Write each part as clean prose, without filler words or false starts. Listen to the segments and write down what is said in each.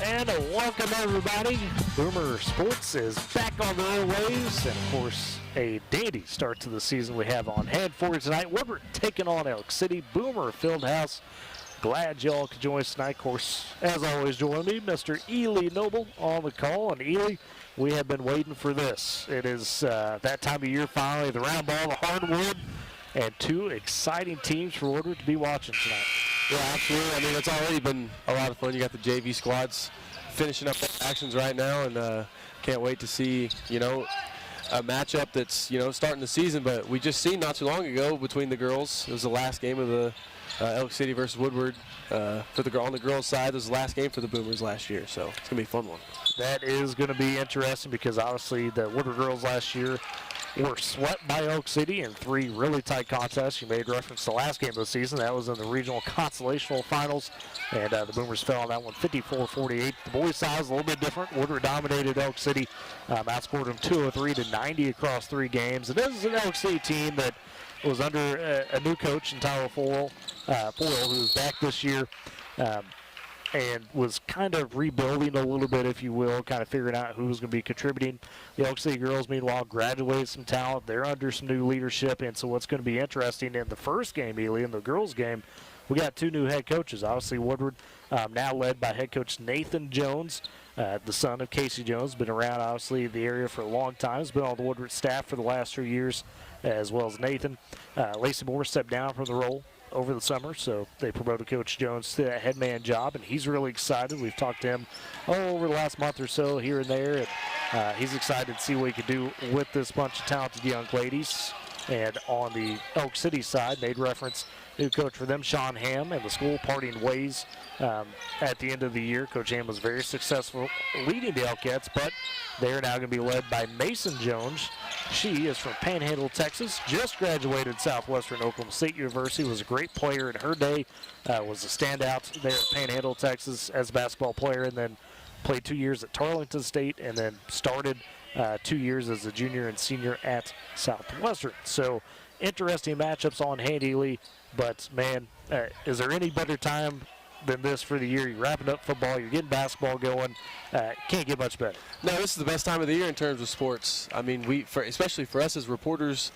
and welcome everybody. Boomer Sports is back on the airwaves, and of course, a dandy start to the season we have on hand for you tonight. Woodward taking on Elk City, Boomer Fieldhouse. Glad y'all could join us tonight. Of course, as always, join me, Mr. Ely Noble on the call. And Ely, we have been waiting for this. It is that time of year finally, the round ball, the hardwood, and two exciting teams for Woodward to be watching tonight. Yeah, absolutely. I mean, it's already been a lot of fun. You got the JV squads finishing up actions right now, and can't wait to see, a matchup that's, starting the season. But we just seen not too long ago between the girls. It was the last game of the Elk City versus Woodward. On the girls' side, it was the last game for the Boomers last year, so it's going to be a fun one. That is going to be interesting because obviously the Woodward girls last year were swept by Elk City in three really tight contests. You made reference to the last game of the season. That was in the regional consolational finals, and the Boomers fell on that one 54-48. The boys' side was a little bit different. Woodward dominated Elk City, outscored them 203-90 across three games. And this is an Elk City team that was under a new coach in Tyler Foyle, who was back this year. And was kind of rebuilding a little bit, if you will, kind of figuring out who was going to be contributing. The Elk City girls, meanwhile, graduated some talent. They're under some new leadership, and so what's going to be interesting in the first game, Ely, in the girls' game, we got two new head coaches. Obviously, Woodward now led by head coach Nathan Jones, the son of Casey Jones, been around, obviously, the area for a long time. Has been on the Woodward staff for the last 3 years, as well as Nathan. Lacey Moore stepped down from the role over the summer, so they promoted Coach Jones to that head man job, and he's really excited. We've talked to him over the last month or so here and there, and he's excited to see what he could do with this bunch of talented young ladies. And on the Elk City side, made reference, new coach for them, Sean Hamm, and the school parting ways at the end of the year. Coach Hamm was very successful leading the Elkettes, but they are now going to be led by Mason Jones. She is from Panhandle, Texas, just graduated Southwestern Oklahoma State University, was a great player in her day, was a standout there at Panhandle, Texas as a basketball player, and then played 2 years at Tarleton State, and then started 2 years as a junior and senior at Southwestern. So interesting matchups on hand, Ely, but man, is there any better time than this for the year? You're wrapping up football, you're getting basketball going. Can't get much better. No, this is the best time of the year in terms of sports. I mean, especially for us as reporters,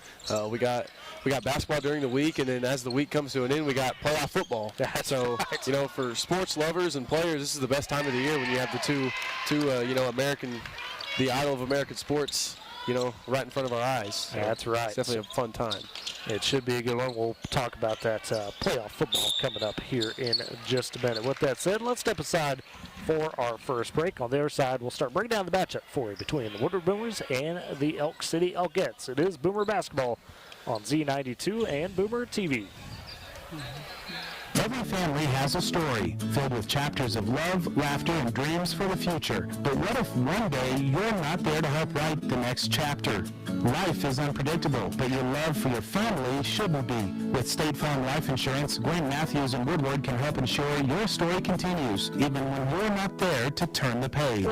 we got basketball during the week, and then as the week comes to an end, we got playoff football. So, right. For sports lovers and players, this is the best time of the year when you have the two the idol of American sports, right in front of our eyes. So that's right. It's definitely a fun time. It should be a good one. We'll talk about that playoff football coming up here in just a minute. With that said, let's step aside for our first break. On the other side, we'll start breaking down the matchup for you between the Woodward Boomers and the Elk City Elkettes. It is Boomer Basketball on Z92 and Boomer TV. Every family has a story filled with chapters of love, laughter, and dreams for the future. But what if one day you're not there to help write the next chapter? Life is unpredictable, but your love for your family shouldn't be. With State Farm Life Insurance, Gwen Matthews and Woodward can help ensure your story continues, even when you're not there to turn the page.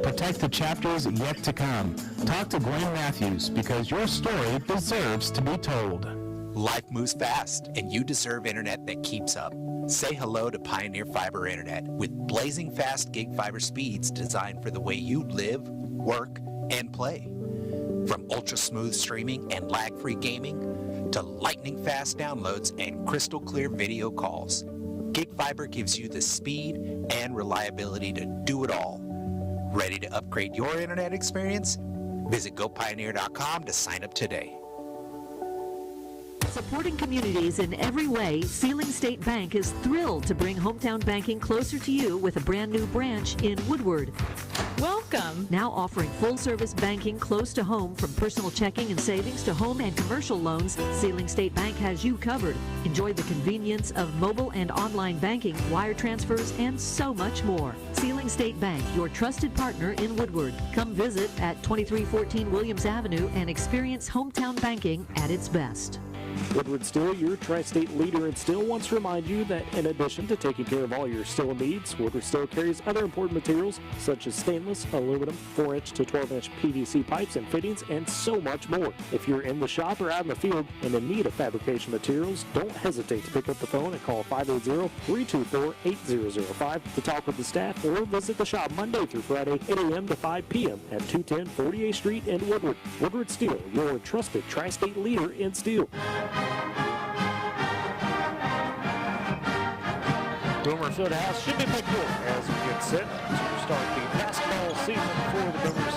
Protect the chapters yet to come. Talk to Gwen Matthews, because your story deserves to be told. Life moves fast, and you deserve internet that keeps up. Say hello to Pioneer Fiber Internet with blazing fast gig fiber speeds designed for the way you live, work, and play. From ultra-smooth streaming and lag-free gaming to lightning-fast downloads and crystal-clear video calls, Gig Fiber gives you the speed and reliability to do it all. Ready to upgrade your internet experience? Visit GoPioneer.com to sign up today. Supporting communities in every way, Sealing State Bank is thrilled to bring hometown banking closer to you with a brand new branch in Woodward. Welcome. Now offering full-service banking close to home, from personal checking and savings to home and commercial loans, Sealing State Bank has you covered. Enjoy the convenience of mobile and online banking, wire transfers, and so much more. Sealing State Bank, your trusted partner in Woodward. Come visit at 2314 Williams Avenue and experience hometown banking at its best. Woodward Steel, your tri-state leader in steel, wants to remind you that in addition to taking care of all your steel needs, Woodward Steel carries other important materials such as stainless, aluminum, 4-inch to 12-inch PVC pipes and fittings, and so much more. If you're in the shop or out in the field and in need of fabrication materials, don't hesitate to pick up the phone and call 580-324-8005 to talk with the staff, or visit the shop Monday through Friday, 8 a.m. to 5 p.m. at 210 48th Street in Woodward. Woodward Steel, your trusted tri-state leader in steel. Boomer Fieldhouse should be picked up as we get set to start the basketball season for the Boomers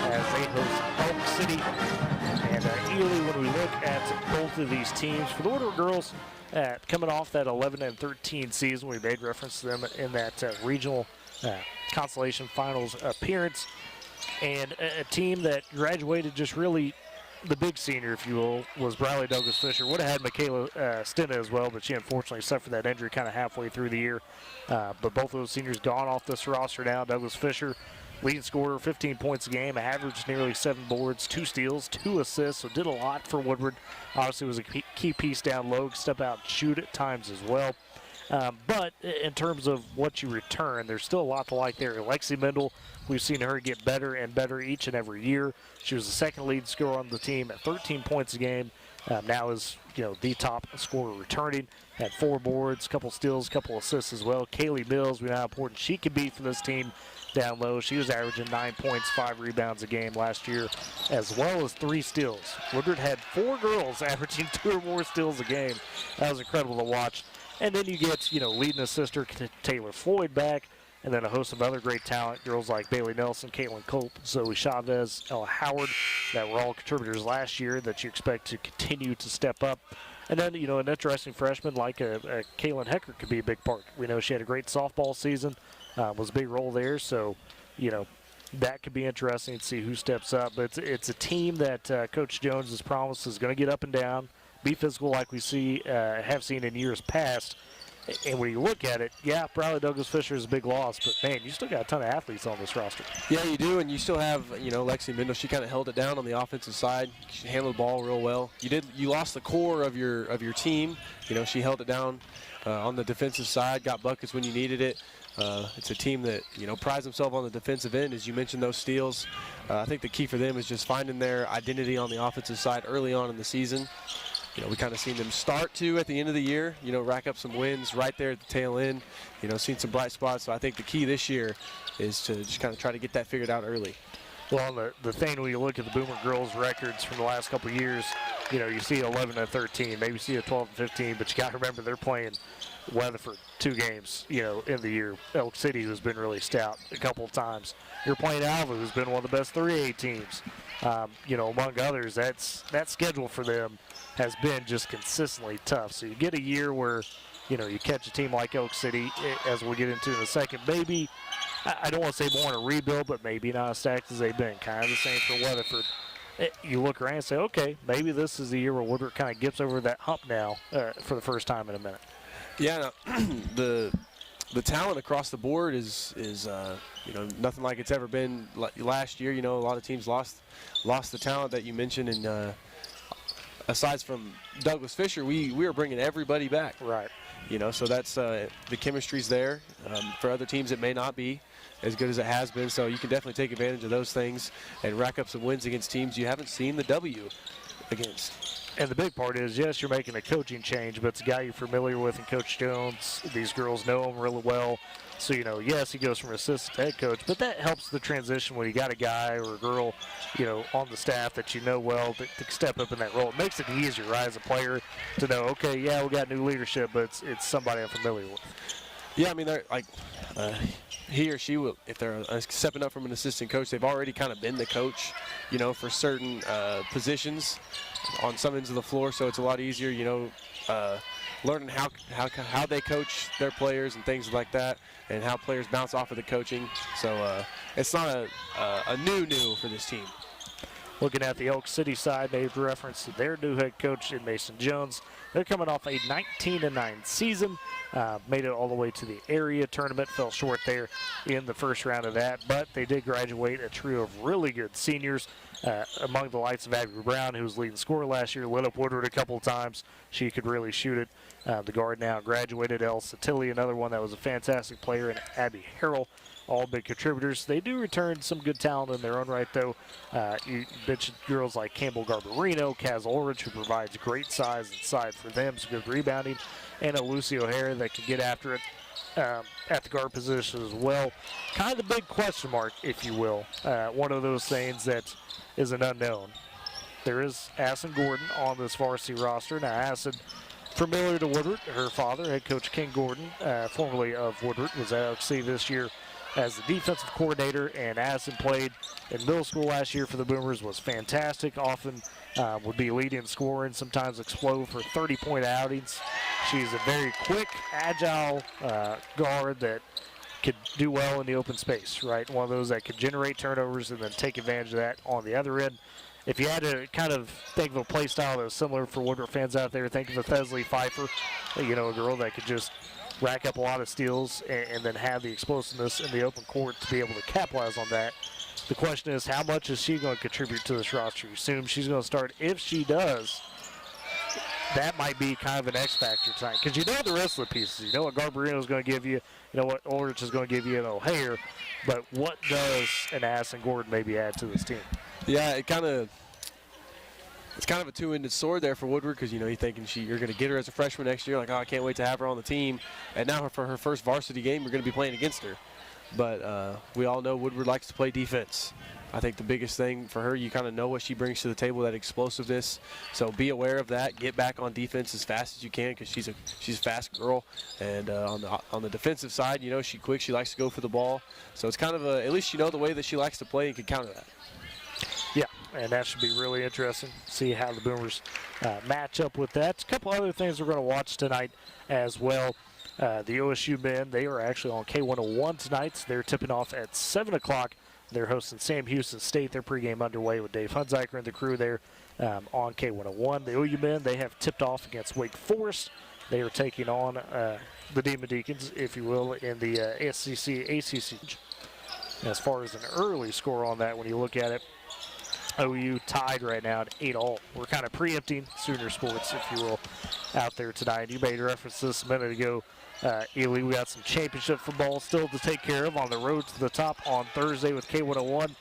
as they host Elk City and Ely. When we look at both of these teams, for the Woodward girls, coming off that 11-13 season, we made reference to them in that regional consolation finals appearance, and a team that graduated just really. The big senior, if you will, was Bradley Douglas Fisher. Would have had Michaela Stinna as well, but she unfortunately suffered that injury kind of halfway through the year. But both of those seniors gone off this roster now. Douglas Fisher, leading scorer, 15 points a game, averaged nearly 7 boards, 2 steals, 2 assists, so did a lot for Woodward. Obviously was a key piece down low, step out and shoot at times as well. But in terms of what you return, there's still a lot to like there. Lexi Mendel, we've seen her get better and better each and every year. She was the second lead scorer on the team at 13 points a game. Now is the top scorer returning. Had 4 boards, a couple steals, a couple assists as well. Kaylee Mills, we know how important she could be for this team down low. She was averaging 9 points, 5 rebounds a game last year, as well as 3 steals. Woodward had 4 girls averaging 2 or more steals a game. That was incredible to watch. And then you get, leading assister Taylor Floyd back, and then a host of other great talent, girls like Bailey Nelson, Caitlin Culp, Zoe Chavez, Ella Howard, that were all contributors last year that you expect to continue to step up. And then, an interesting freshman like a Caitlin Hecker could be a big part. We know she had a great softball season, was a big role there, so, that could be interesting to see who steps up. But it's a team that Coach Jones has promised is going to get up and down, be physical like we have seen in years past. And when you look at it, Bradley Douglas Fisher is a big loss, but man, you still got a ton of athletes on this roster. Yeah, you do, and you still have, Lexi Mendel. She kind of held it down on the offensive side. She handled the ball real well. You lost the core of your team. She held it down on the defensive side, got buckets when you needed it. It's a team that, prides themselves on the defensive end, as you mentioned, those steals. I think the key for them is just finding their identity on the offensive side early on in the season. We kind of seen them start to at the end of the year, rack up some wins right there at the tail end, seen some bright spots. So I think the key this year is to just kind of try to get that figured out early. Well, the thing when you look at the Boomer girls records from the last couple of years, you see 11-13, maybe you see a 12-15, but you got to remember they're playing Weatherford 2 games, in the year. Elk City, who's been really stout a couple of times. You're playing Alva, who's been one of the best 3A teams. Among others, that schedule for them has been just consistently tough. So you get a year where, you catch a team like Elk City, as we'll get into in a second. Maybe, I don't want to say more in a rebuild, but maybe not as stacked as they've been. Kind of the same for Weatherford. You look around and say, okay, maybe this is the year where Woodward kind of gets over that hump now for the first time in a minute. Yeah, the talent across the board is nothing like it's ever been. Last year, a lot of teams lost the talent that you mentioned, and aside from Douglas Fisher, we were bringing everybody back. Right. So that's the chemistry's there. For other teams, it may not be as good as it has been. So you can definitely take advantage of those things and rack up some wins against teams you haven't seen the W against. And the big part is, yes, you're making a coaching change, but it's a guy you're familiar with in Coach Jones. These girls know him really well. So, yes, he goes from assistant to head coach, but that helps the transition when you got a guy or a girl, on the staff that you know well to step up in that role. It makes it easier, right, as a player to know, okay, yeah, we got new leadership, but it's somebody I'm familiar with. Yeah, I mean, they're like he or she will, if they're stepping up from an assistant coach, they've already kind of been the coach, for certain positions on some ends of the floor. So it's a lot easier, learning how they coach their players and things like that, and how players bounce off of the coaching. So it's not a new for this team. Looking at the Elk City side, they've referenced to their new head coach in Mason Jones. They're coming off a 19-9 season, made it all the way to the area tournament, fell short there in the first round of that, but they did graduate a trio of really good seniors, among the likes of Abby Brown, who was leading scorer last year, lit up Woodward a couple of times. She could really shoot it. The guard now graduated, Elsa Tilly, another one that was a fantastic player, and Abby Harrell, all big contributors. They do return some good talent in their own right, though. You mentioned girls like Campbell Garbarino, Kaz Ulrich, who provides great size inside for them, some good rebounding, and a Lucy O'Hara that can get after it at the guard position as well. Kind of the big question mark, if you will. One of those things that is an unknown. There is Addison Gordon on this varsity roster. Now, Addison, familiar to Woodward, her father, head coach Ken Gordon, formerly of Woodward, was at Elk City this year as the defensive coordinator, and Addison played in middle school last year for the Boomers, was fantastic, often would be leading scoring, sometimes explode for 30-point outings. She's a very quick, agile guard that could do well in the open space, right? One of those that could generate turnovers and then take advantage of that on the other end. If you had to kind of think of a play style that was similar for Woodward fans out there, think of a Thesley Pfeiffer, you know, a girl that could just rack up a lot of steals and then have the explosiveness in the open court to be able to capitalize on that. The question is, how much is she going to contribute to this roster? You assume she's going to start. If she does, that might be kind of an X factor tonight, because you know the rest of the pieces. You know what Garbarino is going to give you. You know what Ulrich is going to give you, an O'Hare. But what does an Addison Gordon maybe add to this team? Yeah, it's kind of a two-ended sword there for Woodward, because, you know, you're thinking you're going to get her as a freshman next year, like, oh, I can't wait to have her on the team. And now for her first varsity game, you're going to be playing against her. But we all know Woodward likes to play defense. I think the biggest thing for her, you kind of know what she brings to the table, that explosiveness. So be aware of that. Get back on defense as fast as you can, because she's a fast girl. And on the defensive side, you know, she's quick. She likes to go for the ball. So it's kind of at least you know the way that she likes to play and can counter that. Yeah, and that should be really interesting. See how the Boomers match up with that. A couple other things we're going to watch tonight as well. The OSU men, they are actually on K101 tonight. They're tipping off at 7 o'clock. They're hosting Sam Houston State. Their pregame underway with Dave Hunziker and the crew there on K101. The OU men, they have tipped off against Wake Forest. They are taking on the Demon Deacons, if you will, in the SEC ACC. As far as an early score on that, when you look at it, OU tied right now at 8-all. We're kind of preempting Sooner sports, if you will, out there tonight. You made reference to this a minute ago, Ely. We got some championship football still to take care of on the road to the top on Thursday with K101,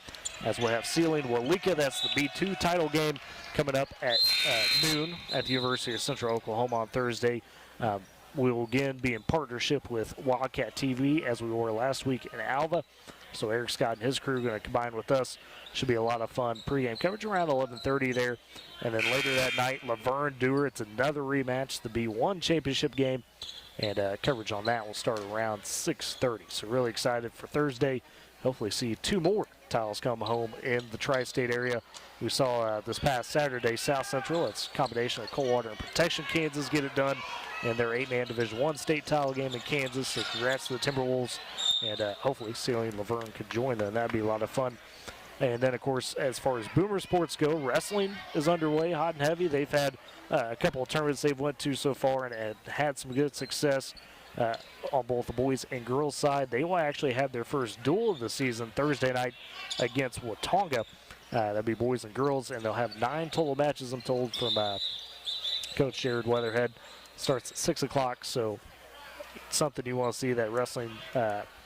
as we'll have Sealing Walika. That's the B2 title game coming up at noon at the University of Central Oklahoma on Thursday. We will again be in partnership with Wildcat TV, as we were last week in Alva. So Eric Scott and his crew are going to combine with us. Should be a lot of fun. Pre-game coverage around 11:30 there. And then later that night, Laverne Dewar. It's another rematch, the B1 championship game. And coverage on that will start around 6:30. So really excited for Thursday. Hopefully see 2 more titles come home in the tri-state area. We saw this past Saturday, South Central. It's a combination of Coldwater and Protection Kansas get it done in their 8-man Division I state title game in Kansas. So congrats to the Timberwolves. And hopefully Sealing and Laverne could join them. That'd be a lot of fun. And then, of course, as far as Boomer sports go, wrestling is underway, hot and heavy. They've had a couple of tournaments they've went to so far and had some good success on both the boys and girls side. They will actually have their first duel of the season Thursday night against Watonga. That'll be boys and girls, and they'll have 9 total matches, I'm told, from Coach Jared Weatherhead. Starts at 6 o'clock, so something you want to see. That wrestling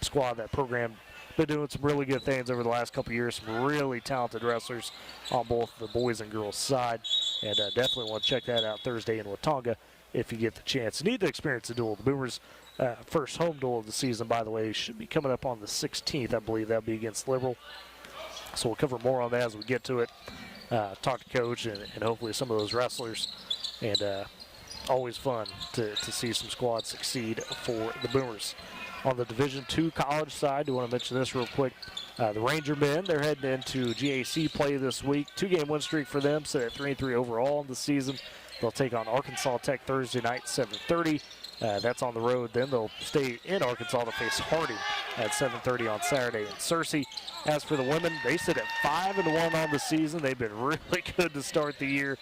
squad, that program, been doing some really good things over the last couple of years. Some really talented wrestlers on both the boys and girls side, and definitely want to check that out Thursday in Watonga if you get the chance. You need to experience the duel. The Boomers' first home duel of the season, by the way, should be coming up on the 16th, I believe. That'll be against Liberal. So we'll cover more on that as we get to it. Talk to Coach and hopefully some of those wrestlers. And always fun to see some squads succeed for the Boomers. On the Division II college side, I want to mention this real quick. The Ranger men, they're heading into GAC play this week. 2-game win streak for them, set at 3-3 overall in the season. They'll take on Arkansas Tech Thursday night, 7:30. That's on the road. Then they'll stay in Arkansas to face Harding at 7:30 on Saturday in Searcy. As for the women, they sit at 5-1 on the season. They've been really good to start the year.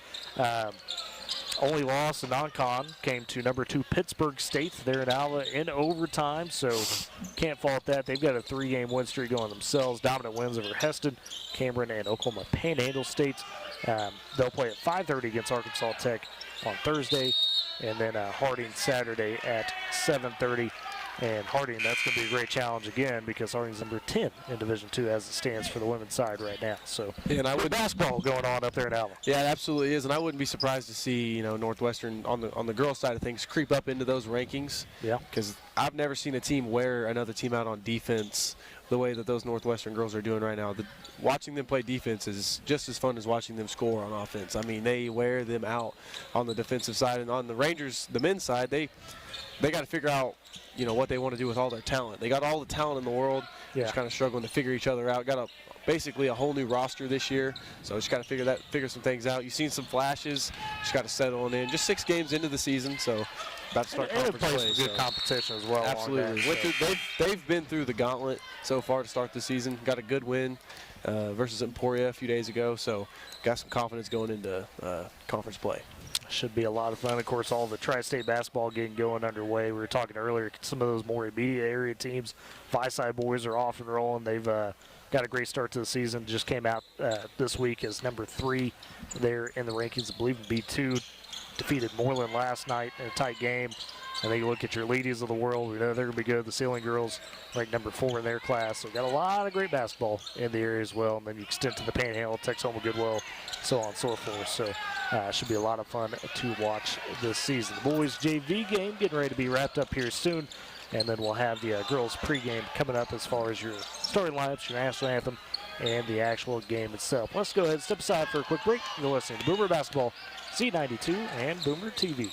Only loss in non-con came to number 2 Pittsburgh State there in Alva in overtime, so can't fault that. They've got a 3-game win streak going themselves. Dominant wins over Heston, Cameron, and Oklahoma Panhandle States. They'll play at 5:30 against Arkansas Tech on Thursday, and then Harding Saturday at 7:30. And Harding, that's going to be a great challenge again because Harding's number 10 in Division II as it stands for the women's side right now. So, and I would basketball going on up there in Alva. Yeah, it absolutely is, and I wouldn't be surprised to see Northwestern on the girls' side of things creep up into those rankings. Yeah, because I've never seen a team wear another team out on defense the way that those Northwestern girls are doing right now. Watching them play defense is just as fun as watching them score on offense. I mean, they wear them out on the defensive side, and on the Rangers, the men's side, they got to figure out what they want to do with all their talent. They got all the talent in the world. Yeah. Just kind of struggling to figure each other out. Got basically a whole new roster this year, so just got to figure some things out. You've seen some flashes. Just got to settle on in. Just 6 games into the season, so about to start conference play. Some good competition as well. Absolutely. They've been through the gauntlet so far to start the season. Got a good win versus Emporia a few days ago, so got some confidence going into conference play. Should be a lot of fun. Of course, all the Tri-State basketball getting going underway. We were talking earlier, some of those more immediate area teams. Vi-Side boys are off and rolling. They've got a great start to the season. Just came out this week as number 3 there in the rankings. I believe in B2. Defeated Moreland last night in a tight game. And then you look at your ladies of the world. We know they're going to be good. The Ceiling girls ranked number 4 in their class. So got a lot of great basketball in the area as well. And then you extend to the Panhandle, Texoma Goodwill, so on and so forth. So should be a lot of fun to watch this season. The boys JV game getting ready to be wrapped up here soon. And then we'll have the girls pregame coming up as far as your starting lineups, your national anthem, and the actual game itself. Let's go ahead and step aside for a quick break. You're listening to Boomer Basketball, C92, and Boomer TV.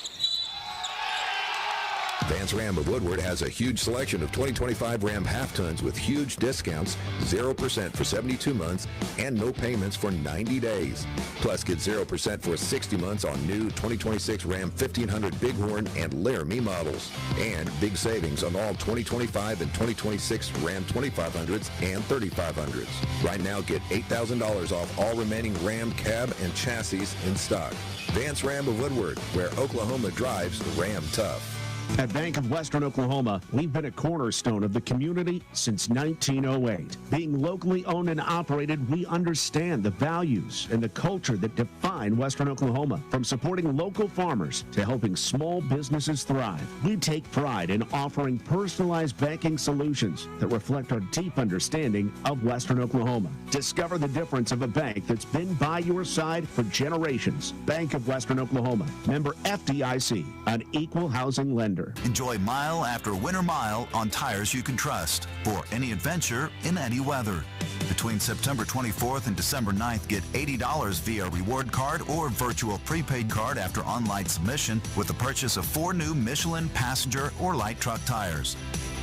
Vance Ram of Woodward has a huge selection of 2025 Ram half-tons with huge discounts, 0% for 72 months, and no payments for 90 days. Plus, get 0% for 60 months on new 2026 Ram 1500 Bighorn and Laramie models. And big savings on all 2025 and 2026 Ram 2500s and 3500s. Right now, get $8,000 off all remaining Ram cab and chassis in stock. Vance Ram of Woodward, where Oklahoma drives Ram tough. At Bank of Western Oklahoma, we've been a cornerstone of the community since 1908. Being locally owned and operated, we understand the values and the culture that define Western Oklahoma. From supporting local farmers to helping small businesses thrive, we take pride in offering personalized banking solutions that reflect our deep understanding of Western Oklahoma. Discover the difference of a bank that's been by your side for generations. Bank of Western Oklahoma, member FDIC, an equal housing lender. Enjoy mile after winter mile on tires you can trust for any adventure in any weather. Between September 24th and December 9th, get $80 via reward card or virtual prepaid card after online submission with the purchase of 4 new Michelin passenger or light truck tires.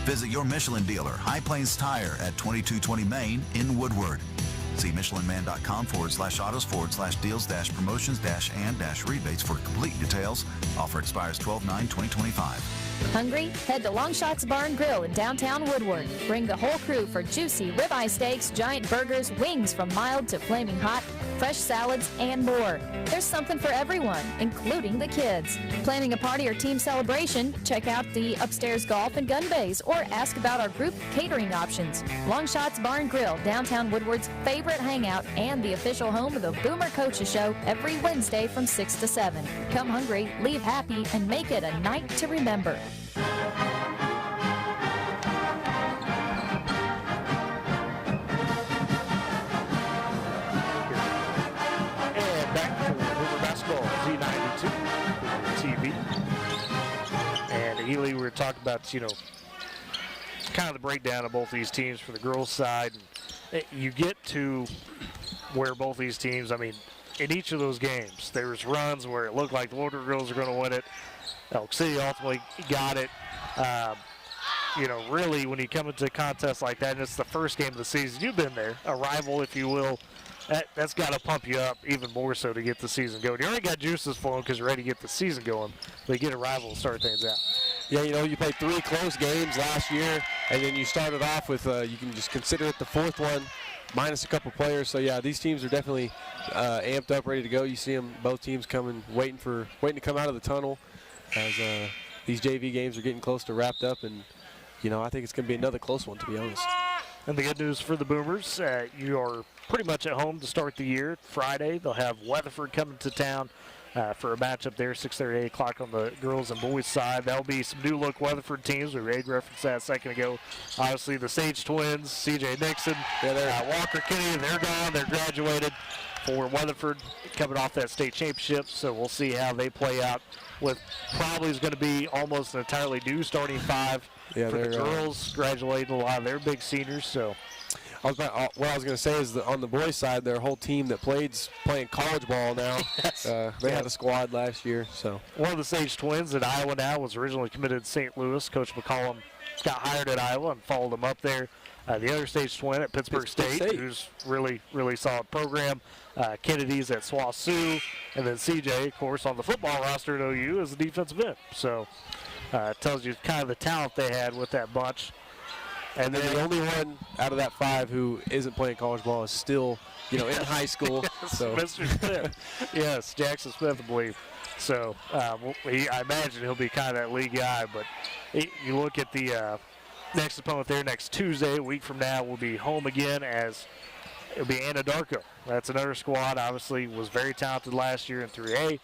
Visit your Michelin dealer, High Plains Tire at 2220 Main in Woodward. See MichelinMan.com/autos/deals-promotions-and-rebates for complete details. Offer expires 12/9/2025. Hungry? Head to Longshots Bar and Grill in downtown Woodward. Bring the whole crew for juicy ribeye steaks, giant burgers, wings from mild to flaming hot, fresh salads, and more. There's something for everyone, including the kids. Planning a party or team celebration? Check out the upstairs golf and gun bays or ask about our group catering options. Longshots Bar and Grill, downtown Woodward's favorite hangout and the official home of the Boomer Coaches Show every Wednesday from 6 to 7. Come hungry, leave happy, and make it a night to remember. Z92 TV. And Ely, we were talking about, kind of the breakdown of both these teams for the girls' side. And you get to where both these teams, in each of those games, there was runs where it looked like the Woodward girls are going to win it. Elk City ultimately got it. Really, when you come into a contest like that, and it's the first game of the season, you've been there, a rival, if you will. That's got to pump you up even more so to get the season going. You already got juices flowing because you're ready to get the season going, but you get a rival to start things out. Yeah, you played 3 close games last year, and then you started off with, you can just consider it the 4th one minus a couple players. So yeah, these teams are definitely amped up, ready to go. You see them, both teams coming, waiting to come out of the tunnel as these JV games are getting close to wrapped up, and I think it's going to be another close one, to be honest. And the good news for the Boomers, you are pretty much at home to start the year. Friday, they'll have Weatherford coming to town for a matchup there, 6:30, 8 o'clock on the girls and boys side. That'll be some new-look Weatherford teams. We made reference to that a second ago. Obviously, the Sage twins, C.J. Nixon, Walker Kinney, they're gone. They're graduated for Weatherford coming off that state championship. So we'll see how they play out with probably is going to be almost an entirely new starting five for the girls, graduating a lot of their big seniors. So what I was going to say is that on the boys' side, their whole team that playing college ball now. Yes. They had a squad last year. So one of the Sage twins at Iowa now was originally committed to St. Louis. Coach McCollum got hired at Iowa and followed him up there. The other Sage twin at Pittsburgh State, who's really, really solid program. Kennedy's at SWASU, and then CJ, of course, on the football roster at OU as a defensive end. So it tells you kind of the talent they had with that bunch. And then the only one out of that five who isn't playing college ball is still, in high school. Yes, so. Mr. Smith. Yes, Jackson Smith, I believe. So I imagine he'll be kind of that league guy. But you look at the next opponent there next Tuesday, a week from now, we'll be home again as it'll be Anadarko. That's another squad, obviously, was very talented last year in 3A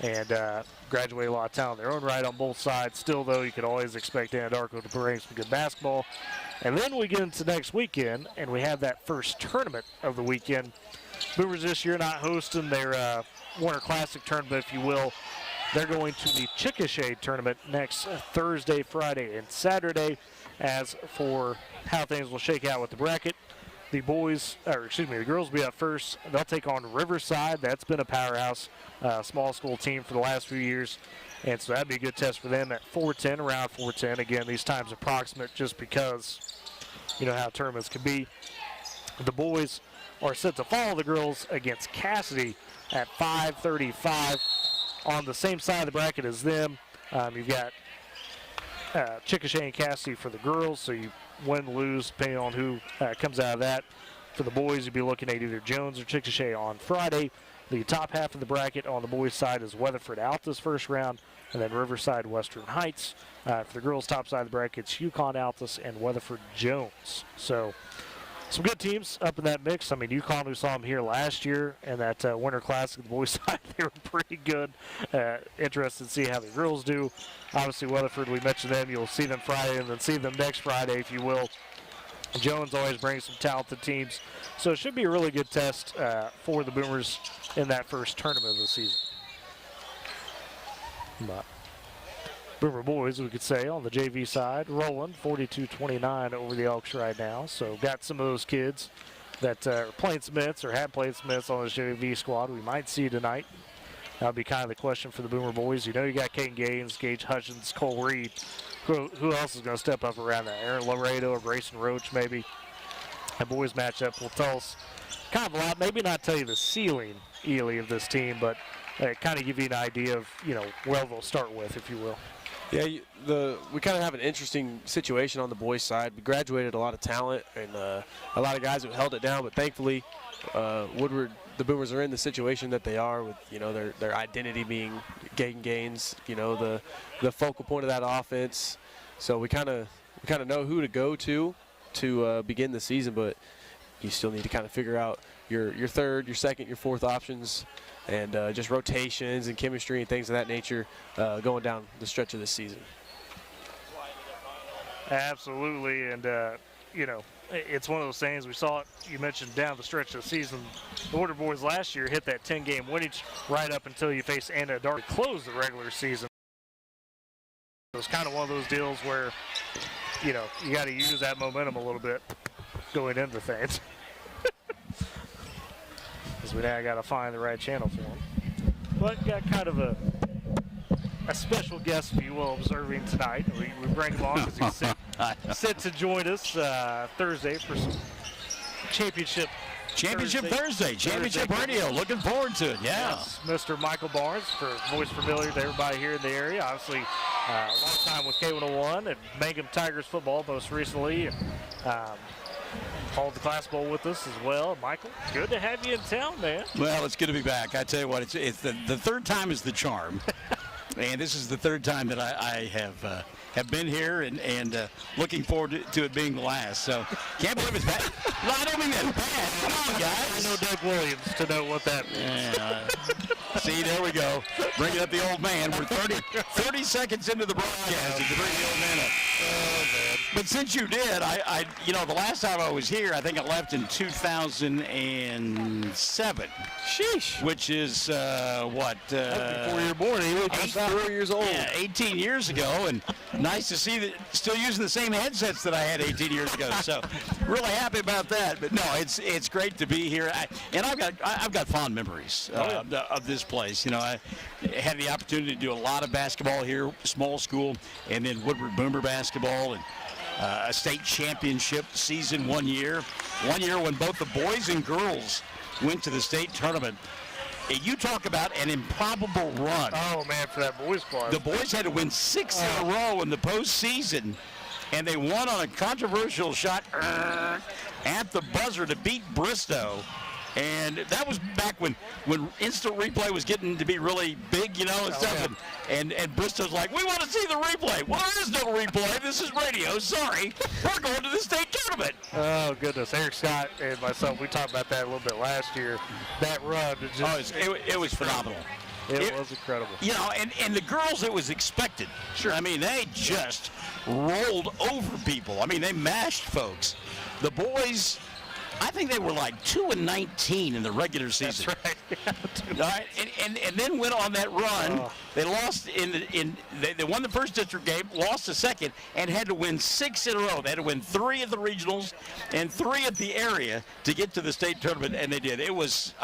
and graduated a lot of talent in their own right on both sides. Still, though, you could always expect Anadarko to bring some good basketball. And then we get into next weekend, and we have that first tournament of the weekend. Boomers this year not hosting their Winter Classic tournament, if you will. They're going to the Chickasha tournament next Thursday, Friday, and Saturday. As for how things will shake out with the bracket, the girls will be up first. They'll take on Riverside. That's been a powerhouse small school team for the last few years. And so that'd be a good test for them at 4:10, around 4:10. Again, these times approximate just because you know how tournaments can be. The boys are set to follow the girls against Cassidy at 5:35. On the same side of the bracket as them, you've got Chickasha and Cassidy for the girls, so you win, lose, depending on who comes out of that. For the boys, you'd be looking at either Jones or Chickasha on Friday. The top half of the bracket on the boys' side is Weatherford Altus first round, and then Riverside Western Heights. For the girls' top side of the bracket, it's UConn Altus and Weatherford Jones. So some good teams up in that mix. I mean, UConn, we saw them here last year, and that Winter Classic, the boys' side, they were pretty good. Interested to see how the girls do. Obviously, Weatherford, we mentioned them. You'll see them Friday and then see them next Friday, if you will. Jones always brings some talented teams. So it should be a really good test for the Boomers in that first tournament of the season. But Boomer boys, we could say, on the JV side, rolling 42-29 over the Elks right now. So got some of those kids that are playing some minutes or have played some minutes on this JV squad we might see tonight. That'll be kind of the question for the Boomer boys. You know you got Caden Gaines, Gage Hutchins, Cole Reed. Who else is going to step up around that? Aaron Laredo or Grayson Roach maybe. The boys matchup will tell us kind of a lot. Maybe not tell you the ceiling, Ely, of this team, but kind of give you an idea of, you know, where they'll start with, if you will. Yeah, we kind of have an interesting situation on the boys' side. We graduated a lot of talent and a lot of guys who held it down, but thankfully Woodward, the Boomers are in the situation that they are with, you know, their identity being Caden Gaines, you know, the focal point of that offense. So we kind of know who to go to begin the season, but you still need to kind of figure out your third, your second, your fourth options, and just rotations and chemistry and things of that nature going down the stretch of this season. Absolutely, and you know, it's one of those things. We saw it, you mentioned, down the stretch of the season. The Order Boys last year hit that 10-game winning right up until you face Anadarko to close the regular season. It was kind of one of those deals where, you know, you got to use that momentum a little bit going into things. Because we now got to find the right channel for them. But got kind of a special guest, if you will, observing tonight. We bring him on because he's set to join us Thursday for some Championship Thursday, Championship Radio. Looking forward to it, yeah. Yes, Mr. Michael Barnes, for voice familiar to everybody here in the area. Obviously, a long time with K101 and Mangum Tigers football most recently. And called the Class Bowl with us as well. Michael, good to have you in town, man. Well, it's good to be back. I tell you what, it's the third time is the charm. And this is the third time that I have been here and looking forward to it being the last. So can't believe it's bad. No, I don't mean that bad. Come on, guys. I know Doug Williams to know what that means. Yeah. See, there we go. Bringing up the old man. We're 30 seconds into the broadcast to bring the old man up. Oh, man. But since you did, I the last time I was here, I think I left in 2007. Sheesh. Which is, what? Before you were born, 4 years old. Yeah, 18 years ago, and nice to see that still using the same headsets that I had 18 years ago. So, really happy about that. But no, it's great to be here, and I've got fond memories of this place. I had the opportunity to do a lot of basketball here, small school, and then Woodward Boomer basketball, and a state championship season one year when both the boys and girls went to the state tournament. You talk about an improbable run. Oh, man, for that boys squad. The boys had to win 6 in a row in the postseason, and they won on a controversial shot at the buzzer to beat Bristow. And that was back when instant replay was getting to be really big, and stuff. Yeah. And Bristow's like, we want to see the replay. Well, there is no replay. This is radio. Sorry. We're going to the state tournament. Oh, goodness. Eric Scott and myself, we talked about that a little bit last year. That run. It was phenomenal. It was incredible. And the girls, it was expected. Sure. I mean, they just rolled over people. I mean, they mashed folks. The boys, I think they were like 2-19 in the regular season. That's right. All right, and then went on that run. Oh. They lost they won the first district game, lost the second, and had to win 6 in a row. They had to win 3 at the regionals and 3 at the area to get to the state tournament, and they did. It was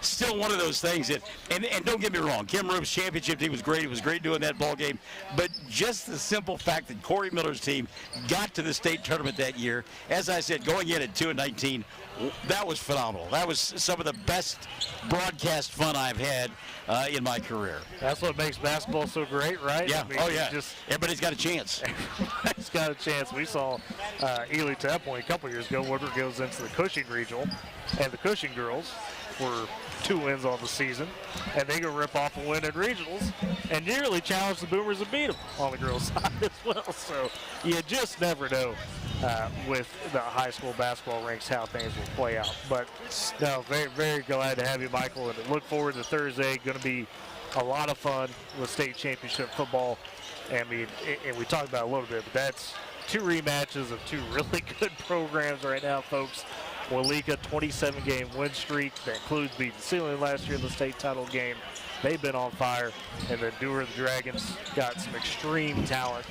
still one of those things that, and don't get me wrong, Kim Roop's championship team was great. It was great doing that ball game, but just the simple fact that Corey Miller's team got to the state tournament that year, as I said, going in at 2-19. That was phenomenal. That was some of the best broadcast fun I've had in my career. That's what makes basketball so great, right? Yeah. Everybody's got a chance. Everybody's got a chance. We saw Ely to that point a couple years ago. Woodward goes into the Cushing Regional, and the Cushing girls were 2 wins on the season, and they go rip off a win in regionals and nearly challenge the Boomers and beat them on the girls' side as well. So you just never know with the high school basketball ranks how things will play out. But no, very, very glad to have you, Michael, and look forward to Thursday. Going to be a lot of fun with state championship football. I mean, and we talked about it a little bit, but that's 2 rematches of 2 really good programs right now, folks. Walika, 27-game win streak. That includes beating Sealing last year in the state title game. They've been on fire. And then Dewar, the Dragons, got some extreme talent.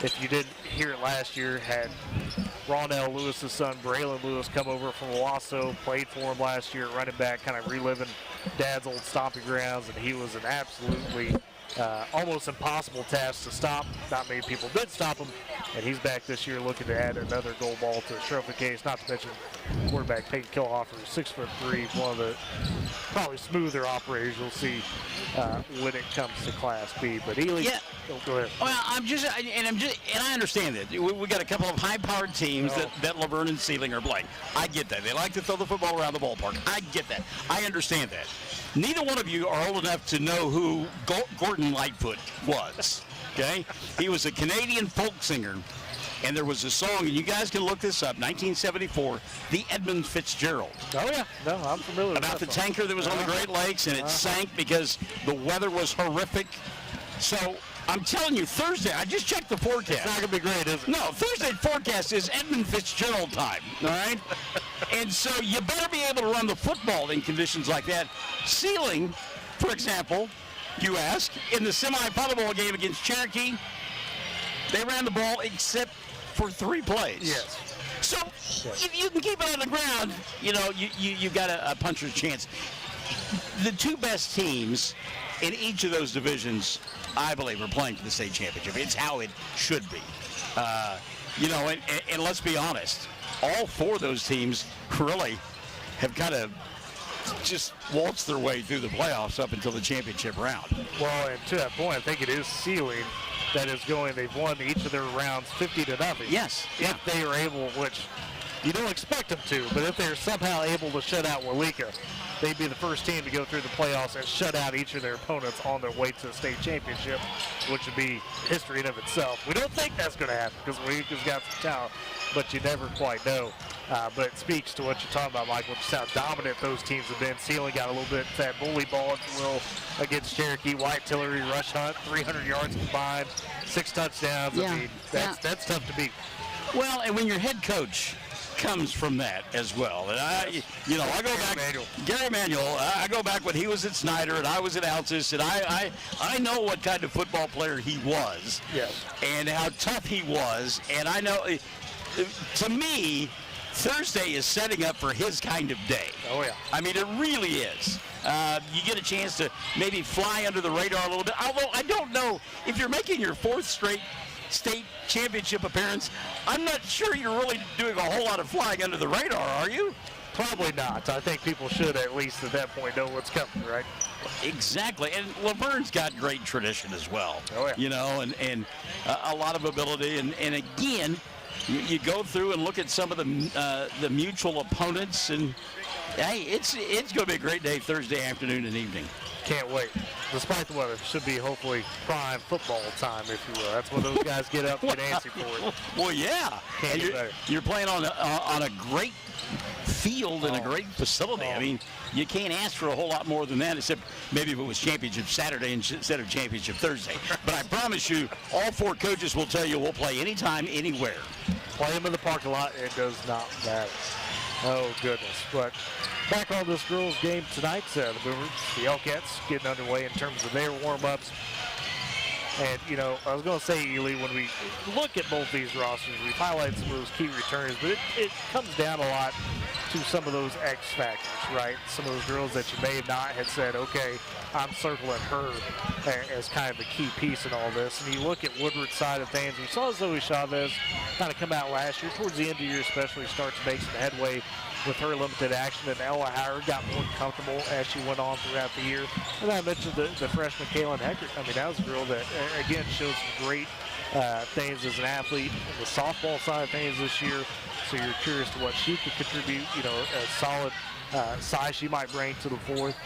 If you didn't hear it last year, had Ronell Lewis's son, Braylon Lewis, come over from Owasso, played for him last year, running back, kind of reliving Dad's old stomping grounds, and he was an absolutely almost impossible task to stop. Not many people did stop him, and he's back this year looking to add another gold ball to the trophy case. Not to mention quarterback Peyton Kilhofer, 6'3", one of the probably smoother operators you'll see when it comes to Class B. But Ely, go ahead. Well, I understand that. We got a couple of high-powered teams that Laverne and Sealing are playing. I get that. They like to throw the football around the ballpark. I get that. I understand that. Neither one of you are old enough to know who Gordon Lightfoot was, okay? He was a Canadian folk singer, and there was a song, and you guys can look this up, 1974, The Edmund Fitzgerald. Oh, yeah. No, I'm familiar with that. About the tanker that was on the Great Lakes, and it sank because the weather was horrific. So I'm telling you, Thursday, I just checked the forecast. It's not going to be great, is it? No, Thursday forecast is Edmund Fitzgerald time, all right? And so you better be able to run the football in conditions like that. Sealing, for example, you ask, in the semifinal game against Cherokee, they ran the ball except for 3 plays. Yes. So if you can keep it on the ground, you've got a puncher's chance. The 2 best teams in each of those divisions, I believe, are playing for the state championship. It's how it should be. And let's be honest, all 4 of those teams really have kind of just waltzed their way through the playoffs up until the championship round. Well, and to that point, I think it is Sealing that is going. They've won each of their rounds 50-0. Yes. If they are able, which you don't expect them to, but if they're somehow able to shut out Walika, they'd be the first team to go through the playoffs and shut out each of their opponents on their way to the state championship, which would be history in of itself. We don't think that's going to happen because Walika's got some talent, but you never quite know. But it speaks to what you're talking about, Michael, just how dominant those teams have been. Sealing got a little bit that bully ball, if you will, against Cherokee. White, Tillery, Rush Hunt, 300 yards combined, 6 touchdowns. Yeah. I mean, that's tough to beat. Well, and when your head coach comes from that as well. And I go back, Gary Manuel, I go back when he was at Snyder and I was at Altus, and I know what kind of football player he was. Yes. And how tough he was. And I know, to me, Thursday is setting up for his kind of day. Oh, yeah. I mean, it really is. You get a chance to maybe fly under the radar a little bit. Although I don't know if you're making your 4th straight state championship appearance, I'm not sure you're really doing a whole lot of flying under the radar, are you? Probably not. I think people should at least at that point know what's coming, right? Exactly. And Laverne's got great tradition as well. Oh, yeah. You know, and a lot of ability. And again, you go through and look at some of the mutual opponents, and hey, it's going to be a great day Thursday afternoon and evening. Can't wait. Despite the weather, should be hopefully prime football time, if you will. That's when those guys get up and get antsy for it. Well, yeah. Can't get better. You're playing on a great field and a great facility. I mean, you can't ask for a whole lot more than that, except maybe if it was Championship Saturday instead of Championship Thursday. But I promise you, all 4 coaches will tell you we'll play anytime, anywhere. Play them in the parking lot, it does not matter. Oh, goodness. But back on this girls' game tonight, the Boomers, the Elkettes, getting underway in terms of their warm-ups. And, you know, I was going to say, Ely, when we look at both these rosters, we've highlighted some of those key returners, but it comes down a lot to some of those X factors, right? Some of those girls that you may have not had said, okay, I'm circling her as kind of the key piece in all this. And you look at Woodward's side of things, we saw Zoe Chavez kind of come out last year, towards the end of the year especially, start to make some headway with her limited action, and Ella Howard got more comfortable as she went on throughout the year. And I mentioned the freshman Kaylin Heckert. I mean, that was a girl that, again, showed some great things as an athlete in the softball side of things this year. So you're curious to what she could contribute, you know, a solid size she might bring to the fourth.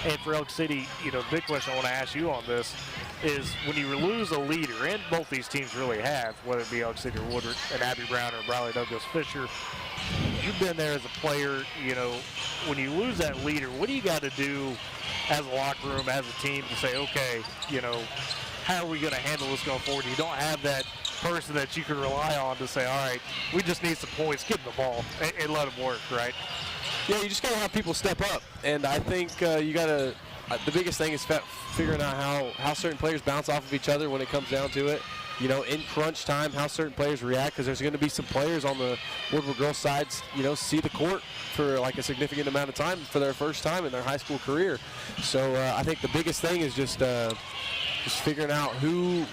And for Elk City, you know, the big question I want to ask you on this is when you lose a leader, and both these teams really have, whether it be Elk City or Woodward, and Abby Brown or Briley Douglas Fisher, you've been there as a player, you know, when you lose that leader, what do you got to do as a locker room, as a team to say, okay, you know, how are we going to handle this going forward? You don't have that person that you can rely on to say, all right, we just need some points, give them the ball, and let them work, right? Yeah, you just got to have people step up. And I think you got to, the biggest thing is figuring out how certain players bounce off of each other when it comes down to it. You know, in crunch time, how certain players react, because there's going to be some players on the Woodward girls side, you know, see the court for like a significant amount of time for their first time in their high school career. So I think the biggest thing is just figuring out who,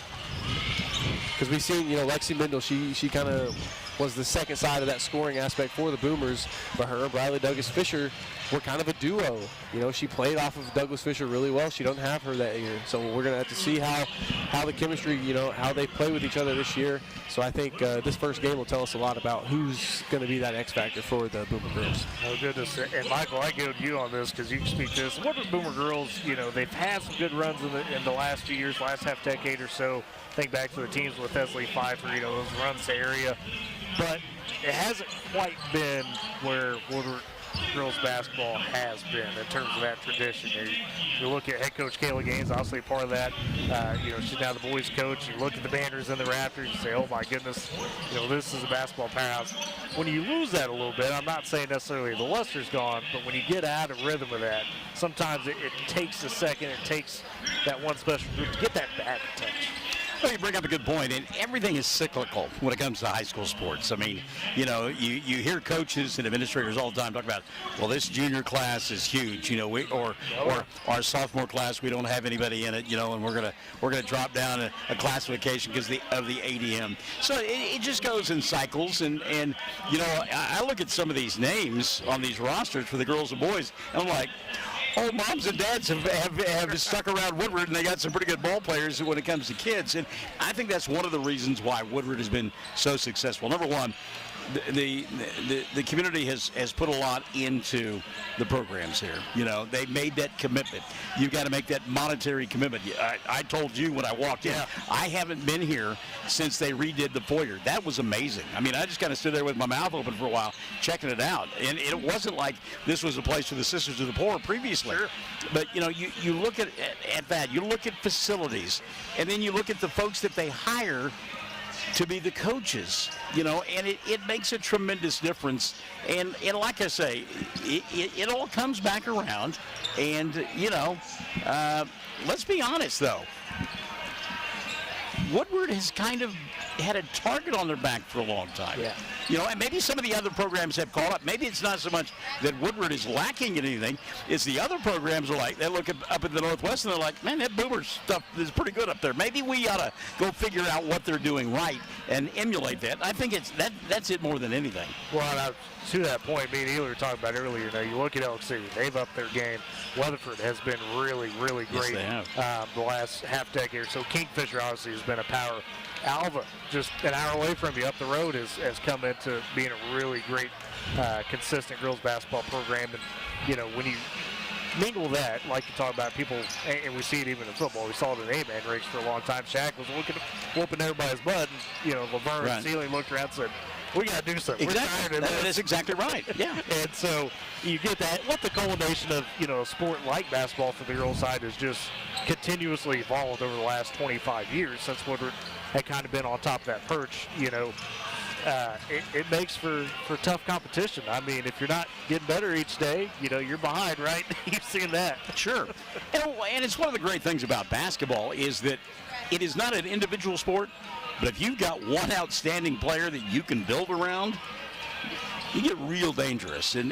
because we've seen, you know, Lexi Mindel, she kind of was the second side of that scoring aspect for the Boomers, but her and Briley Douglas Fisher were kind of a duo. You know, she played off of Douglas Fisher really well. She doesn't have her that year. So we're going to have to see how the chemistry, you know, how they play with each other this year. So I think this first game will tell us a lot about who's going to be that X factor for the Boomer girls. Oh, goodness. And, Michael, I go to you on this because you can speak to this. What are Boomer girls, you know, they've had some good runs in the last few years, last half decade or so. Think back to the teams with Esley Pfeiffer, you know, those runs to area. But it hasn't quite been where Woodward girls basketball has been in terms of that tradition. You look at head coach Kayla Gaines, obviously part of that. You know, she's now the boys coach. You look at the banners and the Raptors, you say, oh my goodness, you know, this is a basketball powerhouse. When you lose that a little bit, I'm not saying necessarily the luster's gone, but when you get out of rhythm of that, sometimes it takes a second, it takes that one special group to get that back touch. Well, you bring up a good point, and everything is cyclical when it comes to high school sports. I mean, you know, you hear coaches and administrators all the time talk about, well, this junior class is huge, you know, or our sophomore class, we don't have anybody in it, you know, and we're gonna drop down a classification because of the ADM. So it just goes in cycles, and you know, I look at some of these names on these rosters for the girls and boys, and I'm like, old moms and dads have stuck around Woodward, and they got some pretty good ball players when it comes to kids. And I think that's one of the reasons why Woodward has been so successful. Number one, the community has put a lot into the programs here. You know, they made that commitment. You've got to make that monetary commitment. I told you when I walked in, I haven't been here since they redid the foyer. That was amazing. I mean, I just kind of stood there with my mouth open for a while, checking it out. And it wasn't like this was a place for the Sisters of the Poor previously. Sure. But, you know, you look at that. You look at facilities, and then you look at the folks that they hire to be the coaches, you know, and it makes a tremendous difference. And like I say, it all comes back around. And, you know, let's be honest, though. Woodward has kind of had a target on their back for a long time. Yeah. You know, and maybe some of the other programs have caught up. Maybe it's not so much that Woodward is lacking in anything. It's the other programs are like, they look up in the Northwest and they're like, man, that Boomer stuff is pretty good up there. Maybe we ought to go figure out what they're doing right and emulate that. I think that's it more than anything. Well, to that point, me and Ely were talking about earlier, you know, you look at Elk City, they've upped their game. Weatherford has been really, really great the last half decade or so. Kingfisher obviously has been a power. Alva, just an hour away from you up the road, has come into being a really great, consistent girls basketball program. And, you know, when you mingle that, like you talk about people, and we see it even in football. We saw it in the A-man race for a long time. Shaq was whooping everybody's butt, and, you know, Laverne and Sealy looked around and said, we got to do something. Exactly. That is exactly right. Yeah. And so you get that. What the culmination of, you know, a sport like basketball for the girls' side has just continuously evolved over the last 25 years since Woodward had kind of been on top of that perch. You know, it makes for tough competition. I mean, if you're not getting better each day, you know, you're behind, right? You've seen that. Sure. And it's one of the great things about basketball is that it is not an individual sport. But if you've got one outstanding player that you can build around, you get real dangerous. And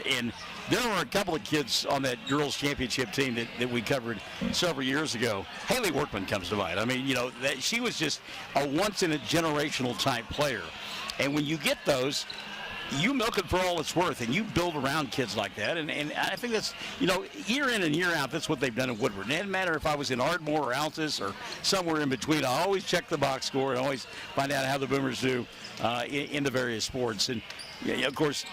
there were a couple of kids on that girls' championship team that we covered several years ago. Haley Workman comes to mind. I mean, you know, she was just a once-in-a-generational type player. And when you get those, you milk it for all it's worth, and you build around kids like that. And I think that's, you know, year in and year out, that's what they've done in Woodward. And it doesn't matter if I was in Ardmore or Altus or somewhere in between. I always check the box score and always find out how the Boomers do in the various sports. And, yeah, of course,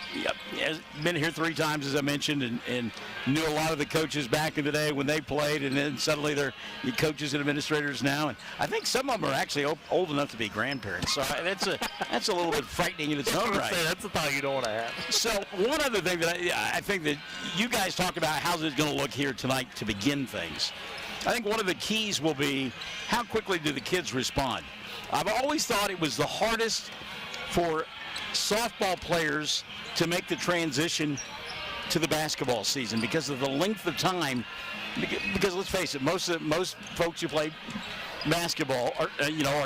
been here 3 times, as I mentioned, and knew a lot of the coaches back in the day when they played, and then suddenly they're coaches and administrators now. And I think some of them are actually old enough to be grandparents. So that's a little bit frightening in its own right. That's the thought you don't want to have. So one other thing that I think that you guys talk about, how's it going to look here tonight to begin things. I think one of the keys will be how quickly do the kids respond. I've always thought it was the hardest for softball players to make the transition to the basketball season because of the length of time. Because let's face it, most folks who play basketball are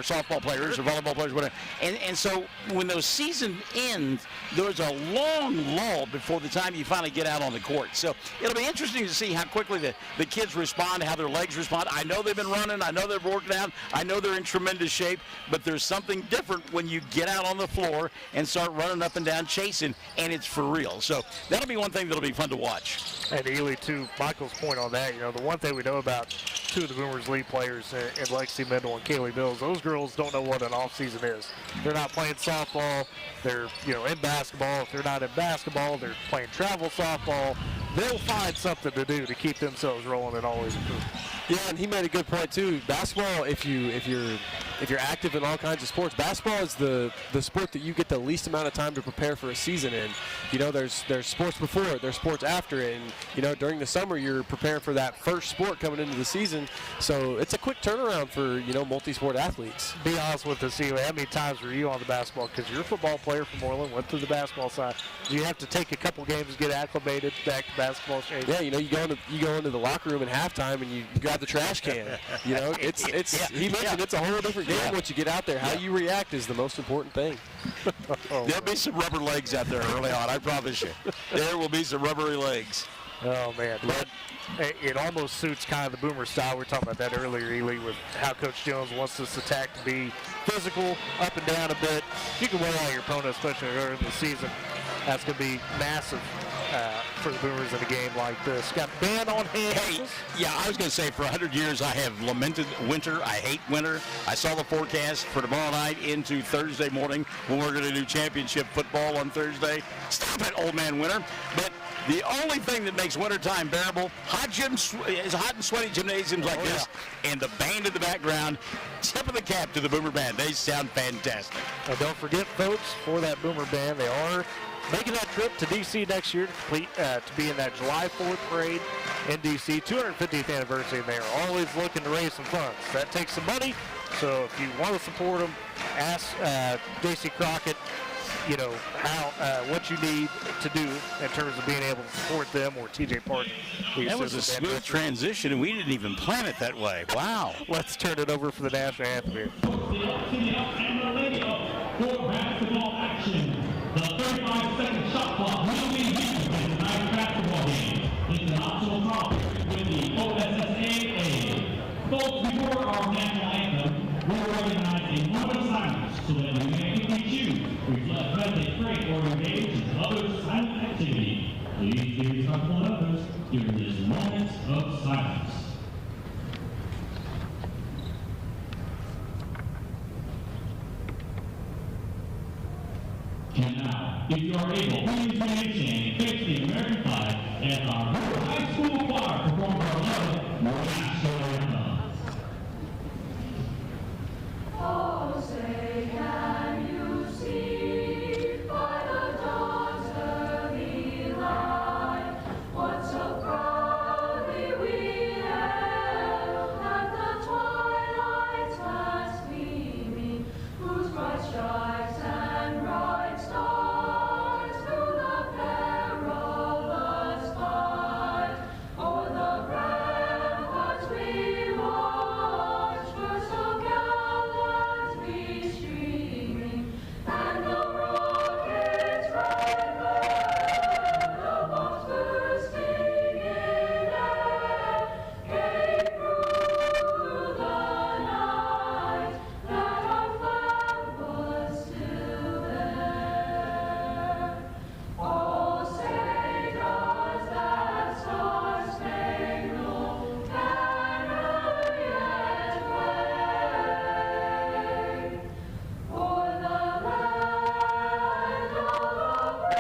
softball players or volleyball players, whatever. And so when those seasons end, there's a long lull before the time you finally get out on the court. So it'll be interesting to see how quickly the kids respond, how their legs respond. I know they've been running. I know they've worked out. I know they're in tremendous shape. But there's something different when you get out on the floor and start running up and down chasing, and it's for real. So that'll be one thing that'll be fun to watch. And Ely, to Michael's point on that, you know, the one thing we know about 2 of the Boomers' lead players in Lexi Mendel and Kaylee Mills, those girls don't know what an off season is. They're not playing softball. They're, you know, in basketball. If they're not in basketball, they're playing travel softball. They'll find something to do to keep themselves rolling and always improving. Yeah, and he made a good point too. Basketball, if you're active in all kinds of sports, basketball is the sport that you get the least amount of time to prepare for a season in. You know, there's sports before, there's sports after, and you know, during the summer you're preparing for that first sport coming into the season. So it's a quick turnaround for, you know, multi-sport athletes. Be honest with us, Ely. How many times were you on the basketball? Because you're a football player from Moreland, went to the basketball side. Do you have to take a couple games to get acclimated back to basketball shape? Yeah, you know, you go into the locker room at halftime and you grab the trash can. You know, he mentioned it's a whole different game once you get out there. How you react is the most important thing. There'll be some rubber legs out there early on, I promise you. There will be some rubbery legs. Oh, man. But it almost suits kind of the Boomer style. We were talking about that earlier, Ely, with how Coach Jones wants this attack to be physical, up and down a bit. You can wear all your opponents, especially early in the season. That's going to be massive for the Boomers in a game like this. Got band on hand. Hey, yeah, I was going to say for 100 years I have lamented winter. I hate winter. I saw the forecast for tomorrow night into Thursday morning when we're going to do championship football on Thursday. Stop it, old man winter. But the only thing that makes wintertime bearable, hot and sweaty gymnasiums like this, and the band in the background. Tip of the cap to the Boomer Band. They sound fantastic. And don't forget, folks, for that Boomer Band, they are making that trip to D.C. next year to be in that July 4th parade in D.C. 250th anniversary, and they are always looking to raise some funds. That takes some money, so if you want to support them, ask J.C. Crockett, you know, what you need to do in terms of being able to support them, or T.J. Park. That was a smooth transition, and we didn't even plan it that way. Wow. Let's turn it over for the national anthem here. For basketball action, the 35-second shot clock will be used in tonight's basketball game. It's an optional drop with the OSSAA. Folks, before our national anthem, we'll recognize a moment of silence so that we may quickly choose, reflect, meditate, pray, or engage in other silent activity. Please be respectful of others during this moment of silence. And now, if you are able, please remain standing, face the American flag as our Woodward High School choir performs our love national anthem. Oh, say can you see by the dawn's early light what so proudly we hailed at the twilight's last gleaming, whose bright stripes and bright stars through the perilous fight o'er the ramparts we watched were so gallantly streaming, and the rocket's red glare, the bombs bursting in air, came through the night that our flag was still there. Oh, say does that star-spangled banner yet wave for the land of the brave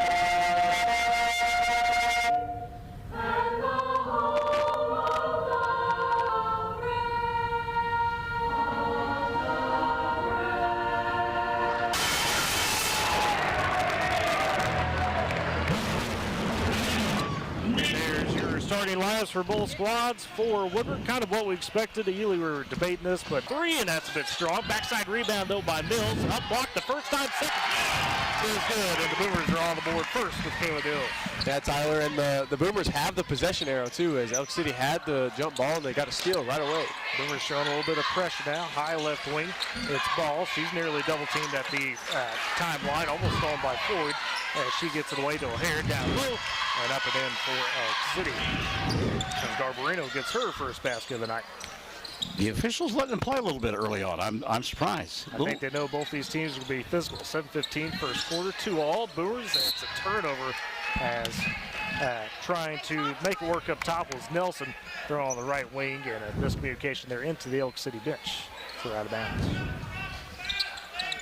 and the home of the brave? There's your starting lineups for both squads. For Woodward, kind of what we expected. Ely, we were debating this, but 3, and that's a bit strong. Backside rebound, though, by Mills. Up blocked the first time, second is good, and the Boomers are on the board first with Caleb Hill. Yeah, Tyler, and the Boomers have the possession arrow, too, as Elk City had the jump ball, and they got a steal right away. Boomers showing a little bit of pressure now. High left wing. It's Ball. She's nearly double-teamed at the timeline, almost stolen by Ford. As she gets it away to O'Hare, down low, and up and in for Elk City. And Garbarino gets her first basket of the night. The officials letting them play a little bit early on. I'm surprised. I think they know both these teams will be physical. 7:15 first quarter, 2-all. Boomers, and it's a turnover as trying to make it work up top was Nelson. Throw on the right wing, and a miscommunication there into the Elk City bench for out of bounds.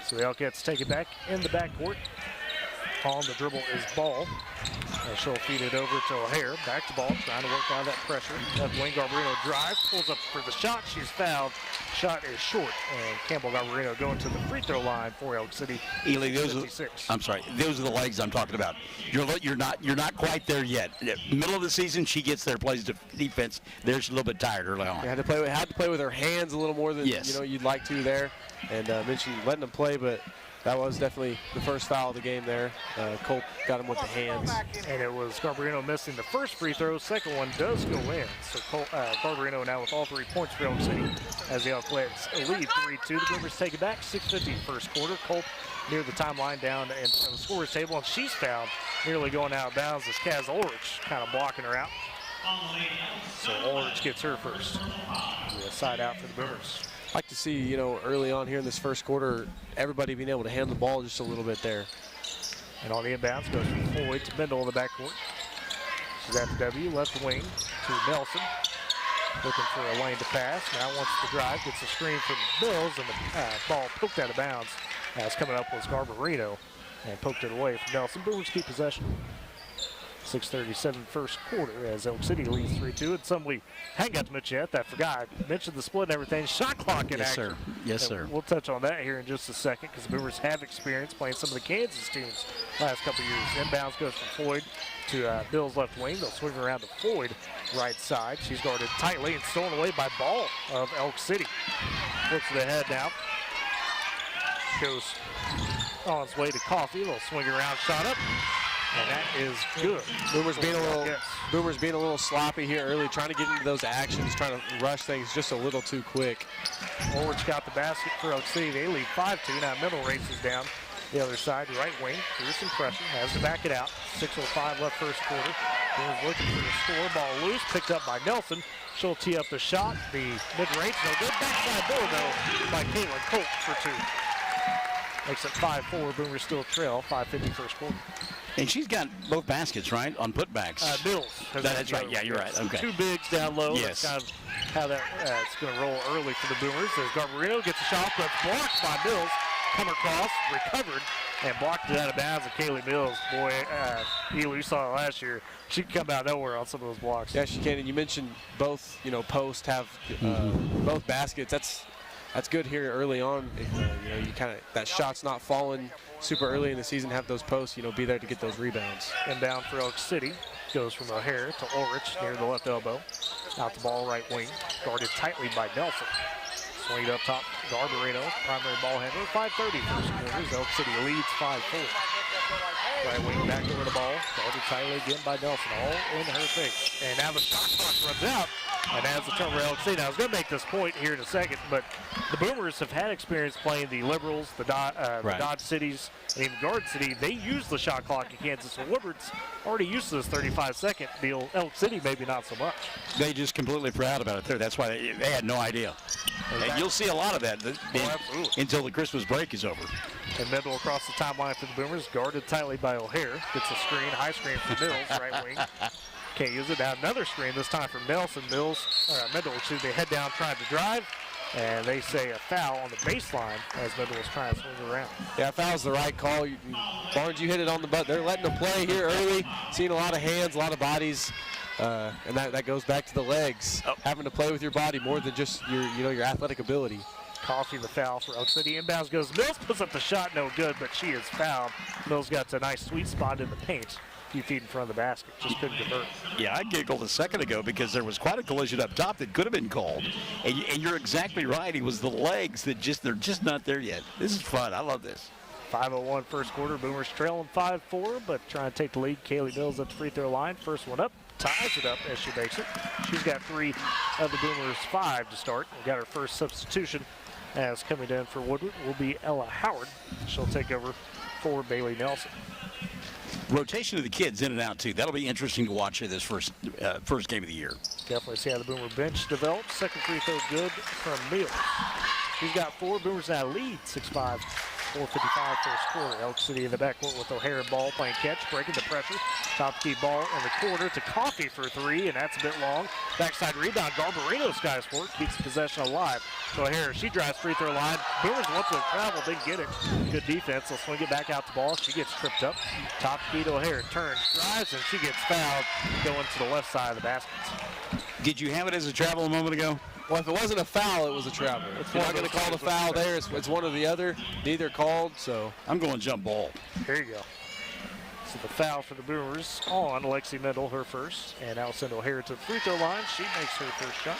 So the Elkettes take it back in the backcourt. On the dribble is Ball. And she'll feed it over to O'Hare. Back to Ball, trying to work on that pressure. Left wing, Garbarino drive, pulls up for the shot. She's fouled. Shot is short, and Campbell Garbarino going to the free throw line for Elk City. Ely, those are the legs I'm talking about. You're not quite there yet. Middle of the season, she gets there, plays defense. There she's a little bit tired early on. Had to play with her hands a little more than you'd like to there, and mentioned letting them play, but that was definitely the first foul of the game there. Colt got him with the hands. And it was Garbarino missing the first free throw. Second one does go in. So Garbarino now with all 3 points for Elk City as the Elkettes lead 3-2. The Boomers take it back. 6:50 first quarter. Colt near the timeline down in the scorer's table, and she's fouled nearly going out of bounds as Kaz Ulrich kind of blocking her out. So Ulrich gets her first. A side out for the Boomers. I'd like to see, early on here in this first quarter, everybody being able to handle the ball just a little bit there. And on the inbounds goes from Floyd to Mendel in the backcourt. She's at the W, left wing to Nelson. Looking for a lane to pass. Now wants the drive, gets a screen from Mills, and the ball poked out of bounds. As coming up was Garbarino and poked it away from Nelson. Boomers keep possession. 6:37 first quarter as Elk City leads 3-2. And some we hadn't got to mention yet. I forgot. I mentioned the split and everything. Shot clock in action. Sir. Yes, And sir. We'll touch on that here in just a second because the Boomers have experience playing some of the Kansas teams last couple of years. Inbounds goes from Floyd to Bill's left wing. They'll swing around to Floyd right side. She's guarded tightly and stolen away by Ball of Elk City. Flips to the head now. Goes on its way to Coffee. They'll swing around, shot up. And that is good. Boomers being a little sloppy here early, trying to get into those actions, trying to rush things just a little too quick. Woodward's got the basket for Elk City. They lead 5-2. Now Middle races down the other side, right wing. Here's some pressure. Has to back it out. 6:05 left first quarter. Boomers looking for the score. Ball loose. Picked up by Nelson. She'll tee up the shot. The mid-range, no good. Backside door, though, by Caitlin Colt for 2. Makes it 5-4. Boomers still trail. 5:50 first quarter. And she's got both baskets, right, on putbacks. Mills. That's right. Yeah, you're right. Okay. Two bigs down low. Yes. That's kind of how that it's going to roll early for the Boomers. As Garbarino gets a shot, but blocked by Mills. Come across, recovered, and blocked it out of bounds. And Kaylee Mills, boy, you saw it last year. She can come out of nowhere on some of those blocks. Yeah, she can. And you mentioned both, post have both baskets. That's good here early on. You kind of that shot's not falling super early in the season. Have those posts, be there to get those rebounds. Inbound for Elk City goes from O'Hare to Ulrich near the left elbow. Out the ball, right wing, guarded tightly by Nelson. Swing it up top, Garbarino, primary ball handler. 5:30 first quarters. Elk City leads 5-4. Right wing back over the ball, guarded tightly again by Nelson, all in her face. And now the shot clock runs out. And as the turnover Elk City. Now, I was going to make this point here in a second, but the Boomers have had experience playing the Liberals, the Dodge Cities, and even Garden City. They use the shot clock in Kansas, and Woodward's already used to this 35-second deal. Elk City, maybe not so much. They just completely forgot about it there. That's why they had no idea. And you'll see a lot of that until the Christmas break is over. And Mendel across the timeline for the Boomers, guarded tightly by O'Hare. Gets a screen, high screen for Mills, right wing. Can't use it. Now another screen, this time for Nelson. Mendel, head down trying to drive. And they say a foul on the baseline as Mendel is trying to swing around. Yeah, foul's the right call. Barnes, you hit it on the butt. They're letting them play here early. Seeing a lot of hands, a lot of bodies. And that goes back to the legs. Having to play with your body more than just your athletic ability. Coffee the foul for Elk City. Inbounds goes Mills, puts up the shot, no good, but she is fouled. Mills got a nice sweet spot in the paint. A few feet in front of the basket, just couldn't convert. Yeah, I giggled a second ago because there was quite a collision up top that could have been called. And you're exactly right. It was the legs that they're just not there yet. This is fun. I love this. 5:01 first quarter. Boomers trailing 5-4, but trying to take the lead. Kaylee Mills at the free throw line. First one up, ties it up as she makes it. She's got 3 of the Boomers' 5 to start. We got her first substitution as coming in for Woodward will be Ella Howard. She'll take over for Bailey Nelson. Rotation of the kids in and out, too. That'll be interesting to watch here this first game of the year. Definitely see how the Boomer bench develops. Second free throw good from Mills. She's got 4. Boomers now lead 6-5. 4:55 first quarter. Elk City in the backcourt with O'Hare ball playing catch, breaking the pressure. Top key ball in the quarter to Coffee for 3, and that's a bit long. Backside rebound. Garbarino skies for it, keeps possession alive. So O'Hare, she drives free throw line. Boomers want to travel, didn't get it. Good defense. They'll swing it back out the ball. She gets tripped up. Top key to O'Hare, turns, drives, and she gets fouled going to the left side of the baskets. Did you have it as a travel a moment ago? Well, if it wasn't a foul, it was a travel. If you're not going to call the foul there, it's one or the other. Neither called, so. I'm going jump ball. Here you go. So the foul for the Boomers on Lexi Mendel, her first. And now send O'Hare to the free throw line. She makes her first shot.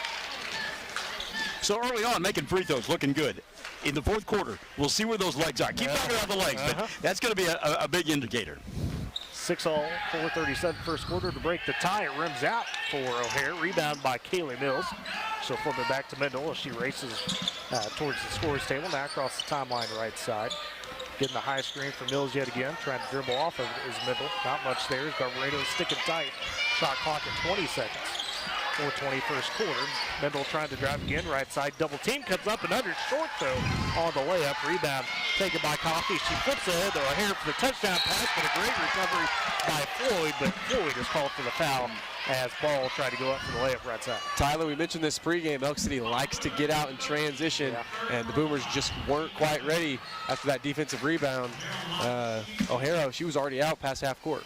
So early on, making free throws, looking good. In the fourth quarter, we'll see where those legs are. Keep talking about the legs, but that's going to be a big indicator. 6-all, 4:37 first quarter to break the tie. It rims out for O'Hare. Rebound by Kaylee Mills. She'll flip it back to Mendel as she races towards the scorer's table. Now across the timeline right side. Getting the high screen for Mills yet again. Trying to dribble off of it is Mendel. Not much there. Garbarino sticking tight. Shot clock at 20 seconds. 4:20 first quarter. Mendel trying to drive again. Right side double team. Comes up and under. Short though on the layup. Rebound taken by Coffee. She flips ahead to O'Hare for the touchdown pass, but a great recovery by Floyd, but Floyd is called for the foul as Ball tried to go up for the layup right side. Tyler, we mentioned this pregame. Elk City likes to get out and transition, and the Boomers just weren't quite ready after that defensive rebound. O'Hara, she was already out past half court.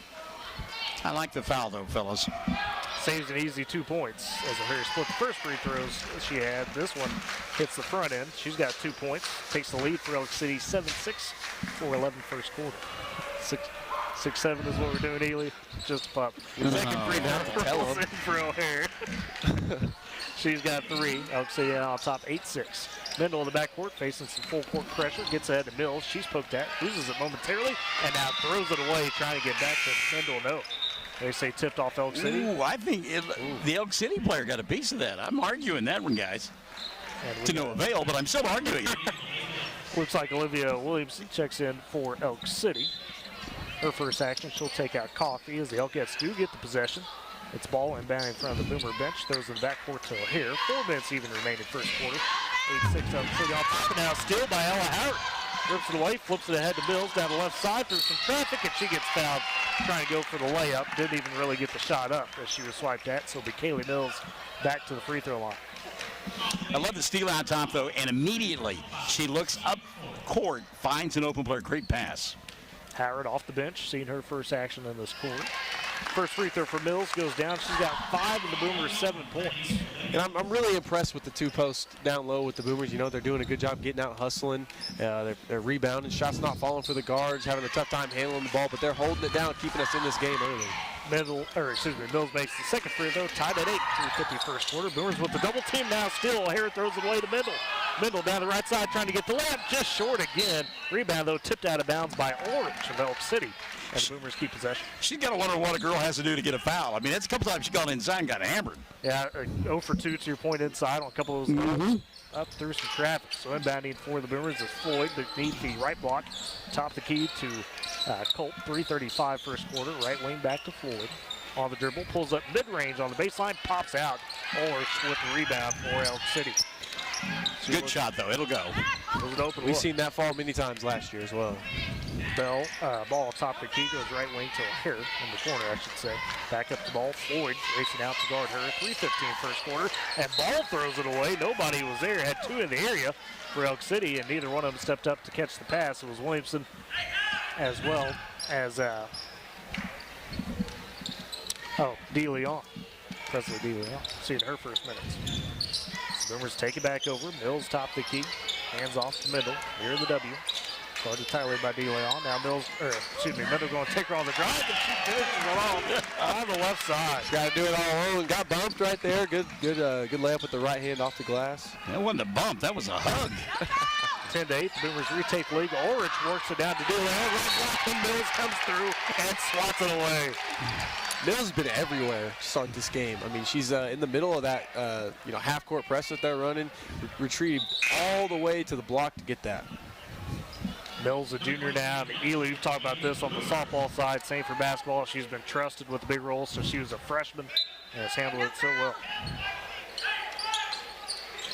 I like the foul, though, fellas. Saves an easy 2 points as O'Hara split the first free throws she had. This one hits the front end. She's got 2 points. Takes the lead for Elk City 7-6, 4-11 first quarter. 6-7 is what we're doing, Ely. Just a pop. Second free throw for O'Hare. She's got 3. Elk City on top 8-6. Mendel in the backcourt facing some full court pressure. Gets ahead to Mills. She's poked at. Loses it momentarily and now throws it away trying to get back to Mendel. No. They say tipped off Elk City. Ooh, I think the Elk City player got a piece of that. I'm arguing that one, guys. To no avail, but I'm still arguing. Looks like Olivia Williamson checks in for Elk City. Her first action, she'll take out Coffee as the Elkettes do get the possession. It's Ball inbound in front of the Boomer bench. Throws in the backcourt to O'Hare. 4 minutes even remaining first quarter. 8-6 Elk City on top. Now still by Ella Howard. Rips it away, flips it ahead to Mills down the left side through some traffic, and she gets fouled trying to go for the layup. Didn't even really get the shot up as she was swiped at, so it'll be Kaylee Mills back to the free throw line. I love the steal out top, though, and immediately she looks up court, finds an open player. Great pass. Howard off the bench, seeing her first action in this quarter. First free throw for Mills goes down. She's got 5 and the Boomers 7 points. And I'm really impressed with the 2 posts down low with the Boomers. You know, they're doing a good job getting out, hustling. They're rebounding. Shots not falling for the guards, having a tough time handling the ball, but they're holding it down, keeping us in this game early. Mills makes the second free throw, tied at 8 through 50 first quarter. Boomers with the double team now still. O'Hare throws it away to Mendel. Mendel down the right side trying to get the layup, just short again. Rebound, though, tipped out of bounds by Orange of Elk City. And the Boomers keep possession. She's got to wonder what a girl has to do to get a foul. I mean, that's a couple times she's gone inside and got hammered. Yeah, 0 for 2 to your point inside on a couple of those times. Up through some traffic. So inbounding for the Boomers is Floyd beneath the right block. Top the key to Colt. 3:35 first quarter. Right wing back to Floyd. On the dribble, pulls up mid-range on the baseline, pops out. Orsh with the rebound for Elk City. Good shot, though. It'll go. It was an open We've look. seen that fall many times last year as well. Ball top the key, goes right wing to O'Hare in the corner, I should say. Back up the ball, Floyd racing out to guard her. 3:15 first quarter, and Ball throws it away. Nobody was there. Had 2 in the area for Elk City, and neither one of them stepped up to catch the pass. It was Williamson as well as DeLeon. Presley DeLeon, seeing her first minutes. Boomers take it back over. Mills top the key, hands off to Mendel near the W. Started tightly by DeLeon. Now Mendel going to take her on the drive, and she finishes it off on the left side. Got to do it all alone. Got bumped right there. Good layup with the right hand off the glass. That wasn't a bump. That was a hug. 10-8. The Boomers retake the lead. Ulrich works it down to DeLeon. And Mills comes through and swats it away. Mills has been everywhere to start this game. I mean, she's in the middle of that half-court press that they're running. Retrieved all the way to the block to get that. Mills, a junior now. Ely, we've talked about this on the softball side. Same for basketball. She's been trusted with the big role, so she was a freshman and has handled it so well.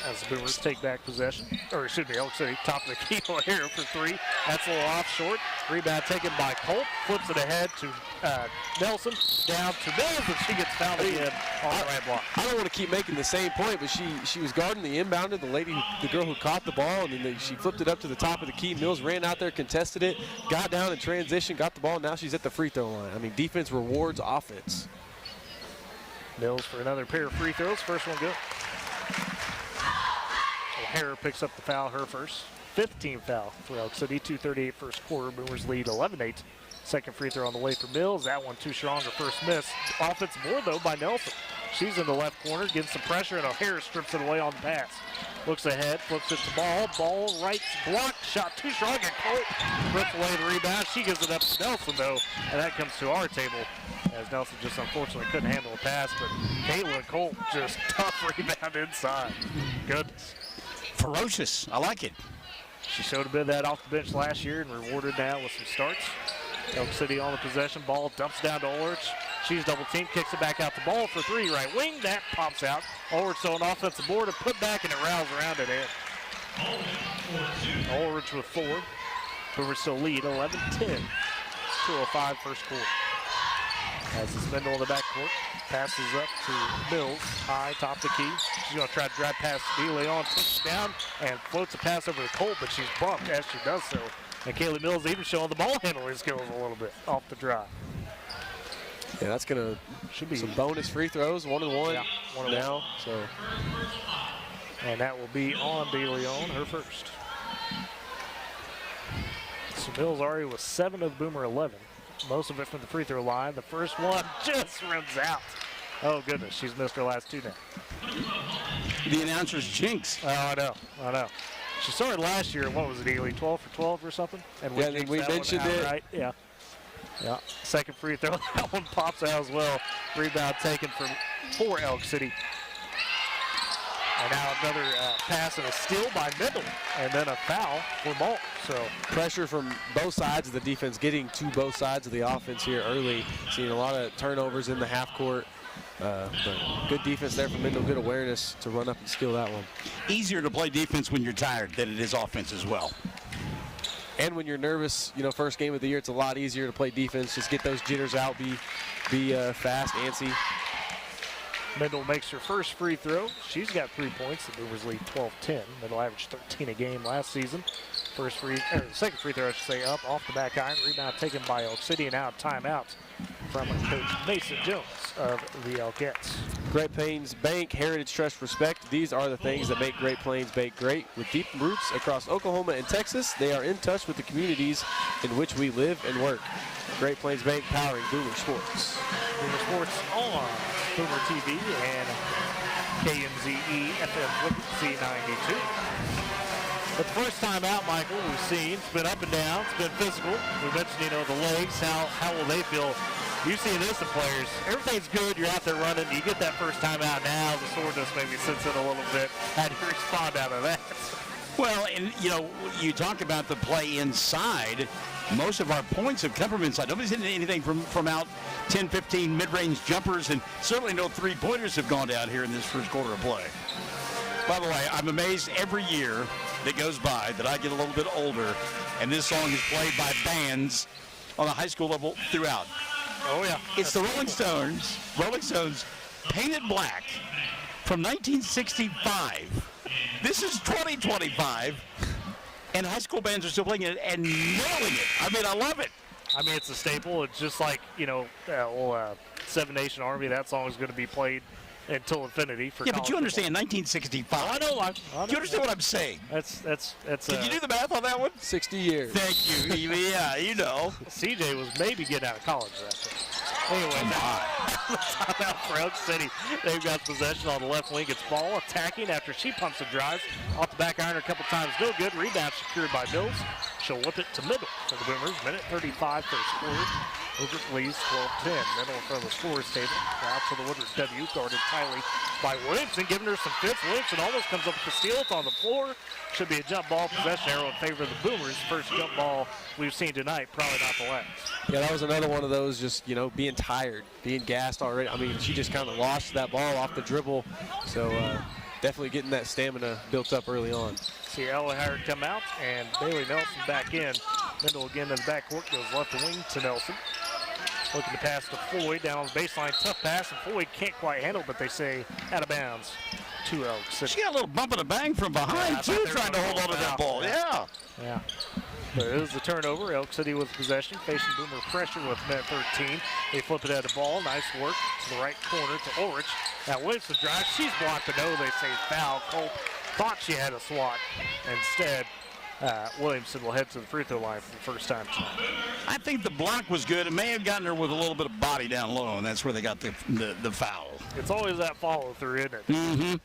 As the Boomers take back possession, Elk City, top of the key here for 3. That's a little off short. Rebound taken by Colt, flips it ahead to Nelson, down to Mills, and she gets fouled again on the right block. I don't want to keep making the same point, but she was guarding the inbounder, the girl who caught the ball, and then she flipped it up to the top of the key. Mills ran out there, contested it, got down in transition, got the ball, and now she's at the free throw line. I mean, defense rewards offense. Mills for another pair of free throws. First one good. O'Hare picks up the foul, her first. 15th foul for Elk City. 2:38 first quarter. Boomers lead 11-8. Second free throw on the way for Mills. That one too strong, her first miss. Offensive board, though, by Nelson. She's in the left corner, getting some pressure, and O'Hare strips it away on the pass. Looks ahead, flips it to Ball. Ball right block, shot too strong, and Colt rips away the rebound. She gives it up to Nelson, though, and that comes to our table, as Nelson just unfortunately couldn't handle a pass, but Caitlin Colt just tough rebound inside. Goodness. Ferocious. I like it. She showed a bit of that off the bench last year and rewarded now with some starts. Elk City on the possession. Ball dumps down to Ulrich. She's double teamed, kicks it back out the ball for 3 right wing. That pops out. Ulrich on offensive board and put back, and it rattles around it in. Ulrich with 4. Boomers still lead 11-10. 2:05 first quarter. As it's Mendel in the backcourt, passes up to Mills, high, top of the key. She's going to try to drive past DeLeon, takes it down, and floats a pass over to Colt, but she's bumped as she does so. And Kaylee Mills even showing the ball handling skills a little bit off the drive. Yeah, that's going to be some bonus free throws, 1-1 Yeah, 1-1 now. So. And that will be on DeLeon, her first. So Mills already was 7 of Boomer 11. Most of it from the free throw line. The first one just rims out. Oh, goodness. She's missed her last 2 now. The announcer's jinx. Oh, I know. She started last year, what was it, Ely? 12 for 12 or something? And yeah, we mentioned it. Right? Yeah. Second free throw. That one pops out as well. Rebound taken for Elk City. And now another pass and a steal by Mendel, and then a foul for Malt. So pressure from both sides of the defense, getting to both sides of the offense here early. Seeing a lot of turnovers in the half court. But good defense there from Mendel. Good awareness to run up and steal that one. Easier to play defense when you're tired than it is offense as well. And when you're nervous, first game of the year, it's a lot easier to play defense. Just get those jitters out, be fast, antsy. Mendel makes her first free throw. She's got 3 points. The Boomers lead 12-10. Mendel averaged 13 a game last season. Second free throw, I should say, up off the back iron. Rebound taken by Elk City, and now timeout from Coach Mason Jones of the Elkettes. Great Plains Bank, heritage, trust, respect. These are the things that make Great Plains Bank great. With deep roots across Oklahoma and Texas, they are in touch with the communities in which we live and work. Great Plains Bank, powering Boomer Sports. Boomer Sports on Boomer TV and KMZE FM C92. But the first time out, Michael, we've seen, it's been up and down, it's been physical. We mentioned, the legs, how will they feel? You see this in players, everything's good, you're out there running, you get that first time out now, the soreness maybe sits in a little bit. How do you respond out of that? Well, and, you talk about the play inside. Most of our points have come from inside. Nobody's hitting anything from out 10, 15 mid-range jumpers, and certainly no three-pointers have gone down here in this first quarter of play. By the way, I'm amazed every year that goes by that I get a little bit older, and this song is played by bands on the high school level throughout. Oh, yeah. It's the Rolling Stones, Painted Black, from 1965. This is 2025, and high school bands are still playing it and nailing it. I mean, I love it. I mean, it's a staple. It's just like, Seven Nation Army, that song is going to be played until infinity for but you understand 1965. I know. Do you understand what I'm saying? That's. Did you do the math on that one? 60 years. Thank you, Evie. Yeah, CJ was maybe getting out of college that day. Anyway, timeout for Elk City. They've got possession on the left wing. It's Ball attacking after she pumps and drives off the back iron a couple times. No good. Rebound secured by Mills. She'll whip it to middle for the Boomers. Minute 35 first quarter. Woodward leads 12-10. Middle in front of the scorer's table. Out to the Woodward W. Guarded tightly by Williamson, giving her some fits. Williamson almost comes up with the steal. It's on the floor. Should be a jump ball possession arrow in favor of the Boomers. First jump ball we've seen tonight. Probably not the last. Yeah, that was another one of those just, being tired, being gassed already. I mean, she just kind of lost that ball off the dribble. So definitely getting that stamina built up early on. See Ella Howard come out and Bailey Nelson back in. Mendel again in the backcourt, goes left wing to Nelson. Looking to pass to Floyd down on the baseline. Tough pass, and Floyd can't quite handle it, but they say out of bounds to Elk City. She got a little bump and a bang from behind, too, trying to hold on to that ball. Yeah. But it is the turnover. Elk City with possession, facing Boomer pressure with minute 13. They flip it at the ball. Nice work to the right corner to Ulrich. Now Williamson drives. She's blocked the no. They say foul. Colt thought she had a swat. Instead, Williamson will head to the free throw line for the first time tonight. I think the block was good. It may have gotten her with a little bit of body down low, and that's where they got the foul. It's always that follow through, isn't it? Mm-hmm.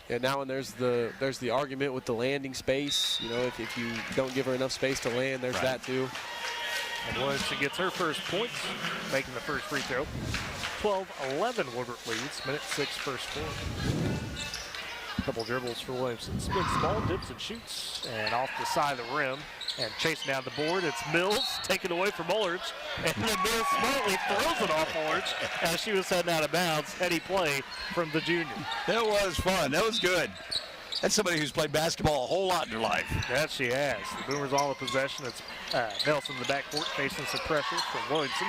Yeah, now when there's the argument with the landing space, if you don't give her enough space to land, there's that too. And Williamson gets her first points, making the first free throw. 12-11 Woodward leads, minute 6 first quarter. Couple dribbles for Williamson. Spins the ball, dips and shoots, and off the side of the rim. And chasing down the board, it's Mills, taken away from Ulrich. And then Mills smartly throws it off Ulrich as she was heading out of bounds. Heady play from the junior. That was fun. That was good. That's somebody who's played basketball a whole lot in their life. That she has. The Boomers all in possession. It's Nelson in the backcourt facing some pressure from Williamson.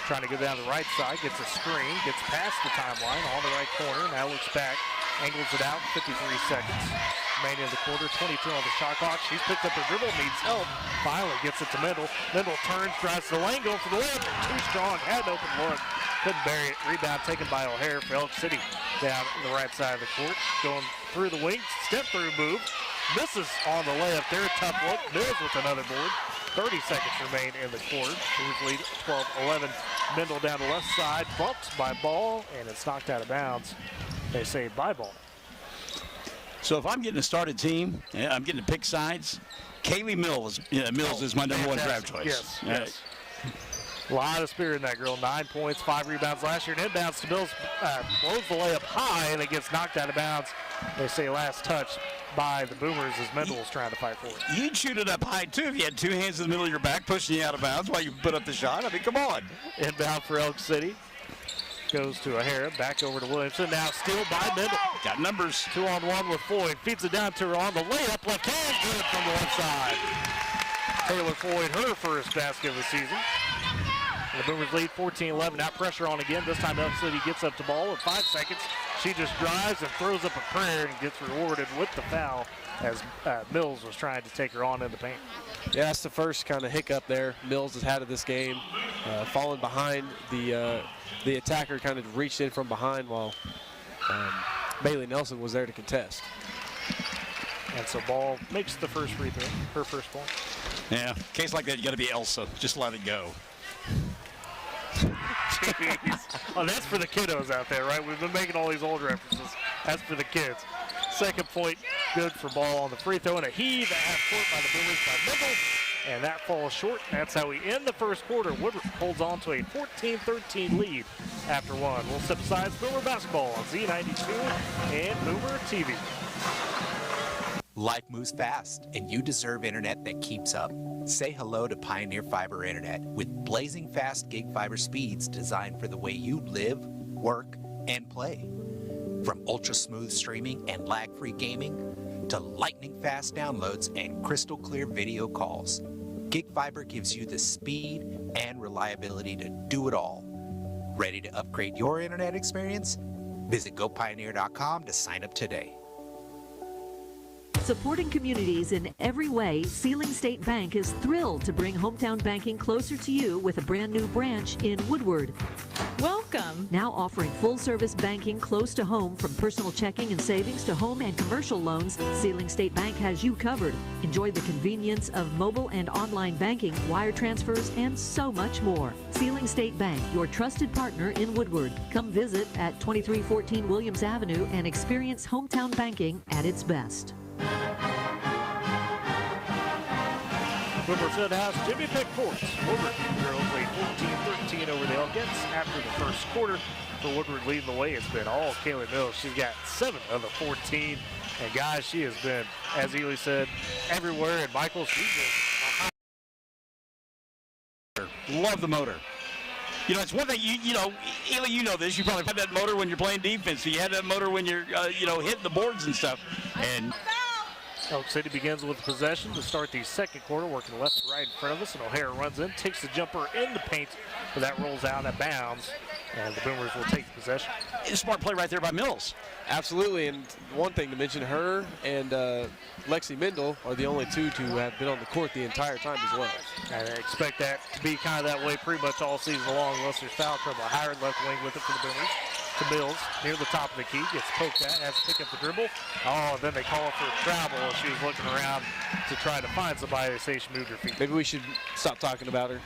Trying to go down the right side, gets a screen, gets past the timeline on the right corner, now looks back, angles it out, 53 seconds. Remaining in the quarter, 22 on the shot clock. She's picked up the dribble, needs help. Finally gets it to Mendel. Mendel turns, drives to the lane, going for the layup. Too strong, had an open look. Couldn't bury it. Rebound taken by O'Hare for Elk City down the right side of the court. Going through the wings, step through move. Misses on the layup there, tough look. Mills with another board. 30 seconds remain in the quarter. Boomers lead 12-11. Mendel down the left side, bumped by Ball, and it's knocked out of bounds. They say by Ball. So if I'm getting a started team, I'm getting to pick sides, Kaylee Mills is my number one draft choice. Yes, yes. A lot of spirit in that girl. 9 points, 5 rebounds last year. And inbounds to Mills, blows the layup high, and it gets knocked out of bounds. They say last touch by the Boomers as Mendel was trying to fight for it. You'd shoot it up high, too, if you had two hands in the middle of your back pushing you out of bounds while you put up the shot. I mean, come on. Inbound for Elk City. Goes to O'Hara, back over to Williamson. Now steal by Mendel. Got numbers. 2-on-1 with Floyd. Feeds it down to her on the layup. Left hand, good from the left side. Taylor Floyd, her first basket of the season. And the Boomers lead 14-11. Now pressure on again. This time Elk City gets up to ball with 5 seconds. She just drives and throws up a prayer and gets rewarded with the foul as Mills was trying to take her on in the paint. Yeah, that's the first kind of hiccup there Mills has had of this game. Falling behind, the attacker kind of reached in from behind while Bailey Nelson was there to contest. And so Ball makes the first free throw, her first point. Yeah, case like that, you got to be Elsa. Just let it go. Jeez. Oh, that's for the kiddos out there, right? We've been making all these old references. That's for the kids. Second point, good for Ball on the free throw, and a heave at half court by the Boomers by Mendel, and that falls short. That's how we end the first quarter. Woodward holds on to a 14-13 lead after one. We'll step aside Boomer basketball on Z92 and Boomer TV. Life moves fast, and you deserve internet that keeps up. Say hello to Pioneer Fiber Internet with blazing fast gig fiber speeds designed for the way you live, work, and play. From ultra-smooth streaming and lag-free gaming to lightning-fast downloads and crystal-clear video calls, Gig Fiber gives you the speed and reliability to do it all. Ready to upgrade your internet experience? Visit gopioneer.com to sign up today. Supporting communities in every way, Sealing State Bank is thrilled to bring hometown banking closer to you with a brand new branch in Woodward. Welcome. Now offering full-service banking close to home, from personal checking and savings to home and commercial loans, Sealing State Bank has you covered. Enjoy the convenience of mobile and online banking, wire transfers, and so much more. Sealing State Bank, your trusted partner in Woodward. Come visit at 2314 Williams Avenue and experience hometown banking at its best. Woodward Fieldhouse, Jimmy Pick Courts. Woodward girls lead 14-13 over the Elkins after the first quarter. For Woodward leading the way, it's been all Kaylee Mills. She's got 7 of the 14. And guys, she has been, as Ely said, everywhere. And Michael, she's been Love the motor. You know, it's one thing, you know, Ely, you know this. You probably have that motor when you're playing defense. You have that motor when you're, hitting the boards and stuff. And Elk City begins with possession to start the second quarter, working left to right in front of us, and O'Hara runs in, takes the jumper in the paint, but that rolls out of bounds, and the Boomers will take possession. It's a smart play right there by Mills. Absolutely, and one thing to mention, her and Lexi Mendel are the only two to have been on the court the entire time as well. I expect that to be kind of that way pretty much all season long, unless there's foul trouble. Howard left wing with it for the Boomers. To Mills, near the top of the key, gets poked at, has to pick up the dribble. Oh, and then they call for a travel as she was looking around to try to find somebody. They say she moved her feet. Maybe we should stop talking about her.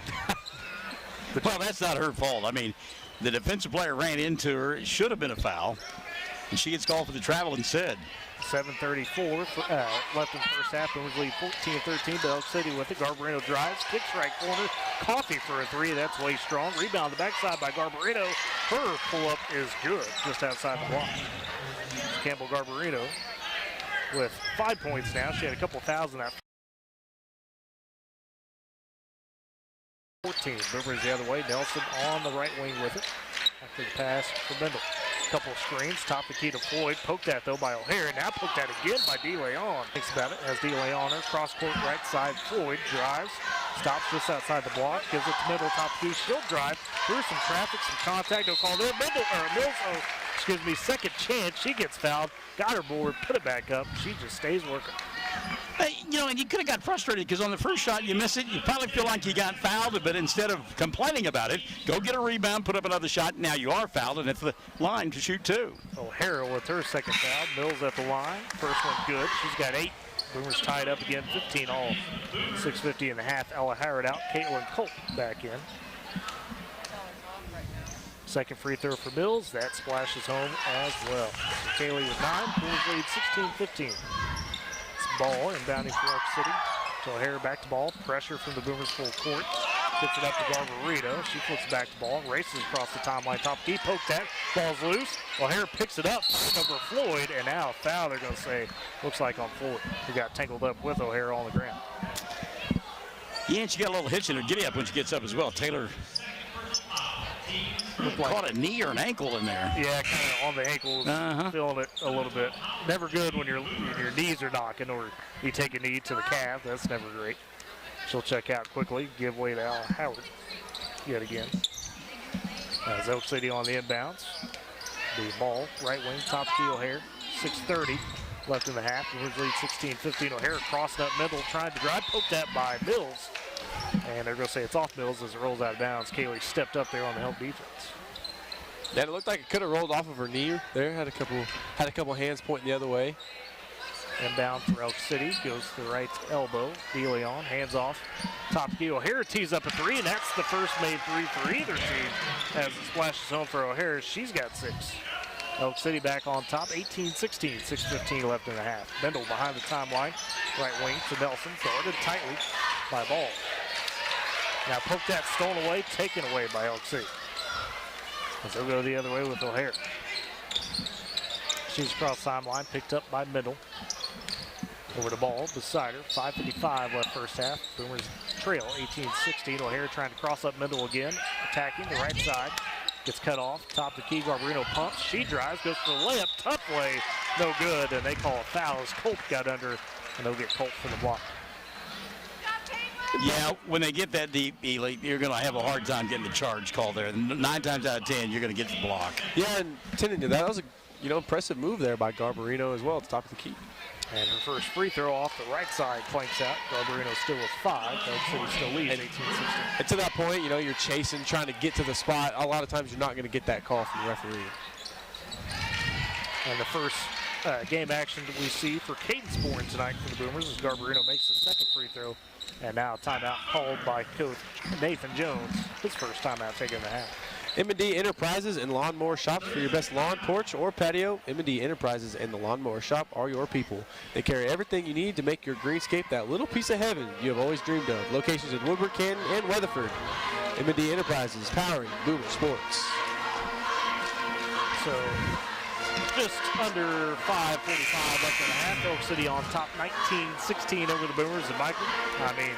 Well, that's not her fault. I mean, the defensive player ran into her. It should have been a foul. And she gets called for the travel instead. 7:34 left in the first half. Boomers lead 14-13 to Elk City with it. Garbarino drives, kicks right corner. Coffee for a three. That's way strong. Rebound the backside by Garbarino. Her pull-up is good, just outside the block. Campbell Garbarino with 5 points now. She had a couple thousand after 14. Boomers the other way. Nelson on the right wing with it. After the pass for Mendel. couple of screens, top the key to Floyd. Poked that though by O'Hare. Now poked that again by DeLeon. Thinks about it as DeLeon cross court right side. Floyd drives, stops just outside the block, gives it to middle, top key. She'll drive through some traffic, some contact. No call there. Mills, second chance. She gets fouled. Got her board, put it back up. She just stays working. Hey, you know, and you could have got frustrated because on the first shot you miss it. You probably feel like you got fouled, but instead of complaining about it, go get a rebound, put up another shot. Now you are fouled, and it's the line to shoot two. O'Hara with her second foul. Mills at the line. First one good. She's got 8. Boomers tied up again, 15 all. 6:50 and a half. Ella Howard out. Caitlin Colt back in. Second free throw for Mills. That splashes home as well. So Kaylee with 9. Boomers lead 16-15. Ball inbounding for Elk City. So O'Hara back to ball. Pressure from the Boomers full court. Gets it up to Garbarito. She flips back to ball. Races across the timeline. Top key. Poked that. Ball's loose. O'Hara picks it up. Over Floyd. And now a foul, they're going to say, looks like on Floyd. Who got tangled up with O'Hara on the ground. Yeah, and she got a little hitch in her giddy up when she gets up as well. Taylor caught a knee or an ankle in there. Yeah, kind of on the ankles, feeling it a little bit. Never good when your knees are knocking or you take a knee to the calf. That's never great. She'll check out quickly, give way to Al Howard yet again. As Elk City on the inbounds. The ball, right wing, top key O'Hare. 6:30 left in the half. Boomers lead 16-15. O'Hare crossing up middle, trying to drive. Poked that by Mills. And they're going to say it's off Mills as it rolls out of bounds. Kaylee stepped up there on the help defense. Yeah, it looked like it could have rolled off of her knee there. Had a couple hands pointing the other way. Inbound for Elk City, goes to the right elbow. DeLeon, hands off. Top key, O'Hara tees up a 3, and that's the first made 3 for either team. As it splashes home for O'Hara, she's got 6. Elk City back on top, 18-16, 6:15 left in the half. Bendel behind the timeline, right wing to Nelson, guarded tightly by Ball. Now poke that, stolen away, taken away by Elk City. As they'll go the other way with O'Hara. She's across timeline, picked up by Middle. Over the Ball, beside her, 5:55 left first half. Boomers trail, 18-16. O'Hara trying to cross up middle again, attacking the right side. Gets cut off, top the key, Garbarino pumps. She drives, goes for the layup, tough play, no good, and they call a foul as Colt got under, and they'll get Colt for the block. Yeah, when they get that deep, Ely, you're going to have a hard time getting the charge call there. 9 times out of 10, you're going to get the block. Yeah, and tending to that was a impressive move there by Garbarino as well at the top of the key. And her first free throw off the right side planks out. Garbarino still with 5. Elk City still leads 18-16. And to that point, you're chasing, trying to get to the spot. A lot of times you're not going to get that call from the referee. And the first game action that we see for Cadence Bourne tonight for the Boomers as Garbarino makes the second free throw. And now timeout called by Coach Nathan Jones. His first timeout taken in the half. M&D Enterprises and Lawnmower Shops for your best lawn, porch, or patio. M&D Enterprises and the Lawnmower Shop are your people. They carry everything you need to make your greenscape that little piece of heaven you have always dreamed of. Locations in Woodward, Canton, and Weatherford. M&D Enterprises, powering Boomer Sports. So just under 5:45 left in the half. Elk City on top, 19-16 over the Boomers. And Michael, I mean,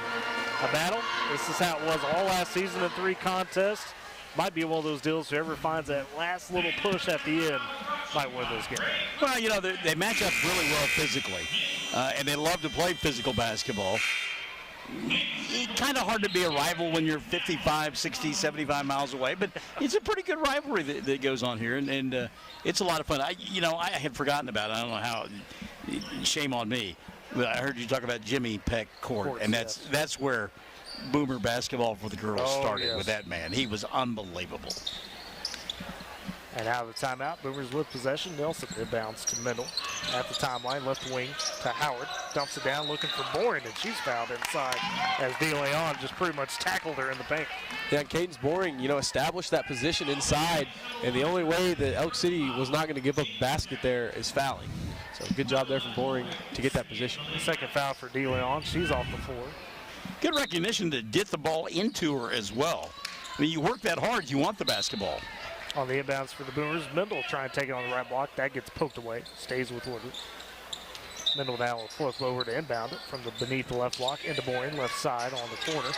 a battle. This is how it was all last season in 3 contests. Might be one of those deals, whoever finds that last little push at the end might win this game. Well, they match up really well physically, and they love to play physical basketball. It's kind of hard to be a rival when you're 55, 60, 75 miles away, but it's a pretty good rivalry that goes on here, and it's a lot of fun. I had forgotten about it. I don't know how. Shame on me. I heard you talk about Jimmy Peck Court, and that's where Boomer basketball for the girls started with that man. He was unbelievable. And out of the timeout, Boomers with possession. Nelson inbounds to Mendel at the timeline, left wing to Howard. Dumps it down, looking for Boren, and she's fouled inside as DeLeon just pretty much tackled her in the paint. Yeah, and Cadence Boring, established that position inside, and the only way that Elk City was not going to give up a basket there is fouling. So good job there from Boring to get that position. Second foul for DeLeon. She's off the floor. Good recognition to get the ball into her as well. I mean, you work that hard, you want the basketball. On the inbounds for the Boomers, Mendel trying to take it on the right block. That gets poked away. Stays with Woodward. Mendel now will flip over to inbound it from the beneath the left block into Boyne, left side on the corner.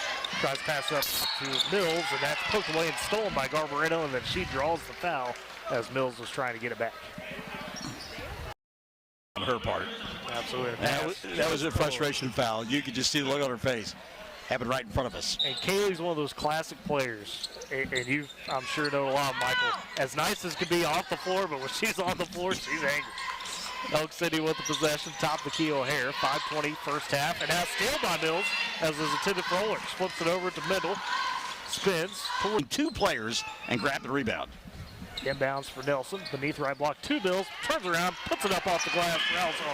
Tries to pass up to Mills, and that's poked away and stolen by Garbarino, and then she draws the foul as Mills was trying to get it back. On her part. Absolutely. That was a frustration foul. You could just see the look on her face. Happened right in front of us. And Kaylee's one of those classic players, and you, I'm sure, know a lot of Michael. As nice as could be off the floor, but when she's on the floor, she's angry. Elk City with the possession, top of the key O'Hare, 5:20 first half, and now steal by Mills, as is intended for Ulrich. Flips it over to middle, spins. Two players and grab the rebound. Inbounds for Nelson, beneath right block, 2 Mills, turns around, puts it up off the glass for Alzo.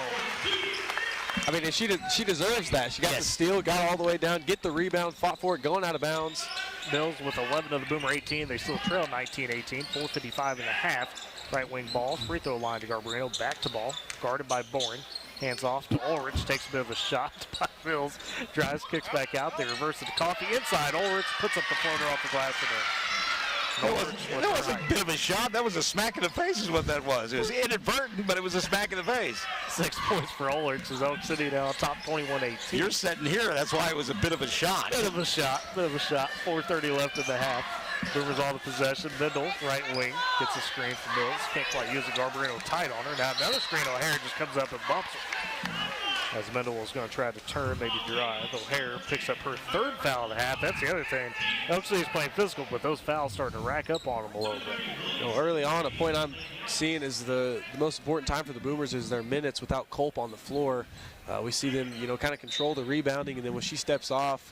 I mean, and she deserves that. She got the steal, got all the way down, get the rebound, fought for it, going out of bounds. Mills with 11 of the Boomer 18. They still trail 19-18, 4:55 and a half. Right wing ball, free throw line to Garbarino, back to ball, guarded by Boring. Hands off to Ulrich, takes a bit of a shot by Mills, drives, kicks back out. They reverse it to Coffee inside. Ulrich puts up the floater off the glass and in. That was a bit of a shot. That was a smack in the face is what that was. It was inadvertent, but it was a smack in the face. 6 points for Ulrich as Elk City now on top 21-18. You're sitting here. That's why it was a bit of a shot. Bit of a shot. 4:30 left in the half. Boomers all the possession. Mendel, right wing, gets a screen from Mills. Can't quite use it. Garbarino tight on her. Now another screen. O'Hare just comes up and bumps her. As Mendel was going to try to turn, maybe drive. O'Hare picks up her 3rd foul of the half. That's the other thing. Elk City's playing physical, but those fouls starting to rack up on them a little bit. You know, early on, a point I'm seeing is the most important time for the Boomers is their minutes without Culp on the floor. We see them, you know, kind of control the rebounding, and then when she steps off,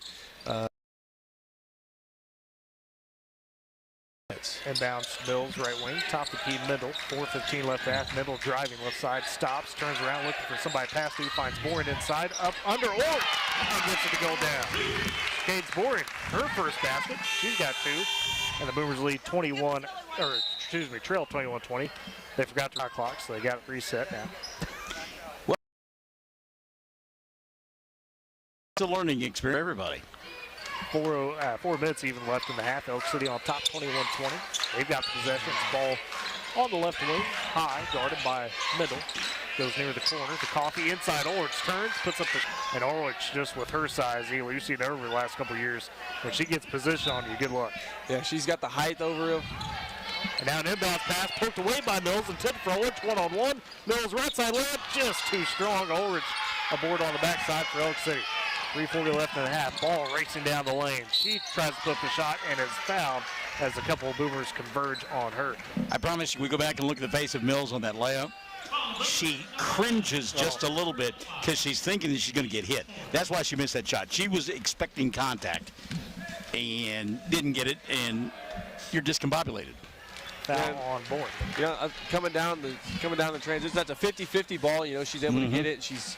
inbounds Mills, right wing, top of the key, Mendel. 4:15 left half. Mendel driving left side, stops, turns around, looking for somebody past who finds Boring inside, up under Ulrich, and gets it to go down. Cade's Boring, her first basket. She's got 2, and the Boomers lead trail 21-20. They forgot to clock, so they got it reset now. Well, it's a learning experience for everybody. 4 minutes even left in the half. Elk City on top 21-20. They've got the possession. It's ball on the left wing, high, guarded by Mendel. Goes near the corner to Coffee inside. Ulrich turns, puts up the, and Ulrich just with her size, you've seen her over the last couple of years. When she gets position on you, good luck. Yeah, she's got the height over him. And now an inbound pass poked away by Mills, intended for Ulrich, 1-on-1. Mills right side layup, just too strong. Ulrich aboard on the backside for Elk City. 3:40 left in the half. Ball racing down the lane. She tries to flip the shot and is fouled as a couple of Boomers converge on her. I promise you, we go back and look at the face of Mills on that layup. She cringes just a little bit because she's thinking that she's going to get hit. That's why she missed that shot. She was expecting contact and didn't get it, and you're discombobulated. Foul on board. Yeah, coming down the transition. That's a 50-50 ball. You know, she's able to get it. She's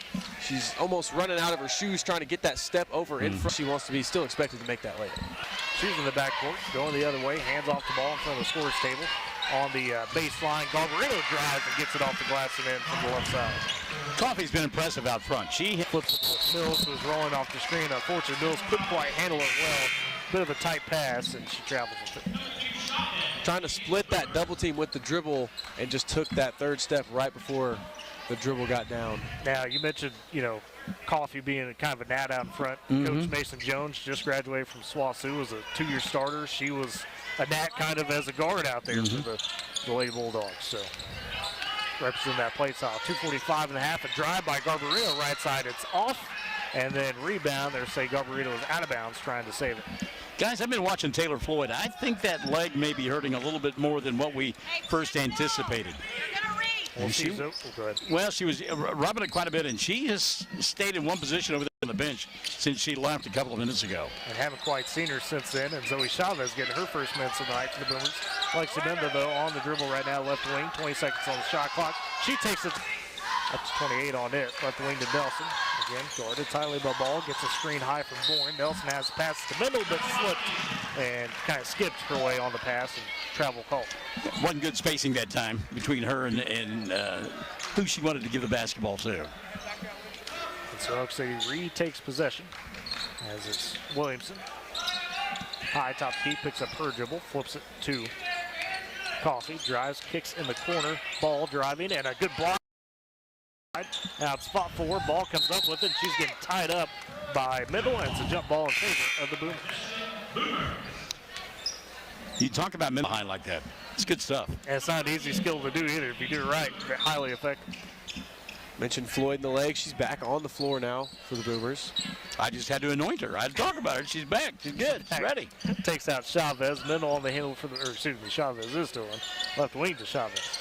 almost running out of her shoes trying to get that step over in front. She wants to be still expected to make that layup. She's in the backcourt, going the other way, hands off the ball in front of the scorer's table. On the baseline, Garbarino drives and gets it off the glass and in from the left side. Coffee's been impressive out front. She flips it to Mills, who was rolling off the screen. Unfortunately, Mills couldn't quite handle it well. Bit of a tight pass, and she travels with it. Trying to split that double team with the dribble and just took that 3rd step right before the dribble got down. Now, you mentioned, Coffee being kind of a gnat out in front. Coach Mason Jones just graduated from SWASU, was a 2-year starter. She was a gnat kind of as a guard out there for the Lady Bulldogs. So, representing that play style. 2:45 and a half, a drive by Garbarino, right side, it's off. And then rebound, they say Garbarino is out of bounds trying to save it. Guys, I've been watching Taylor Floyd. I think that leg may be hurting a little bit more than what we first anticipated. Well, she was rubbing it quite a bit, and she has stayed in one position over there on the bench since she left a couple of minutes ago. And haven't quite seen her since then, and Zoe Chavez getting her first minutes of the night for the Boomers. Lexi Menda, though, on the dribble right now, left wing, 20 seconds on the shot clock. She takes it up to 28 on it, left wing to Nelson. Again, guarded tightly by ball, gets a screen high from Bourne. Nelson has the pass to Mendel, but slipped and kind of skipped her way on the pass and travel call. Wasn't good spacing that time between her and who she wanted to give the basketball to. And so Elk City retakes possession as it's Williamson. High top key, picks up her dribble, flips it to Coffee, drives, kicks in the corner, ball driving, and a good block. Now it's spot 4, ball comes up with it, and she's getting tied up by Mendel, and it's a jump ball in favor of the Boomers. You talk about Mendel behind like that. It's good stuff. And it's not an easy skill to do either. If you do it right, highly effective. Mentioned Floyd in the leg. She's back on the floor now for the Boomers. I just had to anoint her. I had to talk about her. She's back. She's good. She's ready. Takes out Chavez. Mendel on the handle for the, or excuse me, Chavez is still on. Left wing to Chavez.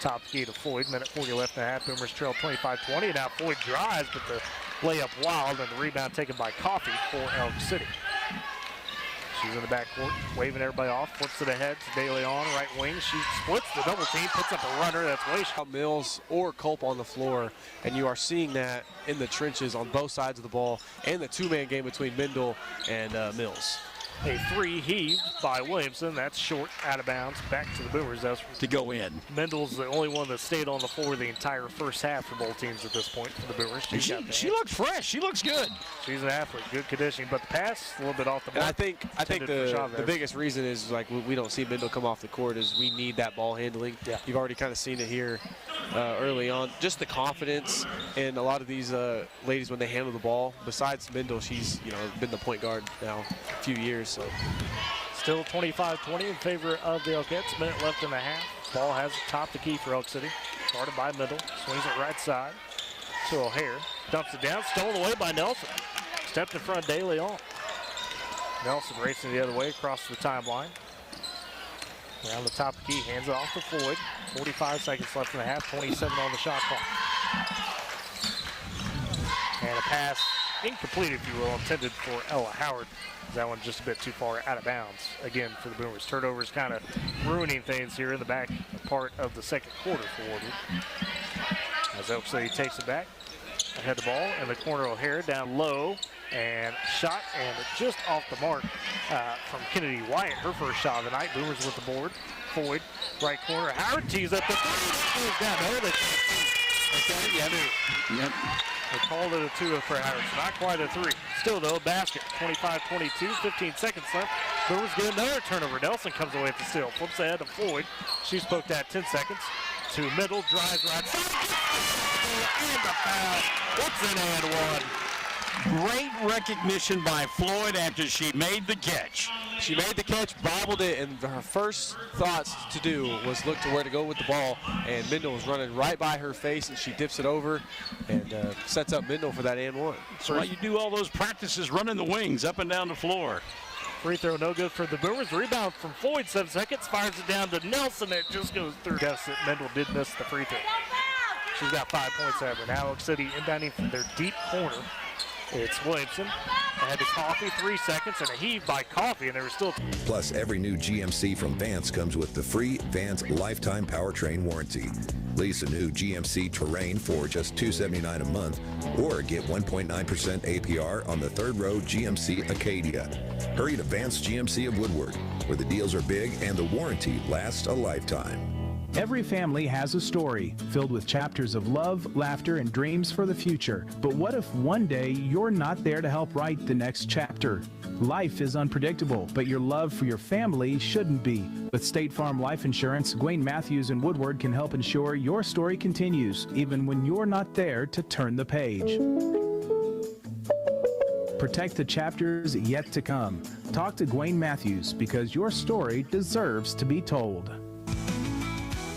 Top key to Floyd. Minute 40 left and a half. Boomers trail 25-20. And now Floyd drives, but the layup wild and the rebound taken by Coffee for Elk City. She's in the backcourt, waving everybody off, flips it ahead to De Leon, right wing. She splits the double team, puts up a runner. That's way shot. Mills or Culp on the floor, and you are seeing that in the trenches on both sides of the ball and the two-man game between Mendel and Mills. A three heaved by Williamson. That's short, out of bounds, back to the Boomers. That's to go in. Mendel's the only one that stayed on the floor the entire first half for both teams at this point for the Boomers. She looks fresh. She looks good. She's an athlete, good conditioning, but the pass a little bit off the ball. And I think the biggest reason is like we don't see Mendel come off the court is we need that ball handling. Yeah. You've already kind of seen it here early on. Just the confidence in a lot of these ladies when they handle the ball. Besides Mendel, she's been the point guard now a few years. So. Still 25-20 in favor of the Elkettes. Minute left in the half. Ball has top the key for Elk City. Started by Mendel. Swings it right side to O'Hare. Dumps it down. Stolen away by Nelson. Stepped in front of De Leon. Nelson racing the other way across the timeline. Around the top of the key. Hands it off to Floyd. 45 seconds left in the half. 27 on the shot clock. And a pass, incomplete if you will, intended for Ella Howard. That one just a bit too far out of bounds, again, for the Boomers. Turnovers kind of ruining things here in the back part of the second quarter for Woodward. As Elk City takes it back, ahead the ball, in the corner O'Hare, down low, and shot, and just off the mark from Kennedy Wyatt, her first shot of the night. Boomers with the board. Floyd, right corner. Howard tees up the three. Down there. Yep. They called it a two for Howard, so not quite a three. Still, though, basket. 25-22, 15 seconds left. Boomers get another turnover. Nelson comes away with the steal. Flips ahead to Floyd. She's poked at 10 seconds. To middle, drives right side. And the foul. What's an and one? Great recognition by Floyd after she made the catch. She made the catch, bobbled it, and her first thoughts to do was look to where to go with the ball, and Mendel was running right by her face, and she dips it over and sets up Mendel for that and one. That's why you do all those practices running the wings up and down the floor. Free throw no good for the Boomers. Rebound from Floyd, 7 seconds, fires it down to Nelson. It just goes through. Guess that Mendel did miss the free throw. She's got 5 points ever. Now Elk City inbounding from their deep corner. It's Williamson. Ahead to Coffee, 3 seconds, and a heave by Coffee, and there was still. Plus, every new GMC from Vance comes with the free Vance Lifetime Powertrain Warranty. Lease a new GMC Terrain for just $279 a month, or get 1.9% APR on the third row GMC Acadia. Hurry to Vance GMC of Woodward, where the deals are big and the warranty lasts a lifetime. Every family has a story filled with chapters of love, laughter, and dreams for the future. But what if one day you're not there to help write the next chapter? Life is unpredictable, but your love for your family shouldn't be. With State Farm Life Insurance, Gwayne Matthews and Woodward can help ensure your story continues, even when you're not there to turn the page. Protect the chapters yet to come. Talk to Gwayne Matthews, because your story deserves to be told.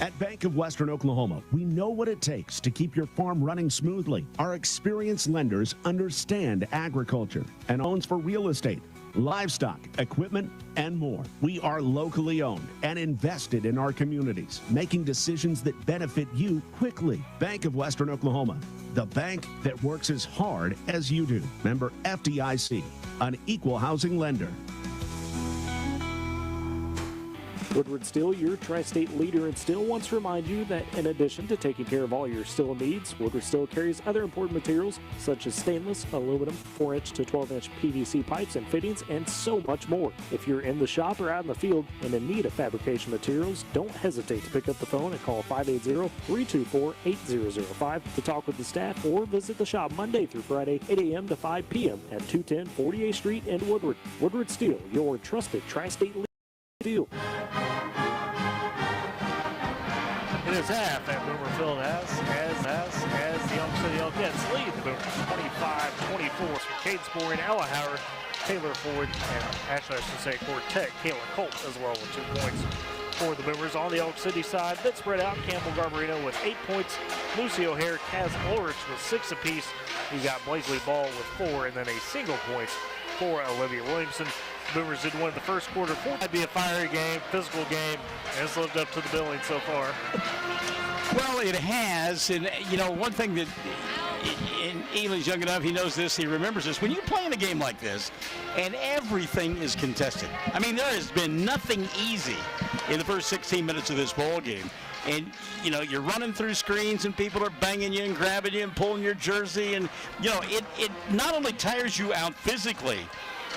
At Bank of Western Oklahoma, we know what it takes to keep your farm running smoothly. Our experienced lenders understand agriculture and loans for real estate, livestock, equipment, and more. We are locally owned and invested in our communities, making decisions that benefit you quickly. Bank of Western Oklahoma, the bank that works as hard as you do. Member FDIC, an equal housing lender. Woodward Steel, your tri-state leader in steel, wants to remind you that in addition to taking care of all your steel needs, Woodward Steel carries other important materials such as stainless, aluminum, 4-inch to 12-inch PVC pipes and fittings, and so much more. If you're in the shop or out in the field and in need of fabrication materials, don't hesitate to pick up the phone and call 580-324-8005 to talk with the staff, or visit the shop Monday through Friday, 8 a.m. to 5 p.m. at 210 48th Street in Woodward. Woodward Steel, your trusted tri-state leader in steel. It is half at Boomer Field as the Elk City Elkettes lead the Boomers 25-24 from Cade Spore and Ella Howard, Taylor Ford, and actually I should say Quartet, Kayla Colt as well with 2 points. For the Boomers on the Elk City side, that spread out Campbell Garbarino with 8 points, Lucy O'Hare, Kaz Ulrich with 6 apiece. You got Blakely Ball with 4, and then a single point for Olivia Williamson. Boomers did win the first quarter. It'd be a fiery game, physical game, and it's lived up to the billing so far. Well, it has, and you know, one thing that, and Elan's young enough, he knows this, he remembers this. When you play in a game like this, and everything is contested, I mean, there has been nothing easy in the first 16 minutes of this ball game. And, you know, you're running through screens and people are banging you and grabbing you and pulling your jersey. And, you know, it not only tires you out physically,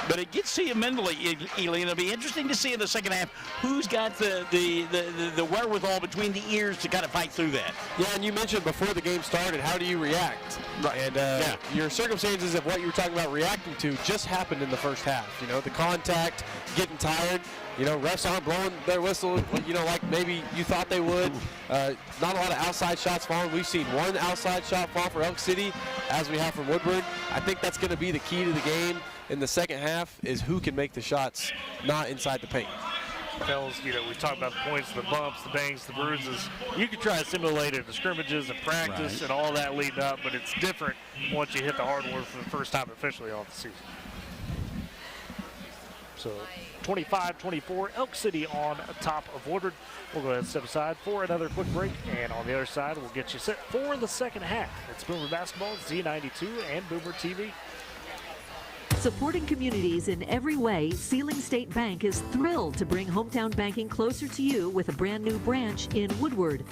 but it gets to you mentally, Eileen. It'll be interesting to see in the second half who's got the wherewithal between the ears to kind of fight through that. Yeah, and you mentioned before the game started, how do you react? Right. And your circumstances of what you were talking about reacting to just happened in the first half. You know, the contact, getting tired. You know, refs aren't blowing their whistle, you know, like maybe you thought they would. Not a lot of outside shots falling. We've seen one outside shot fall for Elk City, as we have from Woodward. I think that's going to be the key to the game in the second half, is who can make the shots not inside the paint. Fellas, you know, we talk about the points, the bumps, the bangs, the bruises. You can try to simulate it in the scrimmages and practice and all that leading up, but it's different once you hit the hardwood for the first time officially off the season. So 25-24, Elk City on top of Woodward. We'll go ahead and step aside for another quick break, and on the other side, we'll get you set for the second half. It's Boomer Basketball, Z92, and Boomer TV. Supporting communities in every way, Sealing State Bank is thrilled to bring hometown banking closer to you with a brand new branch in Woodward.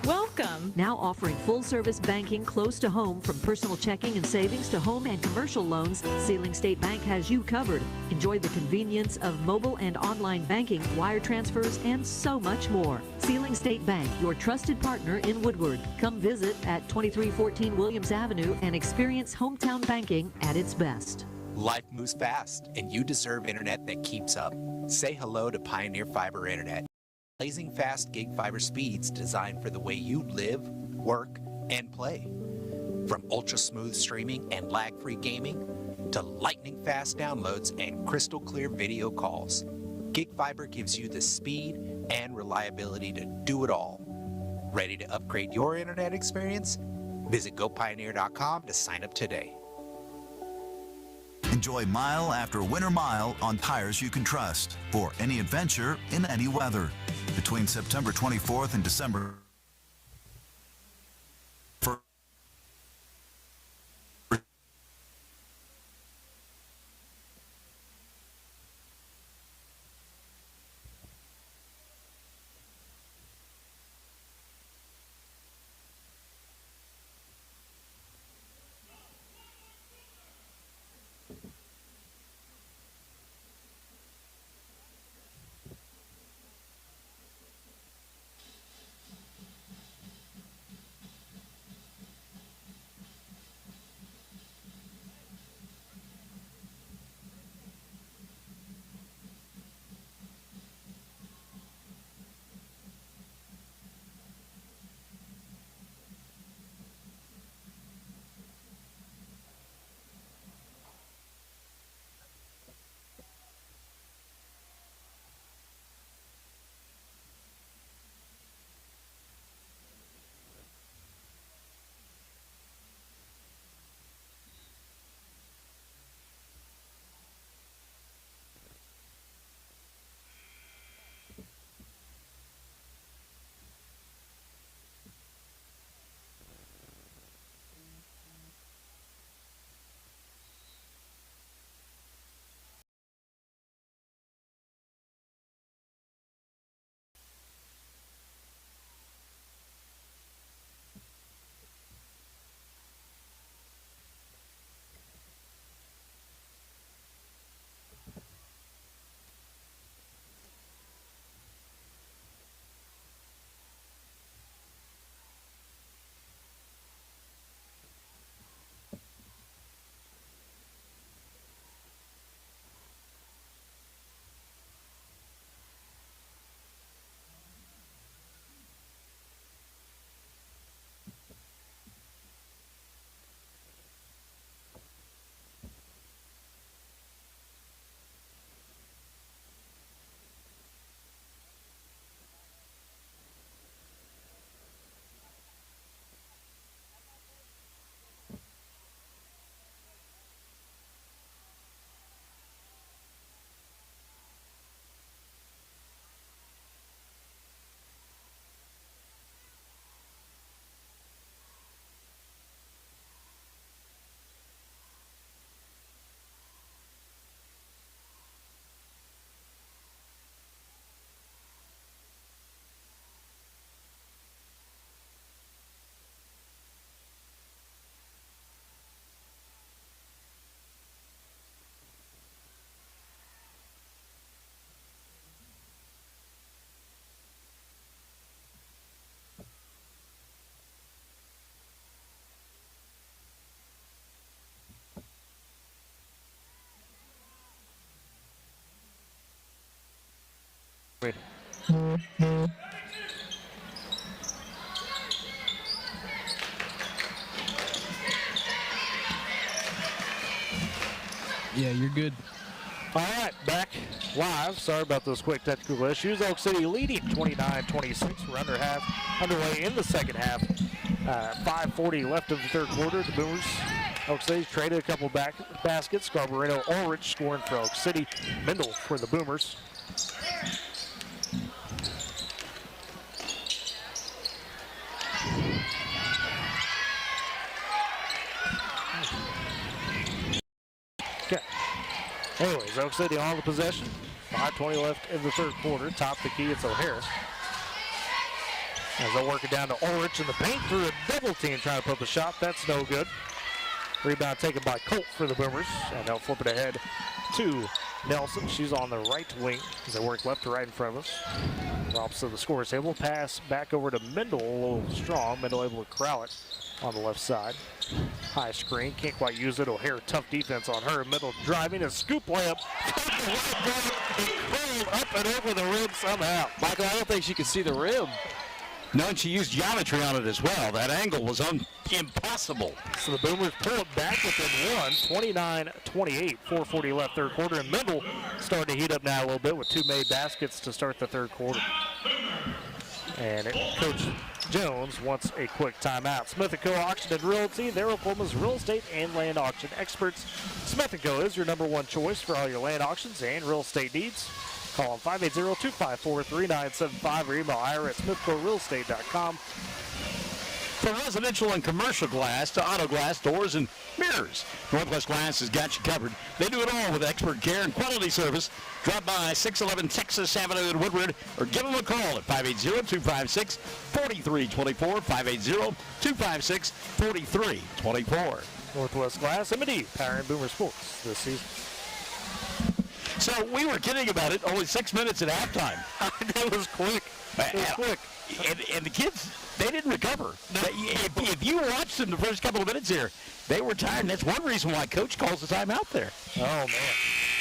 Welcome. Now offering full-service banking close to home, from personal checking and savings to home and commercial loans, Sealing State Bank has you covered. Enjoy the convenience of mobile and online banking, wire transfers, and so much more. Sealing State Bank, your trusted partner in Woodward. Come visit at 2314 Williams Avenue and experience hometown banking at its best. Life moves fast, and you deserve internet that keeps up. Say hello to Pioneer Fiber Internet. Blazing fast gig fiber speeds designed for the way you live, work, and play. From ultra-smooth streaming and lag-free gaming to lightning-fast downloads and crystal-clear video calls, Gig Fiber gives you the speed and reliability to do it all. Ready to upgrade your internet experience? Visit gopioneer.com to sign up today. Enjoy mile after winter mile on tires you can trust for any adventure in any weather. Between September 24th and December 1st. Yeah, you're good. All right, back live. Sorry about those quick technical issues. Elk City leading 29-26. We're underway in the second half. 5:40 left of the third quarter. The Boomers, Elk City traded a couple baskets. Garbarino Ulrich scoring for Elk City. Mendel for the Boomers. Okay. Anyways, Elk City on the possession. 5:20 left in the third quarter. Top the key, it's O'Hara. As they'll work it down to Ulrich in the paint through a double team trying to put up a shot. That's no good. Rebound taken by Colt for the Boomers. And they'll flip it ahead to Nelson. She's on the right wing as they work left to right in front of us. Opposite of the scorer's table. Pass back over to Mendel, a little strong. Mendel able to corral it on the left side. High screen, can't quite use it. O'Hara, tough defense on her. Mendel driving, a scoop layup. Up and over the rim somehow. Michael, I don't think she could see the rim. No, and she used geometry on it as well. That angle was impossible. So the Boomers pull it back within one, 29-28, 4:40 left third quarter. And Mendel starting to heat up now a little bit with two made baskets to start the third quarter. And Coach Jones wants a quick timeout. Smith & Co. Auction and Realty. They're Oklahoma's real estate and land auction experts. Smith & Co. is your #1 choice for all your land auctions and real estate needs. Call them 580-254-3975 or email Ira at smithcorealestate.com. From residential and commercial glass to auto glass, doors, and mirrors, Northwest Glass has got you covered. They do it all with expert care and quality service. Drop by 611 Texas Avenue in Woodward or give them a call at 580-256-4324, 580-256-4324. Northwest Glass, M&D, powering Boomer Sports this season. So we were kidding about it, only 6 minutes at halftime. It was quick. It was quick. And the kids, they didn't recover. If you watched them the first couple of minutes here, they were tired, and that's one reason why Coach calls the timeout there. Oh, man.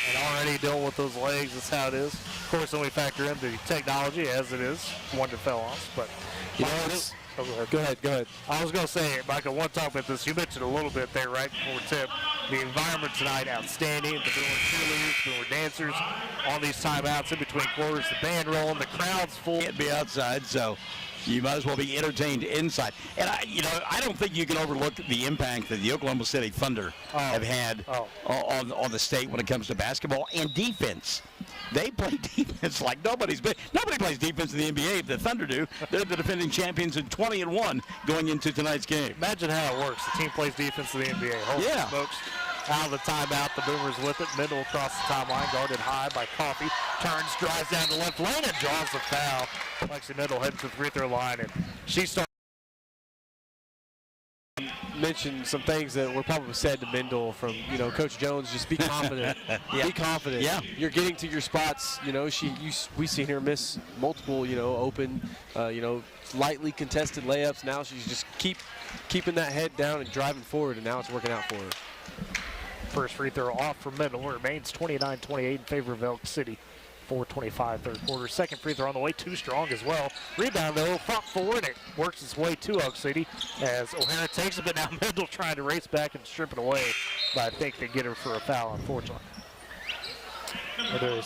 And already dealing with those legs, that's how it is. Of course, when we factor in the technology as it is, one that fell off. But, You know, it's, go ahead. I was going to say, Michael, one talk about this. You mentioned a little bit there right before tip. The environment tonight, outstanding. The Boomer cheerleaders, Boomer dancers on these timeouts in between quarters. The band rolling, the crowd's full. Can't be outside, so you might as well be entertained inside. And I don't think you can overlook the impact that the Oklahoma City Thunder have had on the state when it comes to basketball and defense. They play defense like nobody plays defense in the NBA. The Thunder do. They're the defending champions in 20-1 going into tonight's game. Imagine how it works. The team plays defense in the NBA. Holy smokes. Out of the timeout, the Boomers with it. Mendel across the timeline, guarded high by Coffey. Turns, drives down the left lane, and draws the foul. Lexi Mendel heading to the free throw line, and she starts. Mentioned some things that were probably said to Mendel from, Coach Jones. Just be confident. Be confident. Yeah. You're getting to your spots. We've seen her miss multiple, open, lightly contested layups. Now she's just keeping that head down and driving forward, and now it's working out for her. First free throw off for Mendel. Remains 29-28 in favor of Elk City. 4:25 third quarter. Second free throw on the way, too strong as well. Rebound though, fought forward, and it works its way to Elk City as O'Hara takes it, but now Mendel trying to race back and strip it away. But I think they get her for a foul, unfortunately. It is.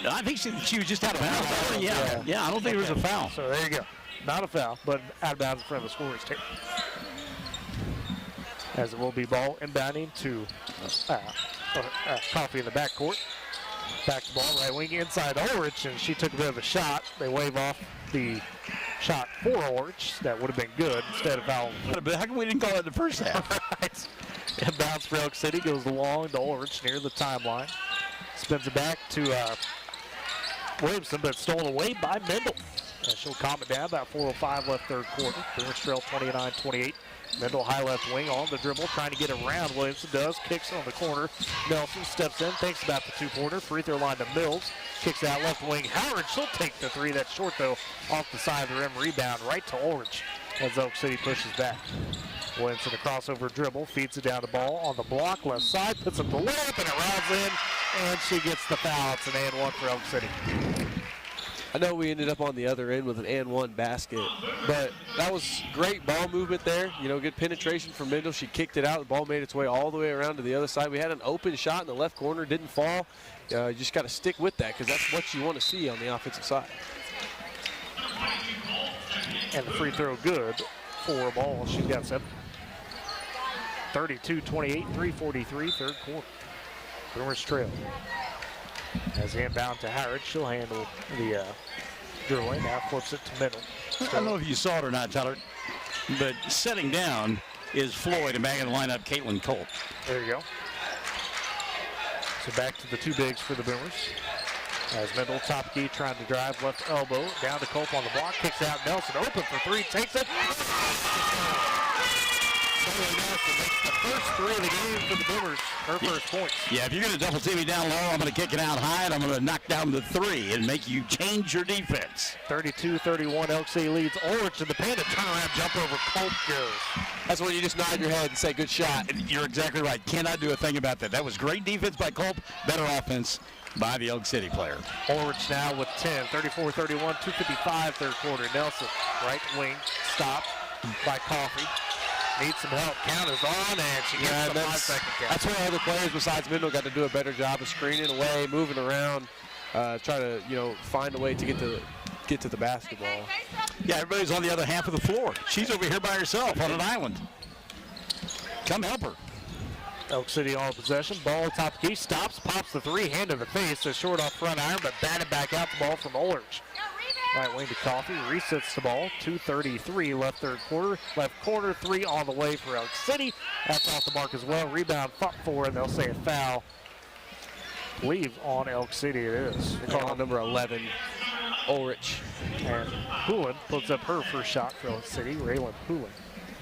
I think she was just out of bounds. Yeah, I don't think it was a foul. So there you go. Not a foul, but out of bounds in front of the scorer's table. As it will be ball inbounding to Coffey in the backcourt. Back to ball, right wing inside Ulrich, and she took a bit of a shot. They wave off the shot for Ulrich. That would have been good instead of fouling. But how come we didn't call it in the first half? Right. Inbounds for Elk City, goes long to Ulrich near the timeline. Spins it back to Williamson, but stolen away by Mendel. She'll calm it down, about 4:05 left third quarter. Boomers trail 29-28. Mendel high left wing on the dribble, trying to get around. Williamson does, kicks on the corner. Nelson steps in, thinks about the two-pointer. Free throw line to Mills. Kicks out left wing. Howard, she'll take the three. That's short, though, off the side of the rim. Rebound right to Ulrich as Elk City pushes back. Williamson, a crossover dribble, feeds it down the ball on the block, left side, puts up the layup, and it rounds in, and she gets the foul. It's an and one for Elk City. I know we ended up on the other end with an and one basket, but that was great ball movement there. You know, good penetration from Mendel. She kicked it out. The ball made its way all the way around to the other side. We had an open shot in the left corner, didn't fall. You just got to stick with that because that's what you want to see on the offensive side. And the free throw good for a ball. She's got 7. 32-28, 3:43, third quarter. Boomers trail. As inbound to Harrod, she'll handle the dribbling. Now flips it to middle. I don't know if you saw it or not, Tyler, but setting down is Floyd, and back in the lineup, Caitlin Colt. There you go. So back to the two bigs for the Boomers. As Mendel, top key, trying to drive left elbow. Down to Cope on the block, kicks out. Nelson open for 3, takes it. Nelson makes the first 3 of the game for the Boomers, her first points. Yeah, if you're going to double team me down low, I'm going to kick it out high, and I'm going to knock down the 3 and make you change your defense. 32-31, Elk City leads Ulrich in the paint. A turnaround jump over Cope goes. That's when you just nod your head and say, good shot. And you're exactly right. Cannot do a thing about that. That was great defense by Cope, better offense by the Elk City player. Ulrich now with 10, 34-31, 2:55 third quarter. Nelson, right wing, stopped by Coffey. Needs some help. Count is on, and she gets the 5-second count. That's where other players besides Mendel got to do a better job of screening away, moving around, try to, you know, find a way to get to the basketball. Yeah, everybody's on the other half of the floor. She's over here by herself on an island. Come help her. Elk City all possession. Ball top key. Stops. Pops the 3. Hand to the face. A short off front iron, but batted back out the ball from Ulrich. Right wing to Coffey. Resets the ball. 2:33 left third quarter. Left corner 3 on the way for Elk City. That's off the mark as well. Rebound fought for, and they'll say a foul. I believe on Elk City it is. They call on number 11, Ulrich. And Poulin puts up her first shot for Elk City. Raylan Poulin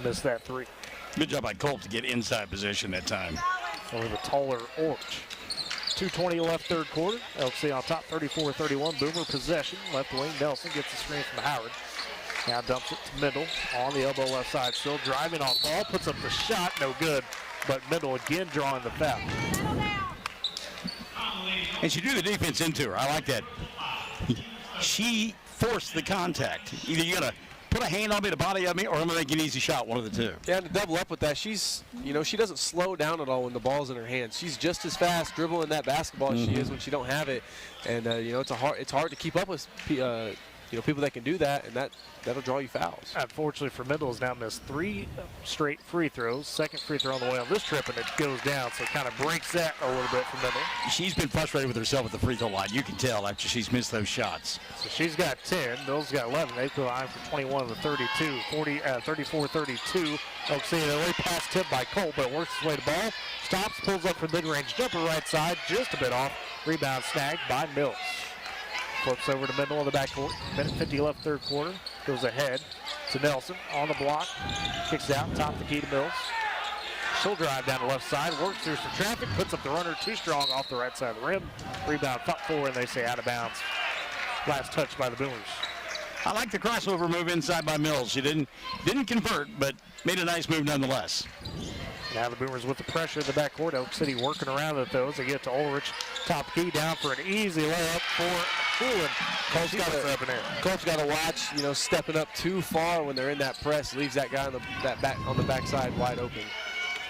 missed that 3. Good job by Colt to get inside position that time. Over the taller Ulrich. 2:20 left third quarter. Elk City on top, 34-31. Boomer possession. Left wing, Nelson gets the screen from Howard. Now dumps it to Mendel on the elbow left side. Still driving on ball. Puts up the shot. No good. But Mendel again drawing the foul. And she drew the defense into her. I like that. She forced the contact. Either you got to put a hand on me, the body of me, or I'm going to make an easy shot, one of the two. Yeah, and to double up with that, she's, you know, she doesn't slow down at all when the ball's in her hands. She's just as fast dribbling that basketball as she is when she don't have it. And, you know, it's hard to keep up with, you know, people that can do that, and that'll draw you fouls. Unfortunately for Mendel, has now missed 3 straight free throws. Second free throw on the way on this trip, and it goes down, so it kind of breaks that a little bit for Mendel. She's been frustrated with herself at the free throw line. You can tell after she's missed those shots. So she's got 10. Bill's got 11. They go on for 21 of the 32. 34-32. Elk City, the way pass tipped by Colt, but works his way to ball. Stops, pulls up for mid-range jumper right side, just a bit off. Rebound snagged by Mills. Flips over to Mendel on the backcourt. Minute 50 left third quarter. Goes ahead to Nelson on the block. Kicks out, top the key to Mills. She'll drive down the left side, works through some traffic, puts up the runner too strong off the right side of the rim. Rebound fought for, and they say out of bounds. Last touch by the Boomers. I like the crossover move inside by Mills. She didn't convert, but made a nice move nonetheless. Now the Boomers with the pressure in the backcourt. Elk City working around at those. They get to Ulrich. Top key down for an easy layup for Poulin. Colt's got to watch, you know, stepping up too far when they're in that press. Leaves that guy on the backside wide open.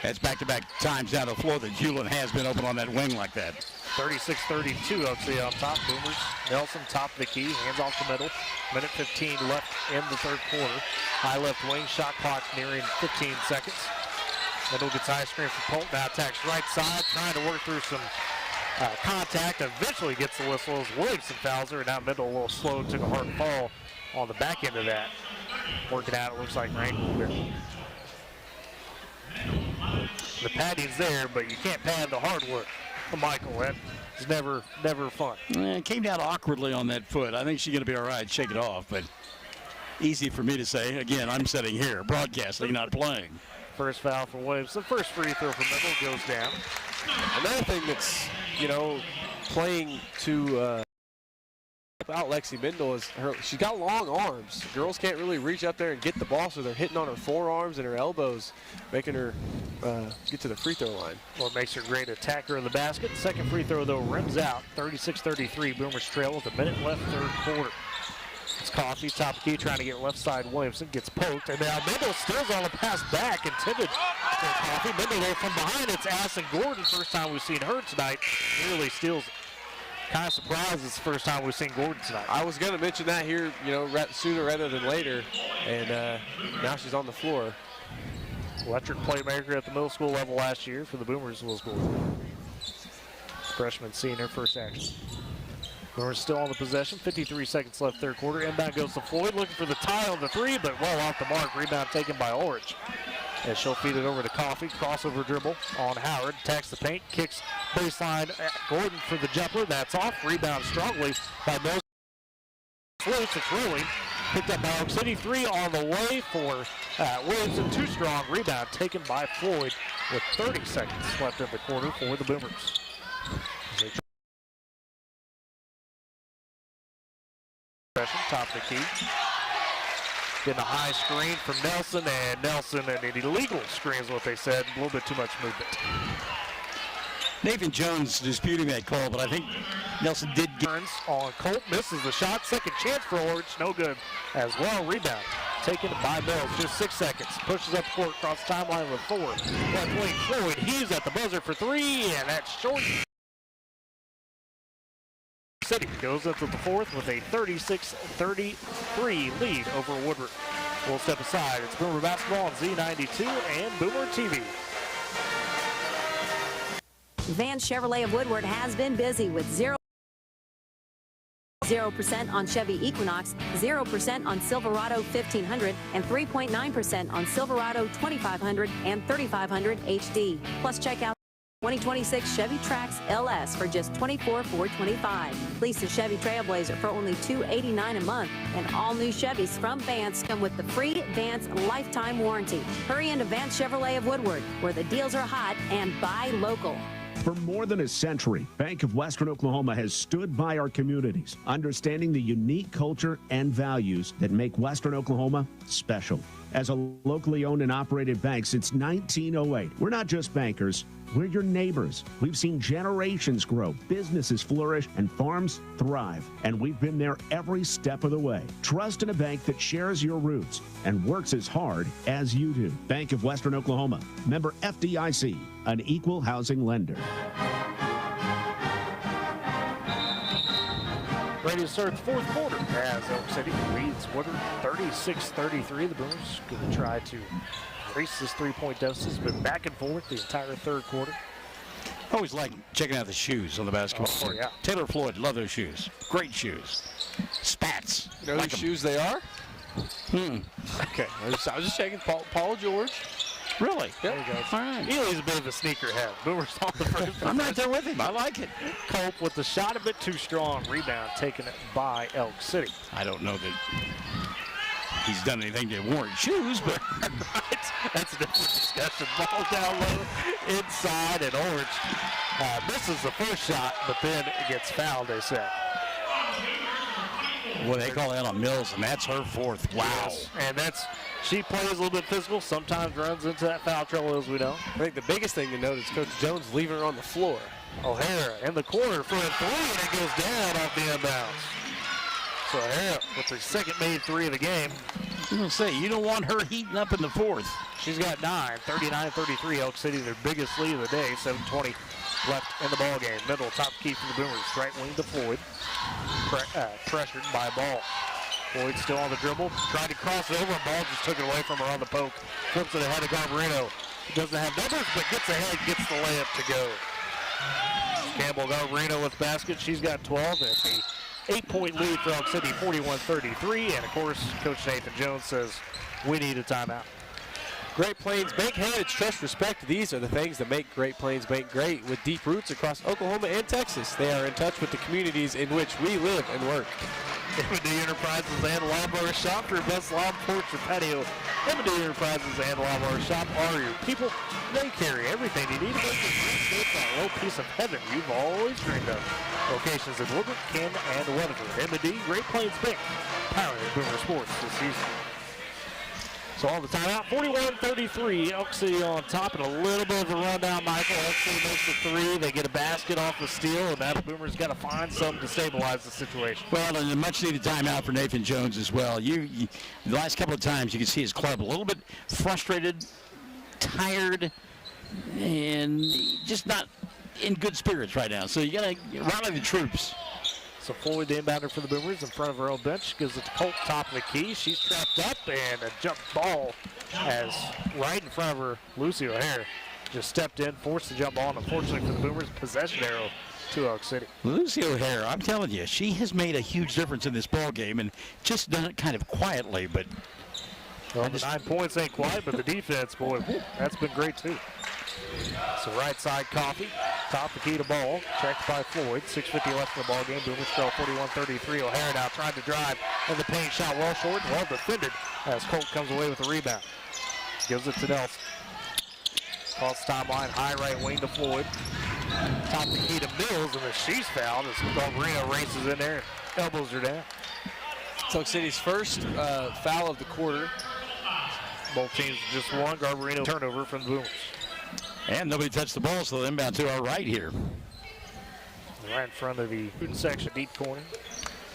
That's back-to-back times down the floor that Hewlin has been open on that wing like that. 36-32, Elk City on top. Boomers. Nelson top of the key, hands off the middle. Minute 15 left in the third quarter. High left wing, shot clock nearing 15 seconds. Mendel gets high screen for Colt. Now attacks right side, trying to work through some contact. Eventually gets the whistle as Williamson fouls her. Now Mendel a little slow, took a hard fall on the back end of that. Working out, it looks like rain a little bit. The padding's there, but you can't pad the hardwood. Michael, that is never fun. It came down awkwardly on that foot. I think she's going to be all right. Shake it off, but easy for me to say. Again, I'm sitting here, broadcasting, not playing. First foul for Williamson. First free throw for Mendel goes down. Another thing that's, you know, playing to out Lexi Mendel is she's got long arms. Girls can't really reach up there and get the ball, so they're hitting on her forearms and her elbows, making her get to the free throw line. Well, it makes her a great attacker in the basket. Second free throw, though, rims out. 36-33. Boomers trail with a minute left third quarter. Coffee, top of the key, trying to get left side. Williamson gets poked, and now Mendel steals on the pass back, intended for Coffee. Mendel there from behind. It's Addison Gordon. First time we've seen her tonight. Nearly steals it. Kind of surprised it's the first time we've seen Gordon tonight. I was going to mention that here, sooner rather than later, and now she's on the floor. Electric playmaker at the middle school level last year for the Boomers will score. Freshman seeing her first action. Boomers still on the possession. 53 seconds left, third quarter. Inbound goes to Floyd, looking for the tie on the three, but well off the mark. Rebound taken by Ulrich. And she'll feed it over to Coffee. Crossover dribble on Howard. Attacks the paint. Kicks baseline at Gordon for the jumper. That's off. Rebound strongly by Mills. Loose. It's rolling. Picked up by Elk City. Three on the way for Williamson. Too strong. Rebound taken by Floyd with 30 seconds left in the quarter for the Boomers. Top of the key. Getting a high screen from Nelson, and Nelson, and an illegal screen is what they said. A little bit too much movement. Nathan Jones disputing that call, but I think Nelson did get on Colt. Misses the shot. Second chance for Ulrich. No good as well. Rebound taken by Mills. Just 6 seconds. Pushes up court across the timeline with 4. Left wing Floyd. He's at the buzzer for 3, and that's short. City goes into the fourth with a 36-33 lead over Woodward. We'll step aside. It's Boomer Basketball on Z92 and Boomer TV. Van Chevrolet of Woodward has been busy with 0% on Chevy Equinox, 0% on Silverado 1500, and 3.9% on Silverado 2500 and 3500 HD. Plus, check out 2026 Chevy Trax LS for just $24,425. Lease a Chevy Trailblazer for only $289 a month, and all new Chevys from Vance come with the free Vance lifetime warranty. Hurry into Vance Chevrolet of Woodward, where the deals are hot and buy local. For more than a century, Bank of Western Oklahoma has stood by our communities, understanding the unique culture and values that make Western Oklahoma special. As a locally owned and operated bank since 1908, we're not just bankers, we're your neighbors. We've seen generations grow, businesses flourish, and farms thrive. And we've been there every step of the way. Trust in a bank that shares your roots and works as hard as you do. Bank of Western Oklahoma, member FDIC, an equal housing lender. Ready to start the fourth quarter as Elk City leads Woodward 36-33. The Boomers going to try to race this three-point deficit. It's been back and forth the entire third quarter. I always like checking out the shoes on the basketball court. Yeah. Taylor Floyd, love those shoes. Great shoes. Spats. You know whose shoes they are? Okay, I was just checking. Paul George. Really? There you go. All right. Eli's a bit of a sneakerhead. Boomers on the first. I'm right there with him. I like it. Cope with the shot a bit too strong. Rebound taken by Elk City. I don't know that he's done anything to warrant shoes, but that's a different discussion. Ball down low, inside, and Orange misses the first shot, but then it gets fouled, they said. Well, they call that on Mills, and that's her fourth. Wow. Yes. And she plays a little bit physical, sometimes runs into that foul trouble, as we know. I think the biggest thing to note is Coach Jones leaving her on the floor. O'Hara in the corner for a three, and it goes down off the inbounds. So O'Hara with her second made three of the game. I'm going to say, you don't want her heating up in the fourth. She's got 9, 39-33. Elk City, their biggest lead of the day. 7:20 left in the ball game. Middle, top key for the Boomers. Right wing to Floyd. Pressured by Ball. Floyd still on the dribble. Tried to cross it over. Ball just took it away from her on the poke. Flips it ahead of Garbarino. Doesn't have numbers, but gets ahead, gets the layup to go. Campbell Garbarino with the basket. She's got 12. And it's a 8-point lead for Elk City, 41-33. And of course, Coach Nathan Jones says we need a timeout. Great Plains Bank, heritage, trust, respect. These are the things that make Great Plains Bank great. With deep roots across Oklahoma and Texas, they are in touch with the communities in which we live and work. M&D Enterprises and Lawnmower Shop for your best lawn, porch, or patio. M&D Enterprises and Lawnmower Shop are your people. They carry everything you need to make your dreamscape that little piece of heaven you've always dreamed of. Locations in Woodward, Ken, and Weatherford. M&D Great Plains Bank, powering Boomer Sports this season. So on the timeout, 41-33, Elk City on top, and a little bit of a rundown, Michael. Elk City makes the three. They get a basket off the steal, and now the Boomers got to find something to stabilize the situation. Well, and a much-needed timeout for Nathan Jones as well. The last couple of times you can see his club a little bit frustrated, tired, and just not in good spirits right now. So you got to rally the troops. So Floyd, the inbounder for the Boomers, in front of her own bench, gives it to Colt, top of the key. She's trapped up, and a jump ball as right in front of her, Lucy O'Hare just stepped in, forced the jump ball, and unfortunately for the Boomers, possession arrow to Elk City. Lucy O'Hare, I'm telling you, she has made a huge difference in this ball game, and just done it kind of quietly, but... Well, the 9 points ain't quiet, but the defense, boy, that's been great too. So right side Coffee, top the key to ball, checked by Floyd. 6:50 left in the ball game. Boomers trail 41-33. O'Hare now trying to drive in the paint, shot well short, well defended as Colt comes away with the rebound. Gives it to Nelson. Cross timeline, high right wing to Floyd. Top the key to Mills, and then she's fouled as Garbarino races in there and elbows her down. Elk City's first foul of the quarter. Both teams just one. Garbarino turnover from the Boomers. And nobody touched the ball, so the inbound to our right here. Right in front of the student section, deep corner.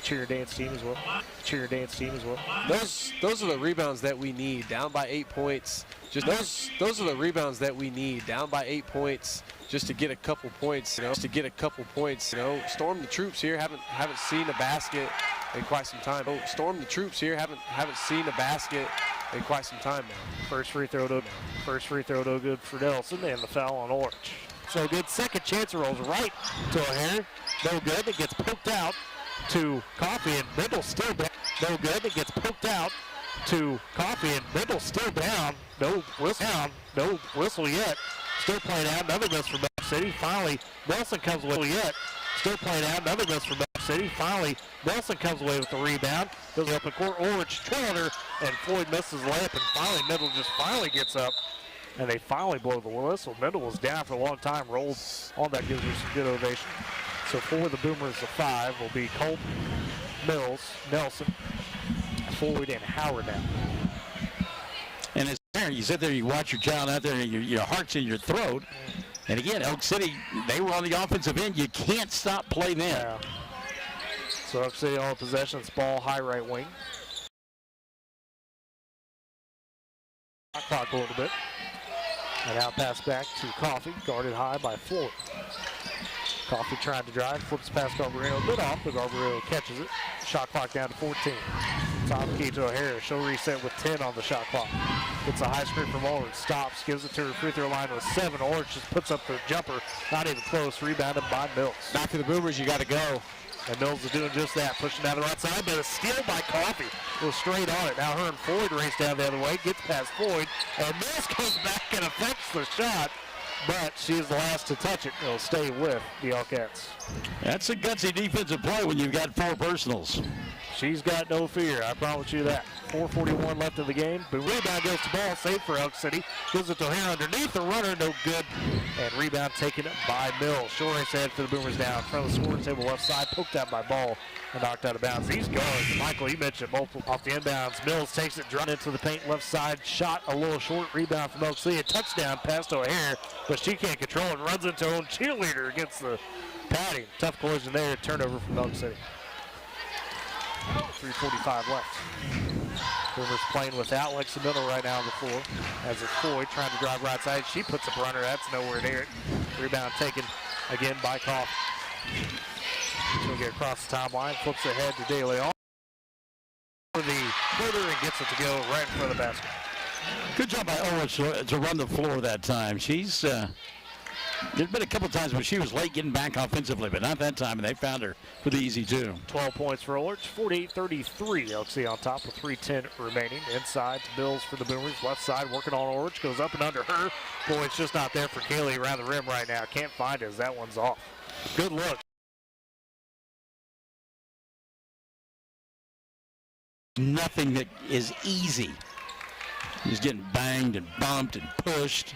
Cheer dance team as well. Cheer dance team as well. Those are the rebounds that we need. Down by 8 points. Those are the rebounds that we need. Down by 8 points, just to get a couple points. Storm the troops here. Haven't seen a basket in quite some time. Storm the troops here. Haven't seen a basket in quite some time now. First free throw no good for Nelson, and the foul on Orange. So good second chance, rolls right to O'Hare. No good. It gets poked out to Coffee, and Brindle still down. No good. It gets poked out to Coffee, and Brindle still down. No whistle yet. Still playing out. Another miss from Elk City. Finally, Nelson comes away yet. Still playing out. Another miss from Elk City. Finally, Nelson comes away with the rebound. Goes up in court. Orange trailing her, and Floyd misses the layup, and finally Mendel just finally gets up, and they finally blow the whistle. Mendel was down for a long time, rolled on that, gives her some good ovation. So for the Boomers, the 5 will be Colt, Mills, Nelson, Floyd, and Howard now. And as a parent, you sit there, you watch your child out there, and your heart's in your throat. And again, Elk City, they were on the offensive end. You can't stop playing them. Yeah. So Elk City on possession, ball high right wing. Clock a little bit. And now pass back to Coffee, guarded high by Floyd. Coffee trying to drive, flips past Garbarino, good off, but Garbarino catches it. Shot clock down to 14. Top key to O'Hare, she'll reset with 10 on the shot clock. Gets a high screen from Orange, stops, gives it to her free throw line with 7. Orange just puts up the jumper, not even close, rebounded by Mills. Back to the Boomers, you got to go. And Mills is doing just that, pushing down the right side, but a steal by Coffee. Goes straight on it. Now her and Floyd race down the other way, gets past Floyd, and Mills comes back and affects the shot, but she's the last to touch it. It'll stay with the Elkettes. That's a gutsy defensive play when you've got 4 personals. She's got no fear, I promise you that. 4:41 left in the game. But rebound goes to ball, saved for Elk City. Gives it to O'Hare underneath the runner, no good. And rebound taken by Mills. Short range head for the Boomers now in front of the scoring table left side. Poked out by Ball and knocked out of bounds. These guards, Michael, you mentioned multiple off the inbounds. Mills takes it, drawn into the paint left side. Shot a little short, rebound from Elk City. A touchdown pass to O'Hare, but she can't control it. Runs into her own cheerleader against the padding. Tough collision there, turnover from Elk City. 3:45 left. Boomers playing without Lexi Mendel right now on the floor. As it's Floyd trying to drive right side. She puts a runner. That's nowhere near it. Rebound taken again by Coffee. She'll get across the timeline. Flips ahead to De Leon. For the footer and gets it to go right in front of the basket. Good job by Owens to run the floor that time. She's there's been a couple times when she was late getting back offensively, but not that time, and they found her for the easy 2. 12 points for Orange, 48-33. Elk City on top with 3:10 remaining. Inside to Bills for the Boomers. Left side working on Orange. Goes up and under her. Boy, it's just not there for Kaylee around the rim right now. Can't find it as that one's off. Good look. Nothing that is easy. He's getting banged and bumped and pushed.